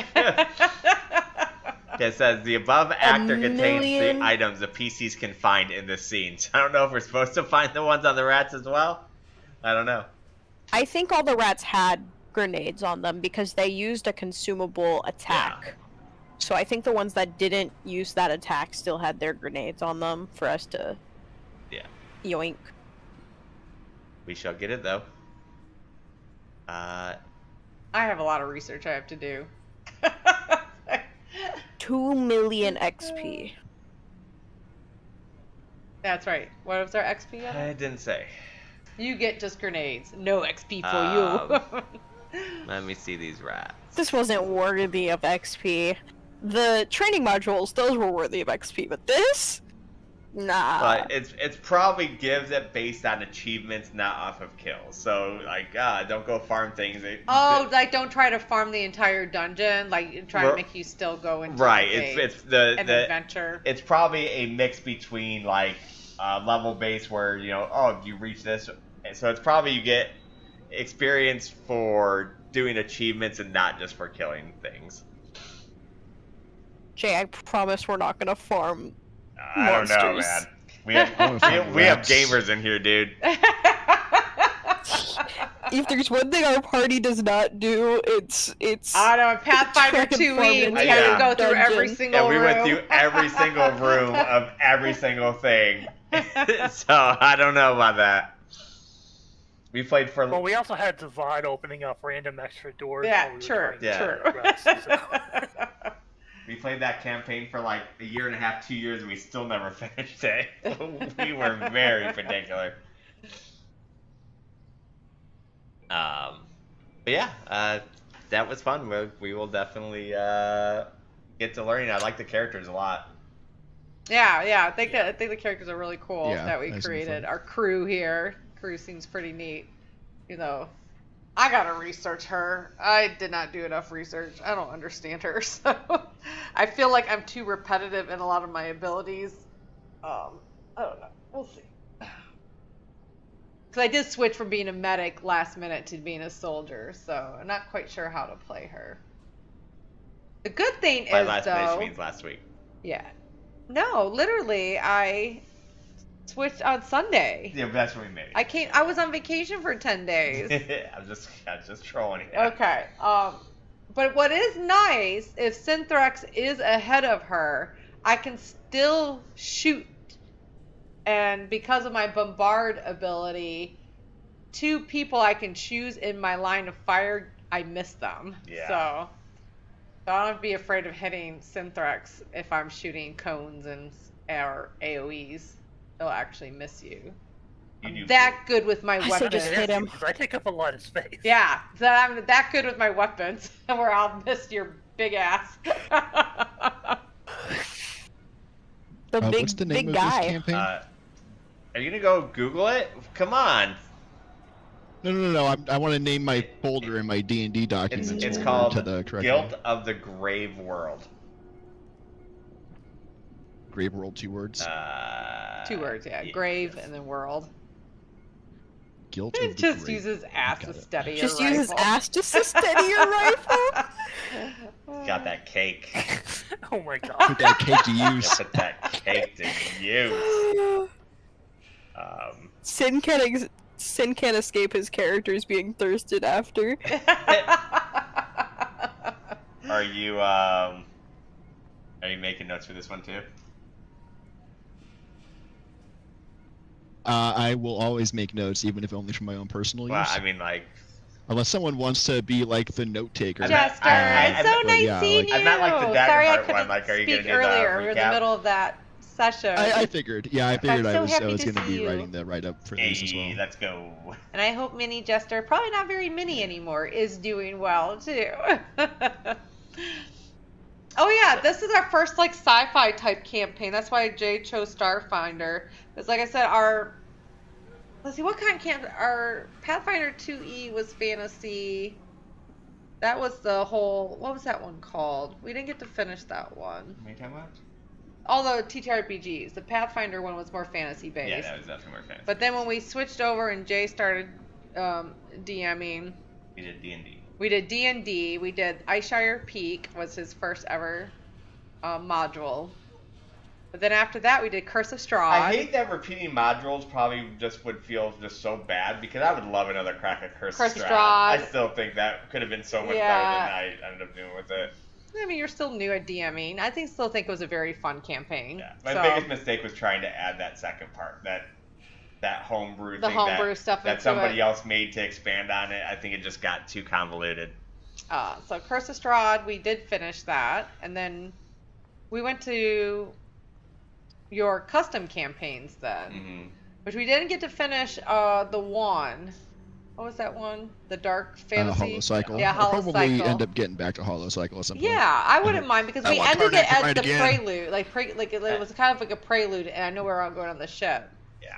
It says the above actor contains the items the PCs can find in this scene. So I don't know if we're supposed to find the ones on the rats as well. I don't know. I think all the rats had grenades on them because they used a consumable attack. Yeah. So I think the ones that didn't use that attack still had their grenades on them for us to yoink. We shall get it though. I have a lot of research I have to do. 2 million XP. That's right. What was our XP on I it? didn't say. You get just grenades. No XP for you. Let me see these rats. This wasn't worthy of XP. The training modules, those were worthy of XP, but this? Nah. But it's probably gives it based on achievements, not off of kills. So like, don't go farm things. Like don't try to farm the entire dungeon. Like try to make you still go into right. It's the adventure. It's probably a mix between like level based where you reach this, so it's probably you get experience for doing achievements and not just for killing things. Jay, I promise we're not gonna farm. I don't know, man. We have gamers in here, dude. If there's one thing our party does not do, it's. I don't know, Pathfinder 2E, we had to go through every single room. We went through every single room of every single thing. So I don't know about that. We played for. Well, we also had Divide opening up random extra doors. Yeah, true. We played that campaign for like a year and a half, 2 years, and we still never finished it. We were very particular. But yeah, that was fun. We will definitely get to learning. I like the characters a lot. Yeah. I think the characters are really cool that we nice and created. fun. Our crew here. Crew seems pretty neat. I gotta research her. I did not do enough research. I don't understand her, so I feel like I'm too repetitive in a lot of my abilities. I don't know. We'll see. Because I did switch from being a medic last minute to being a soldier, so I'm not quite sure how to play her. The good thing By is, last though... minute, she means last week. Yeah. No, literally, I switched on Sunday. Yeah, but that's what we made. I was on vacation for 10 days. I'm just trolling you. Okay. But what is nice, if Synthrex is ahead of her, I can still shoot. And because of my bombard ability, 2 people I can choose in my line of fire, I miss them. Yeah. So I don't have to be afraid of hitting Synthrex if I'm shooting cones or AoEs. It'll actually miss you. I'm that good with my weapons. So just hit him. Because I take up a lot of space. Yeah, so I'm that good with my weapons, where I'll miss your big ass. What's the name big of guy. this campaign? Are you gonna go Google it? Come on. No. I want to name my folder in my D&D documents. It's called to the correct Guilt name. of the Grave World. Grave World, 2 words. 2 words, yeah. Grave and then world. Guilt It of the just Grave. uses ass to steady your Just rifle. uses ass to steady your rifle? Got that cake. Oh my god. Put that cake to use. Put that cake to use. Sin can't escape his characters being thirsted after. Are you making notes for this one too? I will always make notes, even if only for my own personal use. Well, I mean, like, Unless someone wants to be like the note taker. Jester, it's so nice seeing you. I'm not like the Sorry I Daggerheart couldn't one. Like, are you speak gonna do earlier. the We were in the recap? middle of that session. I figured. Yeah, I figured I'm so I was happy going to to see be you. writing the write-up for this as well. Let's go. And I hope Mini Jester, probably not very mini anymore, is doing well too. Oh yeah, this is our first like sci-fi type campaign. That's why Jay chose Starfinder. Because like I said, let's see, what kind of camp? Our Pathfinder 2E was fantasy. That was the whole. What was that one called? We didn't get to finish that one. What are you talking about? All the TTRPGs. The Pathfinder one was more fantasy based. Yeah, that was definitely more fantasy. But then when we switched over and Jay started DMing, We did D&D. we did D&D. We did Iceshire Peak was his first ever module. But then after that, we did Curse of Strahd. I hate that repeating modules probably just would feel just so bad because I would love another crack at Curse of Strahd. I still think that could have been so much better than I ended up doing with it. I mean, you're still new at DMing. I still think it was a very fun campaign. Yeah, my biggest mistake was trying to add that second part, that homebrew thing stuff that somebody else made to expand on it. I think it just got too convoluted. So Curse of Strahd, we did finish that, and then we went to your custom campaigns then, Mm-hmm. which we didn't get to finish. The one, what was that one? The dark fantasy. Hollow Cycle. Yeah, I'll Hollow probably Cycle. end up getting back to Hollow Cycle at some point. Yeah, I wouldn't mind because I we want ended Target it to as ride the again. prelude, like it was kind of like a prelude, and I know we're all going on the ship. Yeah.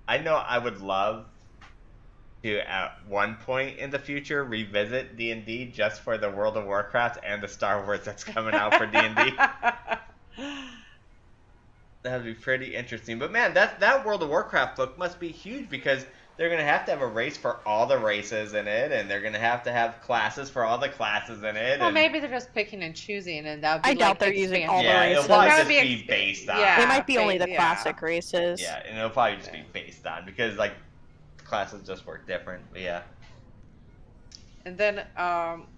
I know I would love to, at one point in the future, revisit D&D just for the World of Warcraft and the Star Wars that's coming out for D&D. That'd be pretty interesting. But man, that World of Warcraft book must be huge because they're going to have a race for all the races in it, and they're going to have classes for all the classes in it. Well, and maybe they're just picking and choosing, and that would be I like doubt they're using all the yeah, races. it'll probably That just would be be based on. yeah. They might be only the Yeah. classic races. Yeah, and it'll probably just be based on because like classes just work different. But yeah. And then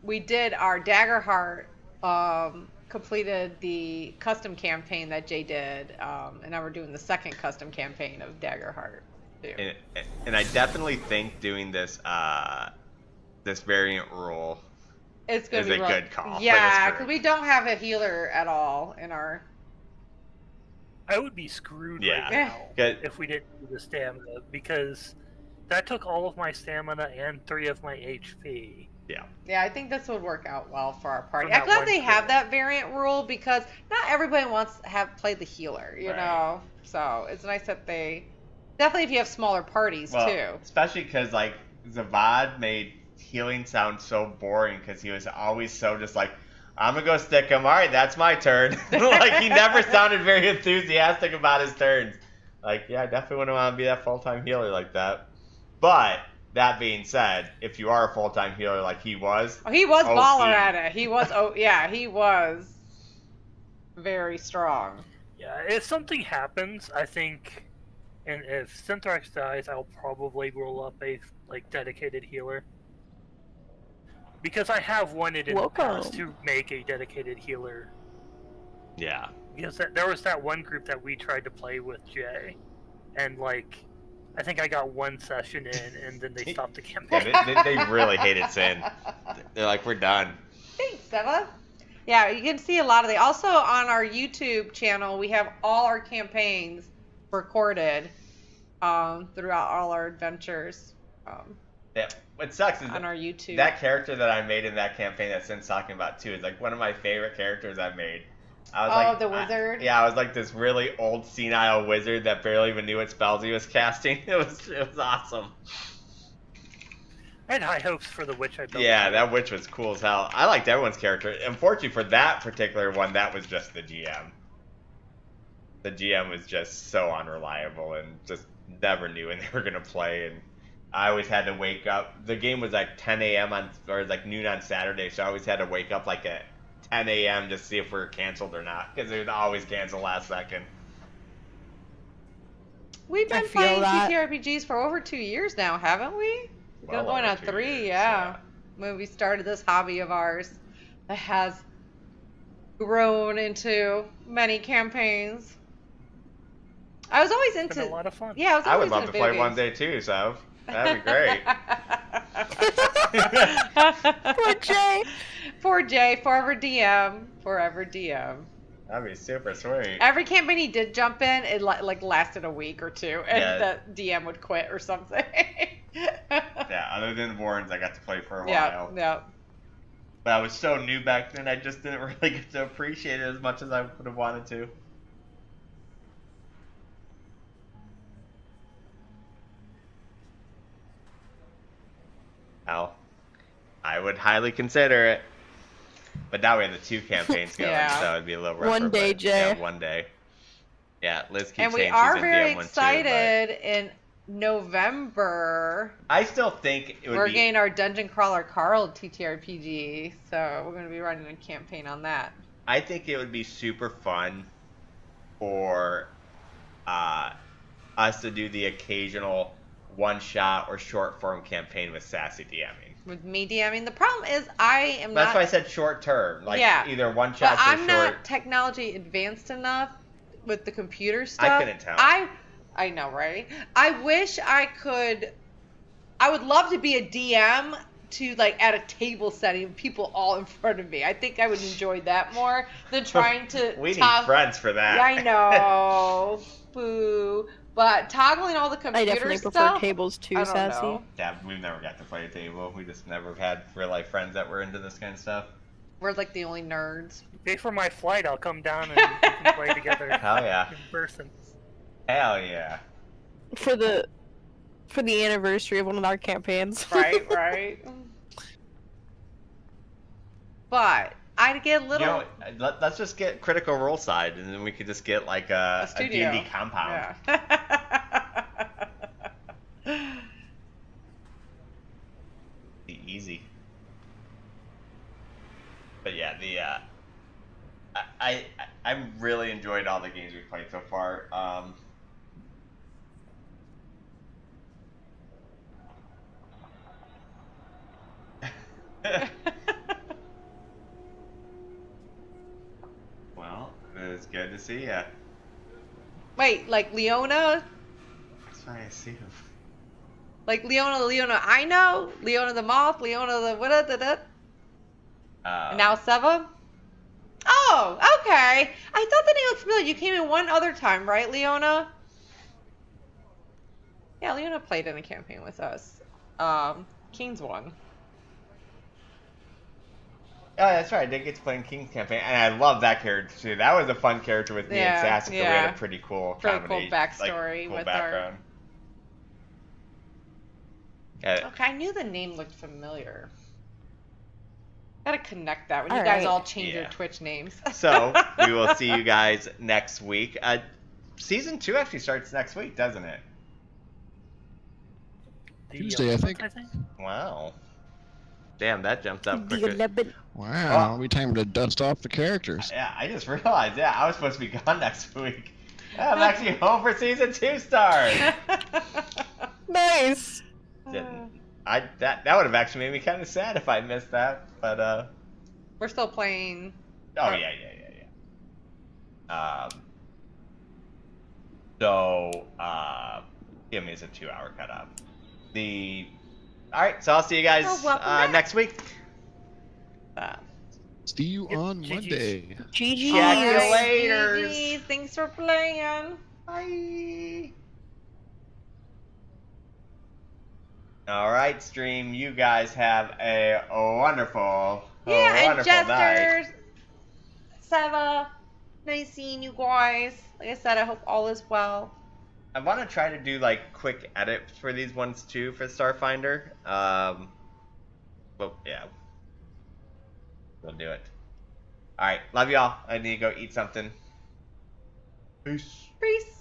we did our Daggerheart, completed the custom campaign that Jay did, and now we're doing the second custom campaign of Daggerheart too. And I definitely think doing this this variant rule It's gonna is be a good call. for Yeah, this because group. we don't have a healer at all in our. I would be screwed Yeah. right now Good. if we didn't do the stamina, because that took all of my stamina and 3 of my HP. Yeah, I think this would work out well for our party. For I'm that glad one they have player. that variant rule because not everybody wants to have played the healer, you Right. know. So it's nice that they definitely if you have smaller parties Well, too. especially because like Zavad made healing sound so boring because he was always so just like, I'm gonna go stick him. All right, that's my turn. Like he never sounded very enthusiastic about his turns. Like, yeah, I definitely wouldn't want to be that full-time healer like that. But that being said, if you are a full-time healer like he was, Oh, he was OP. baller at it. He was. Oh, yeah, he was very strong. Yeah, if something happens, I think, and if Synthrax dies, I'll probably roll up a dedicated healer. Because I have wanted in the past to make a dedicated healer. yeah, Because there was that one group that we tried to play with Jay, and I think I got one session in, and then they stopped the campaign. yeah they really hated Sin. They're like, we're done. Thanks, Stella. Yeah, you can see a lot of the. Also on our YouTube channel, we have all our campaigns recorded throughout all our adventures Yeah, what sucks is on our YouTube. that character that I made in that campaign that Sin's talking about too is like one of my favorite characters I've made. I was the wizard. I was like this really old senile wizard that barely even knew what spells he was casting. It was awesome. I had high hopes for the witch I built. Yeah, that witch was cool as hell. I liked everyone's character. Unfortunately for that particular one, that was just the GM. The GM was just so unreliable and just never knew when they were gonna play. And I always had to wake up. The game was like 10 a.m. or like noon on Saturday, so I always had to wake up like at 10 a.m. to see if we were canceled or not, because it would always cancel last second. We've been I feel playing that. TTRPGs for over 2 years now, haven't we? Well Going over on 2 3, years, yeah. When we started this hobby of ours that has grown into many campaigns. I was always It's been a into. lot of fun. Yeah, I was I would always love into to play video one games. day too, so that'd be great. Poor Jay. Poor Jay, forever DM, forever DM. That'd be super sweet. Every campaign he did jump in, it like lasted a week or two, and Yeah. the DM would quit or something. Yeah, other than Warrens, I got to play for a Yeah, while. yeah. But I was so new back then, I just didn't really get to appreciate it as much as I would have wanted to. Well, I would highly consider it. But now we have the 2 campaigns going, Yeah. so it'd be a little rougher. One day, but, Jay. Yeah, one day. Yeah, Liz keeps And we saying are she's in very DM1 too, excited in November. but I still think it would We're be... getting our Dungeon Crawler Carl TTRPG, so we're going to be running a campaign on that. I think it would be super fun for us to do the occasional one-shot or short-form campaign with Sassy DMing. With me DMing, the problem is I am That's not. why I said short-term, like Yeah. either one But shot or I'm short. not technology advanced enough with the computer stuff. couldn't tell. I know, right? I wish I could. I would love to be a DM, to like at a table setting, people all in front of me. I think I would enjoy that more than trying to. We need friends for that. Yeah, I know. Boo. But toggling all the I computer definitely prefer stuff. tables too, I don't Sassy. know. Yeah, we've never got to play a table. We just never had real life friends that were into this kind of stuff. We're like the only nerds. Pay for my flight, I'll come down and we can play together Hell yeah. in person. Hell yeah. For the anniversary of one of our campaigns. Right. But I'd get a little. You know, let's just get Critical Role side, and then we could just get like a studio. D&D compound. Yeah. Be easy. But yeah, I really enjoyed all the games we've played so far. Well, it's good to see ya. Wait, like Leona? That's why I see him. Like Leona I know? Leona the Moth? Leona the what? And now Seva? Oh, okay. I thought the name looked familiar. You came in one other time, right, Leona? Yeah, Leona played in a campaign with us. King's one. Oh, that's right. I did get to play in King's campaign, and I love that character too. That was a fun character with me and Sassy. We had a pretty cool combination, backstory cool with background. Okay, I knew the name looked familiar. Gotta connect that when you All guys right. all change your Yeah. Twitch names. So we will see you guys next week. Season 2 actually starts next week, doesn't it? The Tuesday, I 11th, think. Wow. Damn, that jumped up The quicker. 11 Wow, Oh. we time to dust off the characters. Yeah, I just realized. Yeah, I was supposed to be gone next week. Yeah, I'm actually home for season 2 start. Nice. That would have actually made me kind of sad if I missed that, but We're still playing. oh yeah. Give me a 2-hour cut up. All right, so I'll see you guys welcome back. next week. See you Yep, on GG's. Monday. GG. Check you Alright, later. GGs. Thanks for playing. Bye. All right, stream. You guys have a wonderful, Yeah, and wonderful night. Jesters, Seva, nice seeing you guys. Like I said, I hope all is well. I want to try to do like quick edits for these ones too for Starfinder. Well, yeah, we'll do it. All right, love y'all. I need to go eat something. Peace. Peace.